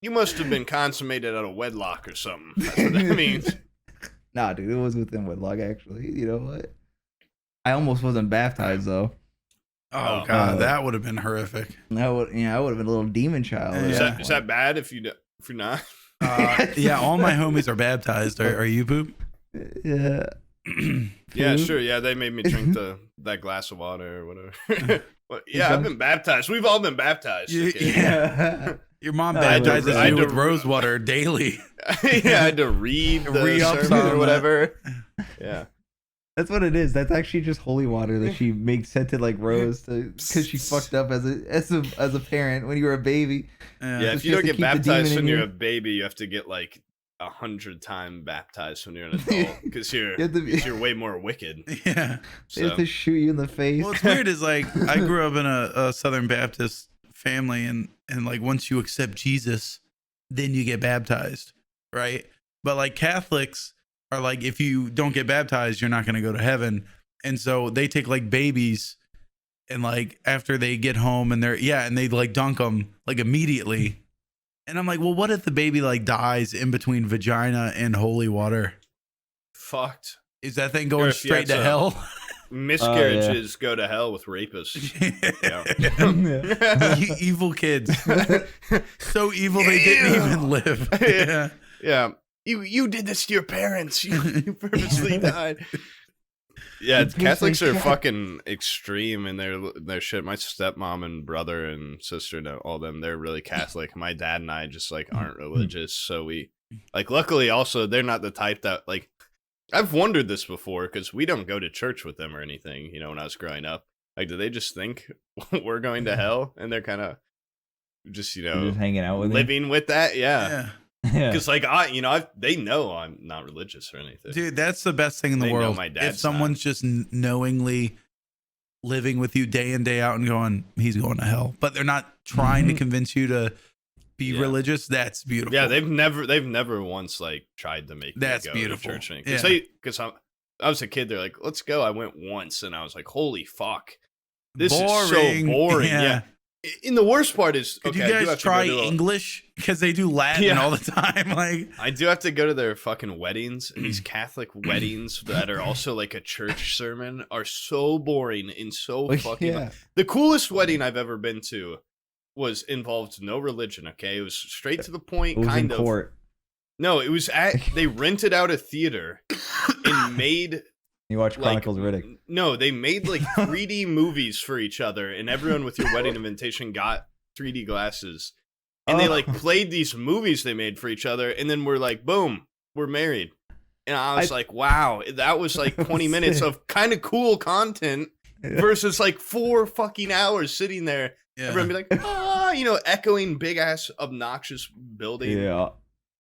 Speaker 3: You must have been consummated out of wedlock or something. That's what that means.
Speaker 2: Nah, dude, it was within wedlock, actually. You know what? I almost wasn't baptized, though.
Speaker 1: Oh, God, that would have been horrific.
Speaker 2: I would have been a little demon child.
Speaker 3: Is that bad if you're not?
Speaker 1: Yeah, all my homies are baptized. Are you, Poob?
Speaker 2: Yeah.
Speaker 3: Yeah, sure. Yeah, they made me drink that glass of water or whatever. Well, yeah, I've been baptized. We've all been baptized. Okay.
Speaker 1: Yeah. Your mom baptizes you with rosewater daily.
Speaker 3: Yeah, I had to read the sermon or whatever. Yeah.
Speaker 2: That's what it is. That's actually just holy water that she makes scented like rose because she fucked up as a parent when you were a baby.
Speaker 3: Yeah, if you don't get baptized when you're a baby, you have to get like 100 times baptized when you're an adult because you're way more wicked.
Speaker 1: Yeah,
Speaker 2: so. They have to shoot you in the face.
Speaker 1: Well, what's weird is like I grew up in a Southern Baptist family, and like once you accept Jesus, then you get baptized, right? But like Catholics are like, if you don't get baptized, you're not going to go to heaven. And so they take like babies and like after they get home and they like dunk them like immediately. And I'm like, well, what if the baby like dies in between vagina and holy water?
Speaker 3: Fucked.
Speaker 1: Is that thing going straight to hell?
Speaker 3: Miscarriages go to hell with rapists.
Speaker 1: Yeah. Evil kids. So evil they didn't even live. Yeah.
Speaker 3: Yeah. You did this to your parents. You purposely died. Yeah, Catholics are fucking extreme in their shit. My stepmom and brother and sister, all them, they're really Catholic. My dad and I just like aren't religious, so we like. Luckily, also they're not the type that like. I've wondered this before because we don't go to church with them or anything. You know, when I was growing up, like, do they just think we're going to hell and they're kind of just
Speaker 2: just hanging out with
Speaker 3: living with that? Yeah. Because like they know I'm not religious or anything.
Speaker 1: Dude, that's the best thing in the world. If someone's just knowingly living with you day in day out and going, he's going to hell, but they're not trying to convince you to be religious. That's beautiful.
Speaker 3: Yeah, they've never once like tried to make me go to church. Because I was a kid. They're like, let's go. I went once and I was like, holy fuck, this is so boring. Yeah. And the worst part is,
Speaker 1: could you guys try English? Because they do Latin all the time. Like,
Speaker 3: I do have to go to their fucking weddings, and these Catholic weddings that are also like a church sermon are so boring and so fucking. The coolest wedding I've ever been to involved no religion. Okay, it was straight to the point. Kind of. Court. No, it was they rented out a theater and made.
Speaker 2: You watch Chronicles of Riddick.
Speaker 3: No, they made like 3D movies for each other, and everyone with your wedding invitation got 3D glasses. And they like played these movies they made for each other, and then we're like, boom, we're married. And I was like, wow, that was like 20 minutes of kind of cool content versus like 4 fucking hours sitting there. Yeah. Everyone be like, echoing big ass obnoxious building.
Speaker 2: Yeah.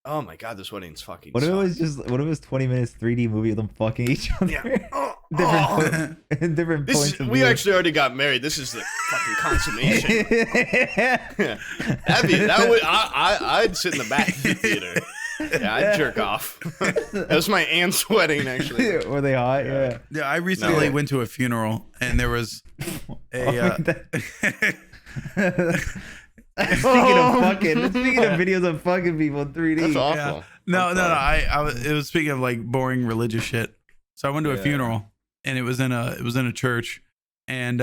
Speaker 3: Oh my god, this wedding's fucking.
Speaker 2: What if it was 20 minutes 3D movie of them fucking each other?
Speaker 3: Yeah.
Speaker 2: different points of view.
Speaker 3: We actually already got married. This is the fucking consummation. I'd sit in the back of the theater. Yeah, I'd jerk off. That was my aunt's wedding, actually.
Speaker 2: Were they hot? Yeah.
Speaker 1: Yeah, I recently went to a funeral and there was a. Speaking of videos of fucking people in 3D.
Speaker 3: That's awful.
Speaker 1: No. It was speaking of like boring religious shit. So I went to a funeral, and it was in a church, and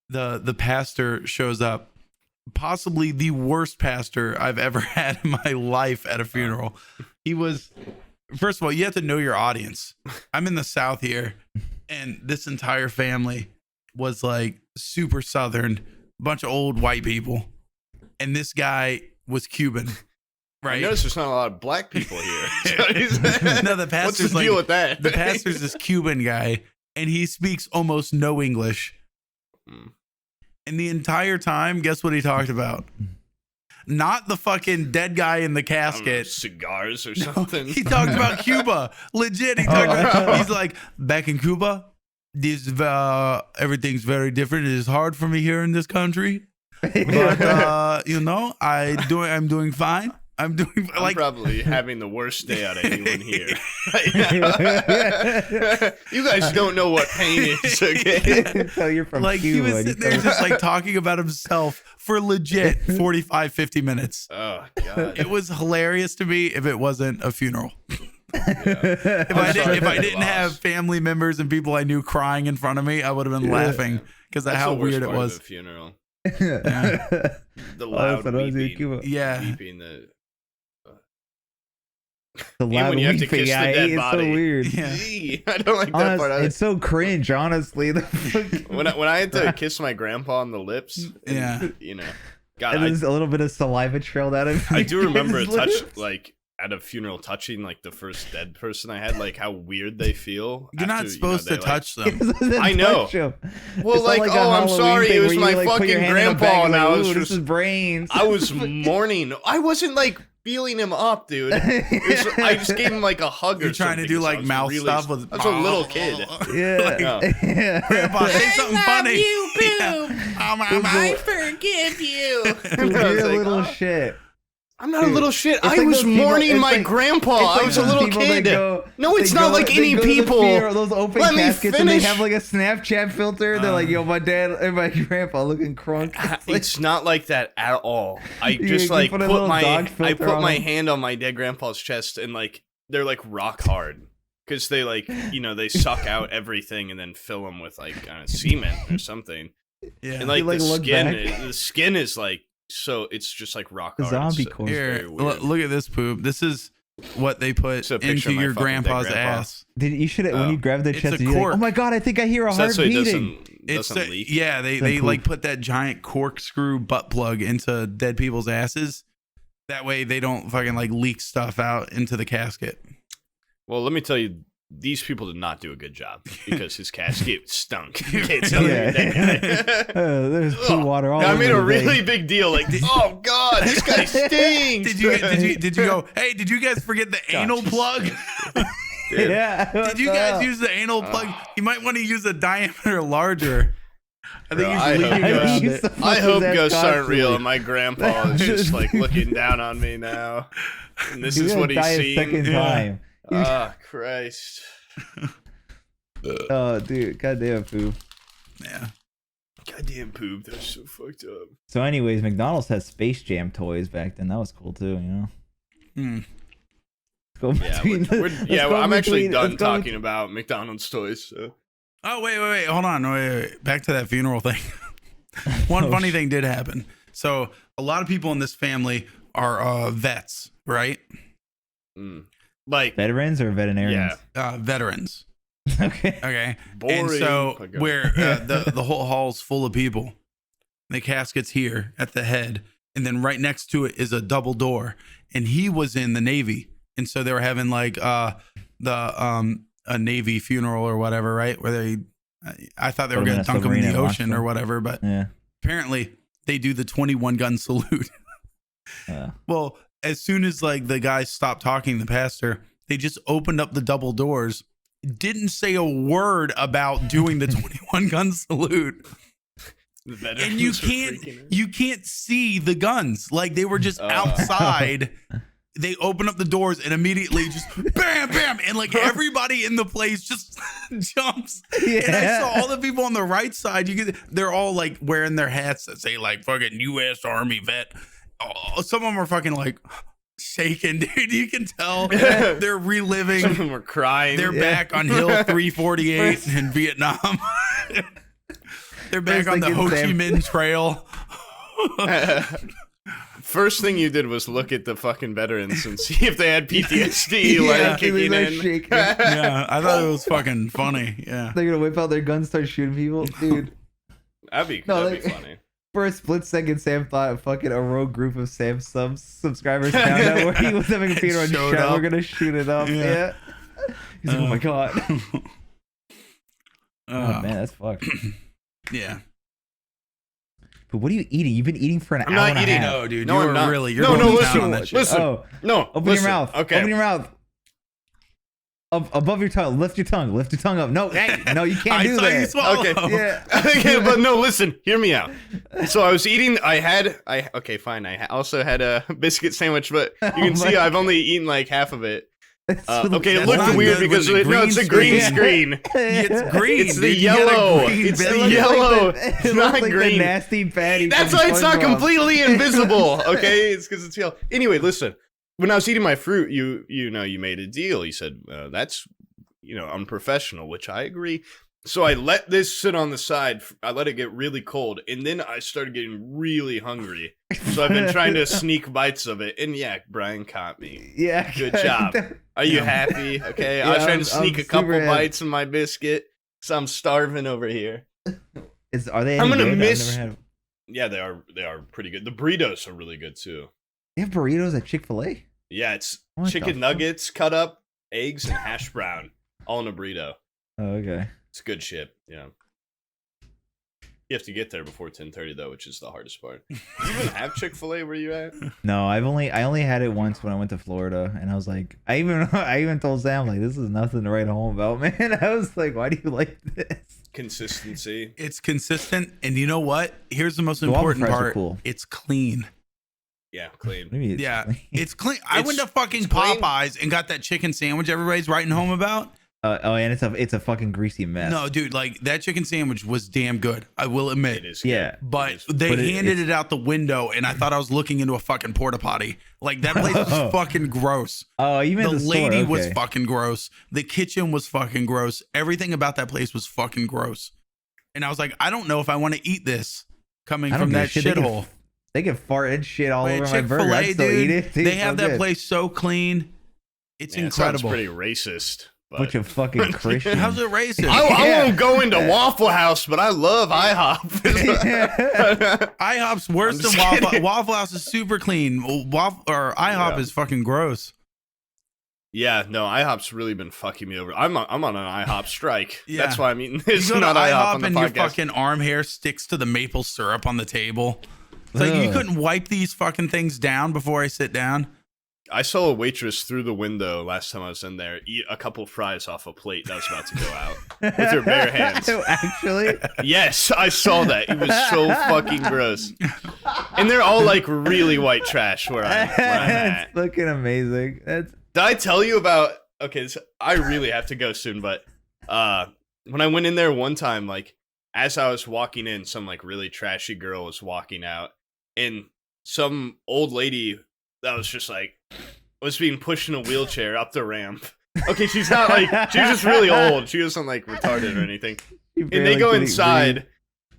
Speaker 1: the pastor shows up, possibly the worst pastor I've ever had in my life at a funeral. He was, first of all, you have to know your audience. I'm in the South here, and this entire family was like super Southern, bunch of old white people, and this guy was Cuban. Right.
Speaker 3: I notice there's not a lot of black people here.
Speaker 1: No, the pastor's
Speaker 3: What's the deal with that?
Speaker 1: The pastor's this Cuban guy, and he speaks almost no English. And the entire time, guess what he talked about? Not the fucking dead guy in the casket.
Speaker 3: Cigars or something.
Speaker 1: He talked about Cuba. Legit. He's like, back in Cuba, this everything's very different. It is hard for me here in this country. But I'm doing fine. I'm
Speaker 3: probably having the worst day out of anyone here. You guys don't know what pain is, okay?
Speaker 2: So you're from
Speaker 1: like
Speaker 2: Cuba.
Speaker 1: He was sitting there just like talking about himself for legit 45, 50 minutes.
Speaker 3: Oh God.
Speaker 1: It was hilarious to me if it wasn't a funeral.
Speaker 3: Yeah.
Speaker 1: If I didn't have family members and people I knew crying in front of me, I would have been laughing because of how weird it was.
Speaker 3: The funeral.
Speaker 1: Yeah.
Speaker 3: The loud
Speaker 2: weeping.
Speaker 1: Yeah.
Speaker 3: Weeping
Speaker 2: The loud
Speaker 3: when you have to
Speaker 2: weeping.
Speaker 3: kiss the
Speaker 2: Yeah,
Speaker 3: dead
Speaker 2: it's
Speaker 3: body.
Speaker 2: so weird.
Speaker 1: Yeah.
Speaker 3: I don't like that part.
Speaker 2: It's so cringe, honestly.
Speaker 3: When I had to kiss my grandpa on the lips, and, God,
Speaker 2: and there's a little bit of saliva trailed out of
Speaker 3: I do remember a touch, like at a funeral, touching like the first dead person I had, like how weird they feel.
Speaker 1: You're not supposed to touch them.
Speaker 3: I know. Well, like, oh, I'm sorry, it was my fucking grandpa, and I was
Speaker 2: just brains.
Speaker 3: I was mourning. I wasn't like feeling him up, dude. I just gave him like a hug.
Speaker 1: You're trying to do like mouth stuff with.
Speaker 3: I was a little kid.
Speaker 2: Yeah.
Speaker 1: Grandpa, say something funny.
Speaker 4: You, Poob. I forgive you.
Speaker 2: You're a little shit.
Speaker 3: I'm not a little shit. I was mourning my grandpa. I was a little kid. No, it's not like any people.
Speaker 2: Those open caskets, and they
Speaker 3: finish.
Speaker 2: have like a Snapchat filter. They're like, yo, my dad and my grandpa looking crunk.
Speaker 3: It's not like that at all. I just like put my hand on my dead grandpa's chest, and like they're like rock hard because they like they suck out everything and then fill them with like cement or something.
Speaker 1: Yeah,
Speaker 3: and like the skin is like. So it's just like rock hard.
Speaker 2: Zombie corpse.
Speaker 1: Here, look at this, Poob. This is what they put into your grandpa's ass.
Speaker 2: You should when you grab the chest,
Speaker 1: you're like,
Speaker 2: oh my god, I think I hear a heart beating.
Speaker 3: Doesn't leak.
Speaker 1: Yeah, they like put that giant corkscrew butt plug into dead people's asses. That way they don't fucking like leak stuff out into the casket.
Speaker 3: Well, let me tell you, these people did not do a good job because his casket stunk. You can't tell me that guy.
Speaker 2: There's poo water all over.
Speaker 3: I made a really big deal. Like, oh god, this guy stinks.
Speaker 1: Did you go? Hey, did you guys forget the anal plug?
Speaker 2: Yeah.
Speaker 1: Did you guys use the anal plug? You might want to use a diameter larger.
Speaker 3: I hope ghosts aren't real, and my grandpa is just like looking down on me now. And this is what he's seeing.
Speaker 2: Second time.
Speaker 3: Oh, Christ.
Speaker 2: Oh, dude. Goddamn, Poob.
Speaker 1: Yeah.
Speaker 3: Goddamn, Poob. That's so fucked up.
Speaker 2: So, anyways, McDonald's had Space Jam toys back then. That was cool, too,
Speaker 3: I'm actually done talking about McDonald's toys. So.
Speaker 1: Oh, wait. Hold on. Wait. Back to that funeral thing. One funny thing did happen. So, a lot of people in this family are vets, right?
Speaker 3: Like
Speaker 2: veterans or veterinarians?
Speaker 1: Yeah, veterans.
Speaker 2: Okay.
Speaker 3: Boring.
Speaker 1: And so where the whole hall's full of people. The casket's here at the head, and then right next to it is a double door. And he was in the Navy, and so they were having like a Navy funeral or whatever, right? Where I thought they were going to dunk him in the ocean or whatever, but apparently they do the 21 gun salute. Well, as soon as like the guy stopped talking, the pastor, they just opened up the double doors, didn't say a word about doing the 21 gun salute. And you can't see the guns. Like they were just outside. They open up the doors and immediately just bam, bam. And like everybody in the place just jumps. Yeah. And I saw all the people on the right side. They're all like wearing their hats that say like fucking U.S. Army vet. Oh, some of them are fucking like, shaking, dude. You can tell they're reliving.
Speaker 3: Some of them were crying.
Speaker 1: They're back on Hill 348 in Vietnam. They're back on the Ho Chi Minh Trail.
Speaker 3: First thing you did was look at the fucking veterans and see if they had PTSD, like kicking in.
Speaker 1: Yeah, I thought it was fucking funny. Yeah,
Speaker 2: they're gonna whip out their guns, start shooting people, dude.
Speaker 3: That'd be funny.
Speaker 2: For a split second, Sam thought fucking a rogue group of Sam subscribers found out where he was having a funeral and shot. We're gonna shoot it up. Yeah. He's like, oh my god. Oh man, that's fucked.
Speaker 1: Yeah.
Speaker 2: But what are you eating? You've been eating for an hour.
Speaker 3: I'm not eating.
Speaker 1: No, dude.
Speaker 3: No,
Speaker 1: you
Speaker 3: I'm not.
Speaker 1: Really. You're going down on that shit.
Speaker 3: Listen.
Speaker 2: Oh
Speaker 3: no.
Speaker 2: Open your mouth.
Speaker 3: Okay.
Speaker 2: Open your mouth. Above your tongue. Lift your tongue. Lift your tongue up. No, hey, no, you can't do that.
Speaker 1: You swallow.
Speaker 3: Okay.
Speaker 2: Yeah.
Speaker 3: Okay, but no, listen. Hear me out. So I was eating. Okay, fine. I also had a biscuit sandwich, but you can see I've only eaten like half of it. Okay, it looked weird because it's a green screen.
Speaker 1: It's green.
Speaker 3: It's the yellow. It's the yellow. It's not
Speaker 2: like
Speaker 3: green.
Speaker 2: The nasty patty.
Speaker 3: That's why it's not completely invisible. Okay, it's because it's yellow. Anyway, listen. When I was eating my fruit, you made a deal. You said that's unprofessional, which I agree. So I let this sit on the side. I let it get really cold, and then I started getting really hungry. So I've been trying to sneak bites of it, and yeah, Bryan caught me.
Speaker 2: Yeah,
Speaker 3: good job. Are you happy? Okay, I was trying to sneak a couple bites of my biscuit, so I'm starving over here.
Speaker 2: Are they?
Speaker 3: I'm gonna miss. Yeah, they are pretty good. The burritos are really good too.
Speaker 2: They have burritos at Chick-fil-A?
Speaker 3: Yeah, it's chicken nuggets cut up, eggs, and hash brown, all in a burrito.
Speaker 2: Oh, okay.
Speaker 3: It's good shit. Yeah. You have to get there before 10:30 though, which is the hardest part. Do you even have Chick-fil-A where you at?
Speaker 2: No, I only had it once when I went to Florida, and I was like, I even told Sam, like, this is nothing to write home about, man. I was like, why do you like this?
Speaker 3: Consistency.
Speaker 1: It's consistent, and you know what? Here's the most important part. Cool. It's clean.
Speaker 3: Yeah, clean.
Speaker 1: It's clean. I went to fucking Popeyes and got that chicken sandwich everybody's writing home about.
Speaker 2: And it's a fucking greasy mess.
Speaker 1: No, dude, like that chicken sandwich was damn good. I will admit.
Speaker 3: It is
Speaker 2: good. Yeah.
Speaker 1: But they handed it out the window, and I thought I was looking into a fucking porta potty. Like that place was fucking gross.
Speaker 2: Oh, you meant the
Speaker 1: lady was fucking gross. The kitchen was fucking gross. Everything about that place was fucking gross. And I was like, I don't know if I want to eat this coming from that shithole.
Speaker 2: They can fart and shit all over my burger. I still eat it.
Speaker 1: They have that place so clean. It's incredible.
Speaker 3: It sounds pretty racist.
Speaker 2: Bunch of fucking Christians.
Speaker 1: How's it racist?
Speaker 3: I won't go into Waffle House, but I love IHOP.
Speaker 1: IHOP's worse than Waffle. Waffle House is super clean. IHOP is fucking gross.
Speaker 3: Yeah, no, IHOP's really been fucking me over. I'm on an IHOP strike.
Speaker 1: Yeah.
Speaker 3: That's why I'm eating this.
Speaker 1: You go
Speaker 3: not
Speaker 1: to
Speaker 3: IHOP on the
Speaker 1: and
Speaker 3: podcast.
Speaker 1: Your fucking arm hair sticks to the maple syrup on the table. It's like you couldn't wipe these fucking things down before I sit down.
Speaker 3: I saw a waitress through the window last time I was in there eat a couple fries off a plate that was about to go out with her bare hands.
Speaker 2: Actually?
Speaker 3: Yes, I saw that. It was so fucking gross. And they're all like really white trash where I'm at.
Speaker 2: That's fucking amazing.
Speaker 3: Did I tell you about... Okay, I really have to go soon, but when I went in there one time, like as I was walking in, some like really trashy girl was walking out, and some old lady that was just like was being pushed in a wheelchair up the ramp. Okay, she's not like she was just really old. She wasn't like retarded or anything. And they go inside,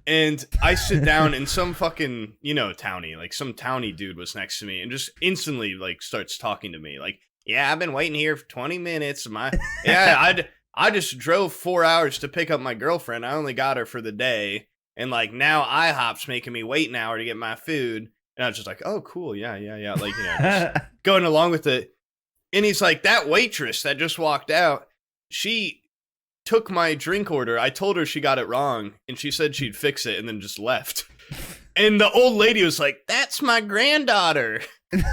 Speaker 3: and I sit down, and some fucking townie, like some townie dude was next to me, and just instantly like starts talking to me, like, yeah, I've been waiting here for 20 minutes. I just drove 4 hours to pick up my girlfriend. I only got her for the day, and like now IHOP's making me wait an hour to get my food. And I was just like, oh, cool. Yeah. Like, just going along with it. And he's like, that waitress that just walked out, she took my drink order. I told her she got it wrong, and she said she'd fix it and then just left. And the old lady was like, that's my granddaughter. And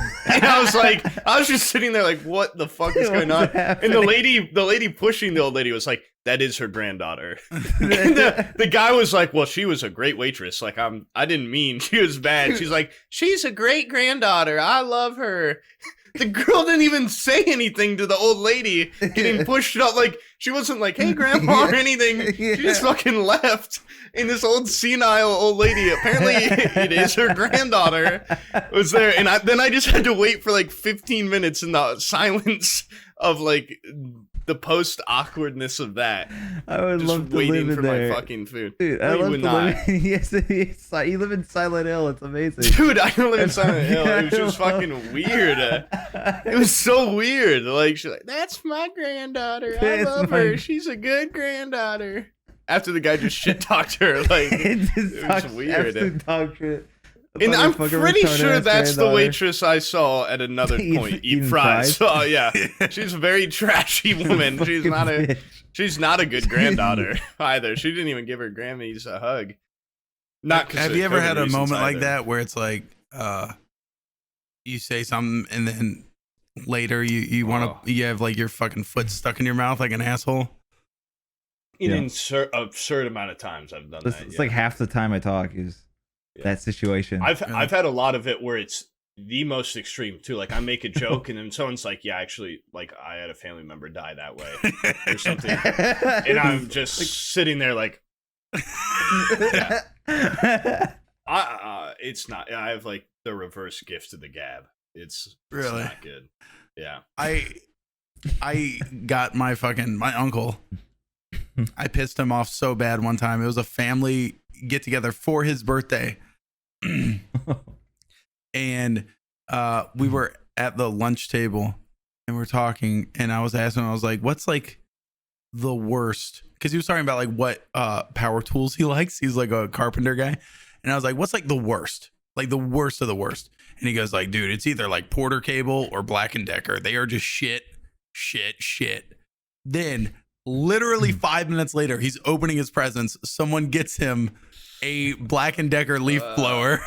Speaker 3: I was just sitting there like, what the fuck is going on? And the lady pushing the old lady was like, that is her granddaughter. And the guy was like, well, she was a great waitress. Like, I didn't mean she was bad. She's like, she's a great granddaughter. I love her. The girl didn't even say anything to the old lady getting pushed up. Like, she wasn't like, hey, grandma, or anything. She just fucking left. And this old senile old lady, apparently it is her granddaughter, was there. And then I just had to wait for like 15 minutes in the silence of like the post awkwardness of that.
Speaker 2: I would
Speaker 3: just
Speaker 2: love to
Speaker 3: waiting
Speaker 2: live
Speaker 3: for
Speaker 2: in there.
Speaker 3: my fucking food.
Speaker 2: Dude,
Speaker 3: No,
Speaker 2: I
Speaker 3: you
Speaker 2: love
Speaker 3: would
Speaker 2: to
Speaker 3: not.
Speaker 2: live. Yes, you live in Silent Hill. It's amazing.
Speaker 3: Dude, I don't live in Silent Hill. It was just fucking weird. It was so weird. Like, she's like, that's my granddaughter. I
Speaker 2: That's
Speaker 3: love
Speaker 2: my-
Speaker 3: her. She's a good granddaughter. After the guy just shit talked her, like, it was weird.
Speaker 2: Absolute dog shit.
Speaker 3: And I'm
Speaker 2: Fucking
Speaker 3: pretty
Speaker 2: retarded
Speaker 3: sure
Speaker 2: ass
Speaker 3: that's the
Speaker 2: granddaughter.
Speaker 3: waitress I saw at another point eat
Speaker 2: Eating
Speaker 3: fries.
Speaker 2: fries?
Speaker 3: So yeah, she's a very trashy woman. She's
Speaker 2: Fucking
Speaker 3: not a
Speaker 2: bitch.
Speaker 3: she's not a good granddaughter either. She didn't even give her Grammys a hug. Not 'cause
Speaker 1: Have
Speaker 3: of
Speaker 1: you ever
Speaker 3: COVID
Speaker 1: had a
Speaker 3: reasons
Speaker 1: moment like
Speaker 3: either.
Speaker 1: that where it's like, you say something and then later you want to, you have like your fucking foot stuck in your mouth like an asshole?
Speaker 3: An
Speaker 2: Yeah.
Speaker 3: absurd amount of times I've done
Speaker 2: It's,
Speaker 3: that.
Speaker 2: it's
Speaker 3: yeah.
Speaker 2: like half the time I talk is that situation.
Speaker 3: I've had a lot of it where it's the most extreme too. Like I make a joke and then someone's like, "Yeah, actually, like I had a family member die that way or something," and I'm just sitting there like, it's not. I have like the reverse gift of the gab. It's
Speaker 1: Really?
Speaker 3: not good. Yeah.
Speaker 1: I got my uncle. I pissed him off so bad one time. It was a family get together for his birthday. And we were at the lunch table and we're talking and I was asking him, I was like, what's like the worst? Because he was talking about like what power tools he likes. He's like a carpenter guy. And I was like, what's like the worst? Like the worst of the worst. And he goes like, dude, it's either like Porter Cable or Black & Decker. They are just shit. Then literally 5 minutes later, he's opening his presents. Someone gets him a Black & Decker leaf blower.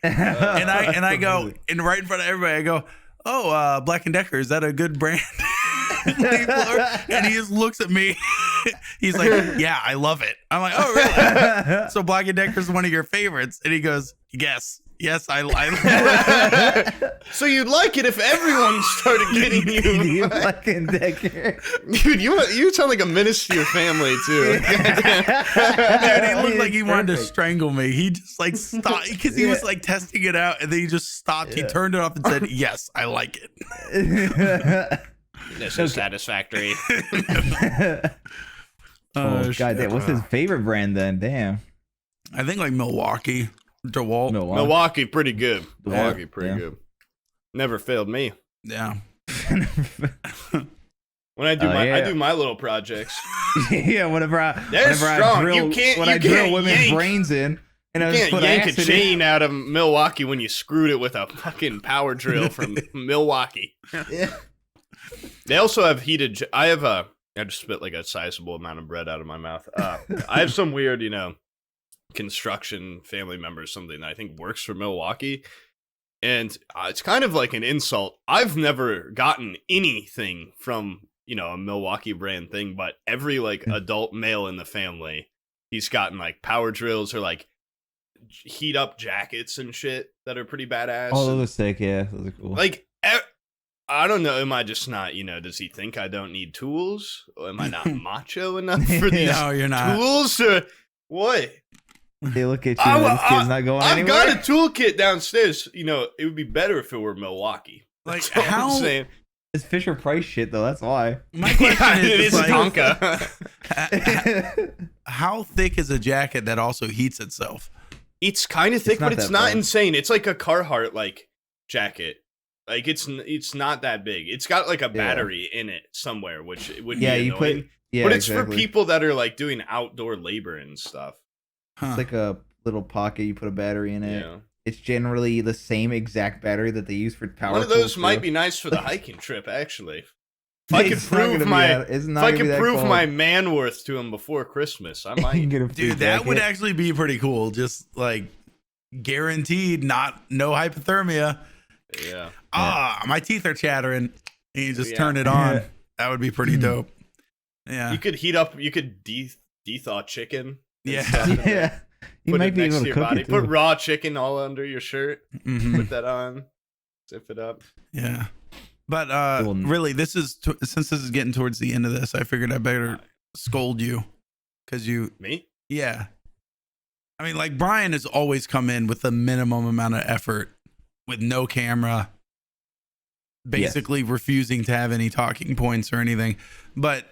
Speaker 1: and I go, and right in front of everybody, I go, oh, Black & Decker, is that a good brand? Leaf blower? And he just looks at me. He's like, yeah, I love it. I'm like, oh, really? So Black & Decker's one of your favorites? And he goes, yes, I love it.
Speaker 3: So you'd like it if everyone started getting you.
Speaker 2: Black & Decker.
Speaker 3: Dude, you sound like a menace to your family too.
Speaker 1: Dude, he looked like he wanted to strangle me. He just like stopped because he was like testing it out and then he just stopped. He turned it off and said, yes, I like it.
Speaker 3: This is satisfactory.
Speaker 2: Oh, God damn. What's his favorite brand then? Damn.
Speaker 1: I think like Milwaukee. DeWalt.
Speaker 3: Milwaukee, pretty good. Milwaukee,
Speaker 2: Yeah.
Speaker 3: pretty good. Never failed me.
Speaker 1: Yeah.
Speaker 3: When I do
Speaker 2: yeah.
Speaker 3: I do my little projects.
Speaker 2: Yeah, whenever I
Speaker 3: strong.
Speaker 2: drill,
Speaker 3: You can't-
Speaker 2: when
Speaker 3: you
Speaker 2: I drill
Speaker 3: can't
Speaker 2: women's
Speaker 3: yank.
Speaker 2: brains in, and I
Speaker 3: You
Speaker 2: just
Speaker 3: can't
Speaker 2: put
Speaker 3: yank a
Speaker 2: acid in.
Speaker 3: chain out of Milwaukee when you screwed it with a fucking power drill from Milwaukee.
Speaker 2: Yeah.
Speaker 3: They also have heated. I just spit like a sizable amount of bread out of my mouth. I have some weird, construction family member or something that I think works for Milwaukee, and it's kind of like an insult. I've never gotten anything from a Milwaukee brand thing, but every like adult male in the family, he's gotten like power drills or like heat up jackets and shit that are pretty badass.
Speaker 2: Oh, those are sick. Yeah, those are cool.
Speaker 3: Like, I don't know. Am I just not, does he think I don't need tools? Or am I not macho enough for these
Speaker 1: No, you're not.
Speaker 3: tools? Or what?
Speaker 2: They look at you. And this kid's not going
Speaker 3: I've
Speaker 2: anywhere.
Speaker 3: got a toolkit downstairs. It would be better if it were Milwaukee.
Speaker 1: Like
Speaker 3: That's all I'm
Speaker 1: how?
Speaker 3: saying.
Speaker 2: It's Fisher Price shit though. That's why.
Speaker 1: My question
Speaker 3: Yeah,
Speaker 1: is,
Speaker 3: it is
Speaker 1: like,
Speaker 3: Tonka.
Speaker 1: how thick is a jacket that also heats itself?
Speaker 3: It's kind of thick,
Speaker 2: not
Speaker 3: but it's
Speaker 2: that
Speaker 3: not
Speaker 2: bad.
Speaker 3: insane. It's like a Carhartt like jacket. Like it's not that big. It's got like a battery in it somewhere, which would
Speaker 2: Yeah,
Speaker 3: be
Speaker 2: you
Speaker 3: annoying.
Speaker 2: put. Yeah,
Speaker 3: but it's
Speaker 2: exactly.
Speaker 3: for people that are like doing outdoor labor and stuff.
Speaker 1: Huh.
Speaker 2: It's like a little pocket. You put a battery in it.
Speaker 3: Yeah.
Speaker 2: It's generally the same exact battery that they use for power.
Speaker 3: One of those
Speaker 2: tools,
Speaker 3: might
Speaker 2: too.
Speaker 3: be nice for the hiking trip, actually. If I could
Speaker 2: It's not gonna
Speaker 3: prove
Speaker 2: be
Speaker 3: my
Speaker 2: that- it's
Speaker 3: if
Speaker 2: not
Speaker 3: I
Speaker 2: gonna be
Speaker 3: could
Speaker 2: that
Speaker 3: prove
Speaker 2: cold.
Speaker 3: my man worth to him before Christmas, I
Speaker 2: You
Speaker 3: might.
Speaker 2: can get a free
Speaker 1: Dude, that would
Speaker 2: jacket.
Speaker 1: actually be pretty cool. Just like guaranteed, no hypothermia.
Speaker 3: Yeah.
Speaker 1: My teeth are chattering. And you just
Speaker 3: Yeah.
Speaker 1: turn it on. That would be pretty dope. Yeah.
Speaker 3: You could heat up. You could de-thaw chicken. and
Speaker 1: Yeah.
Speaker 3: stuff in there.
Speaker 2: Yeah, you
Speaker 3: Put
Speaker 2: might
Speaker 3: it
Speaker 2: be
Speaker 3: next
Speaker 2: able
Speaker 3: to
Speaker 2: to
Speaker 3: your
Speaker 2: cook
Speaker 3: body.
Speaker 2: it too.
Speaker 3: Put raw chicken all under your shirt.
Speaker 1: Mhm.
Speaker 3: Put that on. Zip it up.
Speaker 1: Yeah. But really, since this is getting towards the end of this, I figured I better scold you because
Speaker 3: me.
Speaker 1: Yeah. I mean, like Bryan has always come in with the minimum amount of effort with no camera, basically refusing to have any talking points or anything. But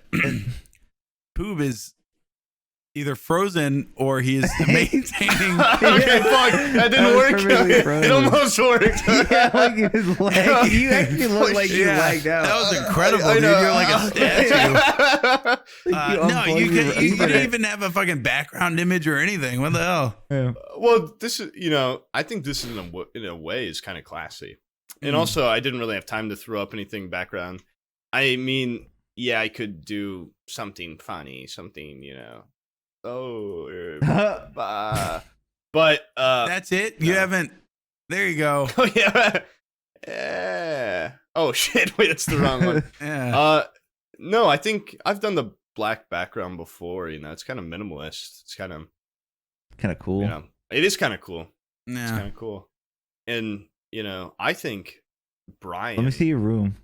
Speaker 1: Poob is either frozen or he is maintaining.
Speaker 3: Okay, fuck. That didn't work. It almost worked.
Speaker 2: Yeah, like his leg. You actually look like you lagged out.
Speaker 1: That was incredible, dude. You're like a statue. No, you didn't even have a fucking background image or anything. What the hell?
Speaker 2: Yeah.
Speaker 3: Well, this is, I think this is in a way is kind of classy. And also, I didn't really have time to throw up anything background. I mean, yeah, I could do something funny, something, but
Speaker 1: that's it. You haven't. There you go.
Speaker 3: Oh yeah. Oh shit! Wait, that's the wrong one.
Speaker 1: Yeah.
Speaker 3: No, I think I've done the black background before. It's kind of minimalist. It's kind of
Speaker 2: cool.
Speaker 3: It is kind of cool.
Speaker 1: Yeah.
Speaker 3: It's kind of cool. And I think Bryan.
Speaker 2: Let me see your room.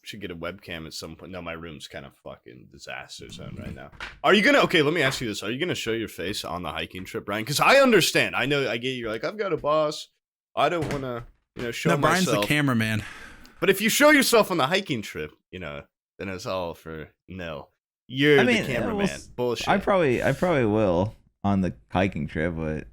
Speaker 3: Should get a webcam at some point. No, my room's kind of fucking disaster zone right now. Are you gonna? Okay, let me ask you this: are you gonna show your face on the hiking trip, Bryan? Because I understand. I know. I get you're like, I've got a boss. I don't want to, show myself.
Speaker 1: Bryan's the cameraman.
Speaker 3: But if you show yourself on the hiking trip, then it's all for nil. You're the cameraman. Bullshit.
Speaker 2: I probably will on the hiking trip, but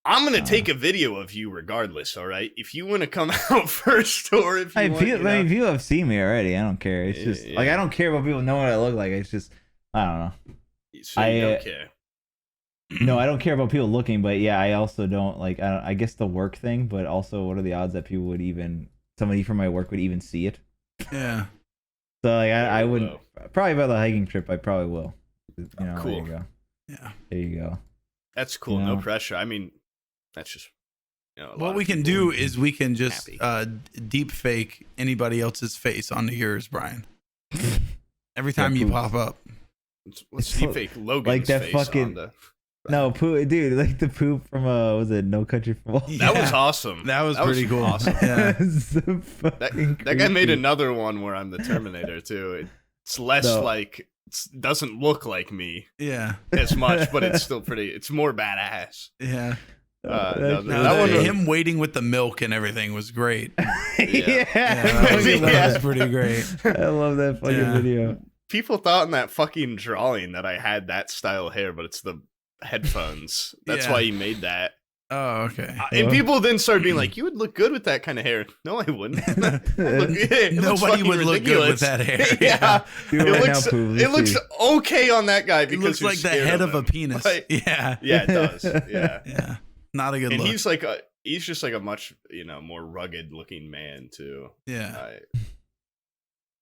Speaker 3: I'm gonna take a video of you regardless. All right, if you want to come out first, or if you
Speaker 2: if you have seen me already, I don't care. It's just like I don't care about people knowing what I look like. It's just I don't know.
Speaker 3: So you don't care.
Speaker 2: No, I don't care about people looking, but yeah, I also don't like. I guess the work thing, but also, what are the odds that people would somebody from my work would even see it?
Speaker 1: Yeah.
Speaker 2: So like, I wouldn't. Probably about the hiking trip, I probably will.
Speaker 3: Cool.
Speaker 2: There you go.
Speaker 1: Yeah.
Speaker 2: There you go.
Speaker 3: That's cool. No pressure. I mean, that's just.
Speaker 1: What we can do is we can just deep fake anybody else's face onto yours, Bryan. Every time you pop up.
Speaker 3: Let's deep fake Logan's
Speaker 2: like that
Speaker 3: face
Speaker 2: fucking.
Speaker 3: on
Speaker 2: No, Poob, dude, like the Poob from was it No Country for Old?
Speaker 3: That was awesome.
Speaker 1: That was pretty cool.
Speaker 3: Awesome.
Speaker 1: Yeah.
Speaker 3: that guy made another one where I'm the Terminator too. It's less like doesn't look like me.
Speaker 1: Yeah.
Speaker 3: As much, but it's still pretty. It's more badass.
Speaker 1: Yeah.
Speaker 3: That one,
Speaker 1: him waiting with the milk and everything was great.
Speaker 2: Yeah,
Speaker 1: that was pretty great.
Speaker 2: I love that fucking video.
Speaker 3: People thought in that fucking drawing that I had that style hair, but it's the headphones. That's why he made that.
Speaker 1: Oh, okay.
Speaker 3: And people then started being like, "You would look good with that kind of hair." No, I wouldn't.
Speaker 1: Nobody would look good with that hair.
Speaker 3: Yeah, it looks okay on that guy because
Speaker 1: it looks like the head of a penis.
Speaker 3: Like,
Speaker 1: yeah,
Speaker 3: it does. Yeah,
Speaker 1: yeah. Not a good look.
Speaker 3: And he's just like a much more rugged looking man too.
Speaker 1: Yeah.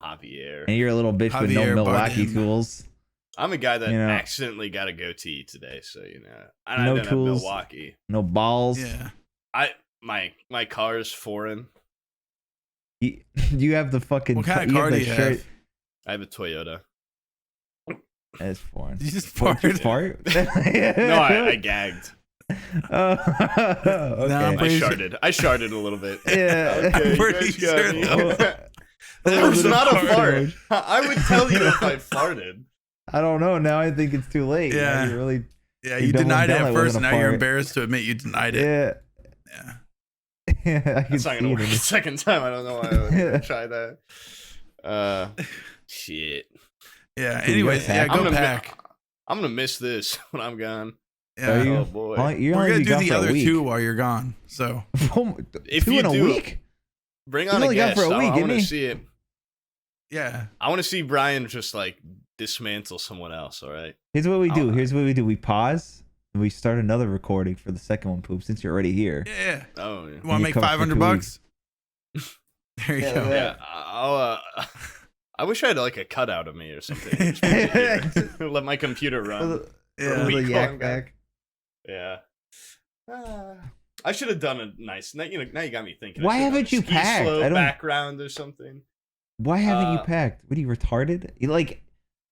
Speaker 3: Javier.
Speaker 2: And you're a little bitch with no Milwaukee tools.
Speaker 3: I'm a guy that accidentally got a goatee today, so I
Speaker 2: no
Speaker 3: don't
Speaker 2: tools,
Speaker 3: have Milwaukee,
Speaker 2: no balls.
Speaker 3: Yeah, my car is foreign.
Speaker 2: You have the fucking.
Speaker 1: What kind of car do you have?
Speaker 3: I have a Toyota.
Speaker 2: That's foreign.
Speaker 1: You just farted?
Speaker 2: Fart?
Speaker 3: No, I gagged.
Speaker 2: Okay.
Speaker 3: I sharted a little bit.
Speaker 2: Yeah,
Speaker 3: okay,
Speaker 1: I'm pretty sure.
Speaker 3: It was not a fart. I would tell you if I farted.
Speaker 2: I don't know. Now I think it's too late.
Speaker 1: Yeah.
Speaker 2: You really.
Speaker 1: Yeah, you denied it at first. Now you're embarrassed to admit you denied it.
Speaker 2: Yeah. Yeah.
Speaker 3: That's not gonna work the second time. I don't know why I would try that. Shit.
Speaker 1: Yeah. Anyways, go pack.
Speaker 3: I'm gonna miss this when I'm gone.
Speaker 1: Yeah.
Speaker 3: Oh boy.
Speaker 1: We're gonna do the other two while you're gone. So
Speaker 3: if
Speaker 2: two
Speaker 3: you
Speaker 2: in a
Speaker 3: do,
Speaker 2: week,
Speaker 3: bring on a guest. I want to see it.
Speaker 1: Yeah.
Speaker 3: I want to see Bryan just like dismantle someone else. All right.
Speaker 2: Here's what we do. We pause and we start another recording for the second one, Poob, since you're already here.
Speaker 1: Yeah.
Speaker 3: Oh, yeah.
Speaker 1: You want to make $500? There you go.
Speaker 3: Yeah. I wish I had like a cutout of me or something. Let my computer run.
Speaker 2: The yak back.
Speaker 3: Yeah. I should have done a nice. Now you got me thinking.
Speaker 2: Why haven't you packed?
Speaker 3: Background or something.
Speaker 2: Why haven't you packed? What are you retarded?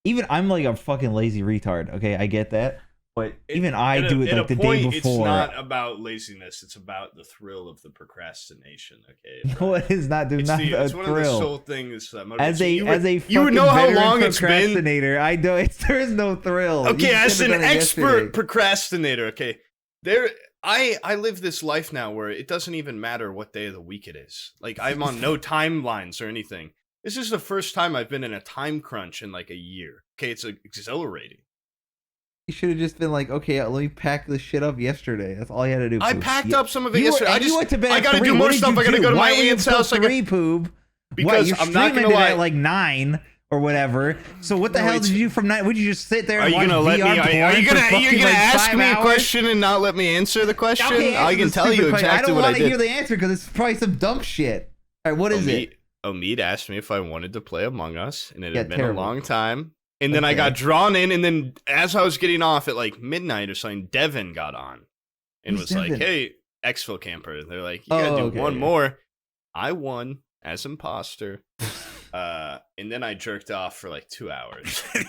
Speaker 2: Even I'm like a fucking lazy retard. Okay, I get that. But even I do it like the day before.
Speaker 3: It's not about laziness. It's about the thrill of the procrastination. Okay.
Speaker 2: No, it is not. There's not a
Speaker 3: it's one
Speaker 2: thrill.
Speaker 3: of the sole things.
Speaker 2: As a
Speaker 3: you would know how long it's been.
Speaker 2: Procrastinator, I don't. There is no thrill.
Speaker 3: Okay, as an expert procrastinator. Okay, I live this life now where it doesn't even matter what day of the week it is. Like I'm on no timelines or anything. This is the first time I've been in a time crunch in like a year. Okay, it's exhilarating.
Speaker 2: You should have just been like, okay, let me pack this shit up yesterday. That's all you had to do.
Speaker 3: I packed up some of it yesterday.
Speaker 2: You went to bed.
Speaker 3: I got to do more stuff. I got to go to my aunt's house.
Speaker 2: Poob.
Speaker 3: Because I'm not gonna lie.
Speaker 2: At like 9 or whatever. So what the hell did you do from 9? Would you just sit there and watch VR porn?
Speaker 3: Are you gonna ask me
Speaker 2: hours?
Speaker 3: a question and not let me answer the question?
Speaker 2: Okay,
Speaker 3: I can tell you exactly what I did.
Speaker 2: I don't want to hear the answer because it's probably some dumb shit. All right, what is it?
Speaker 3: Omid asked me if I wanted to play Among Us, and it had been a long time. And then I got drawn in, and then as I was getting off at like midnight or something, Devin got on and was like, "Hey, exfil camper." They're like, "You gotta do one more." I won as imposter, and then I jerked off for like 2 hours.
Speaker 2: Damn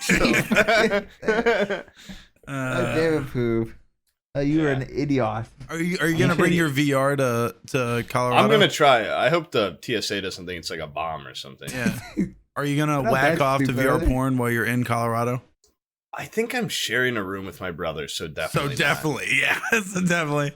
Speaker 2: it, Poob. You were an idiot.
Speaker 1: Are you gonna bring your VR to Colorado?
Speaker 3: I'm gonna try. I hope the TSA doesn't think it's like a bomb or something.
Speaker 1: Yeah. Are you gonna whack off to VR porn while you're in Colorado?
Speaker 3: I think I'm sharing a room with my brother, so definitely.
Speaker 1: Yeah, so definitely.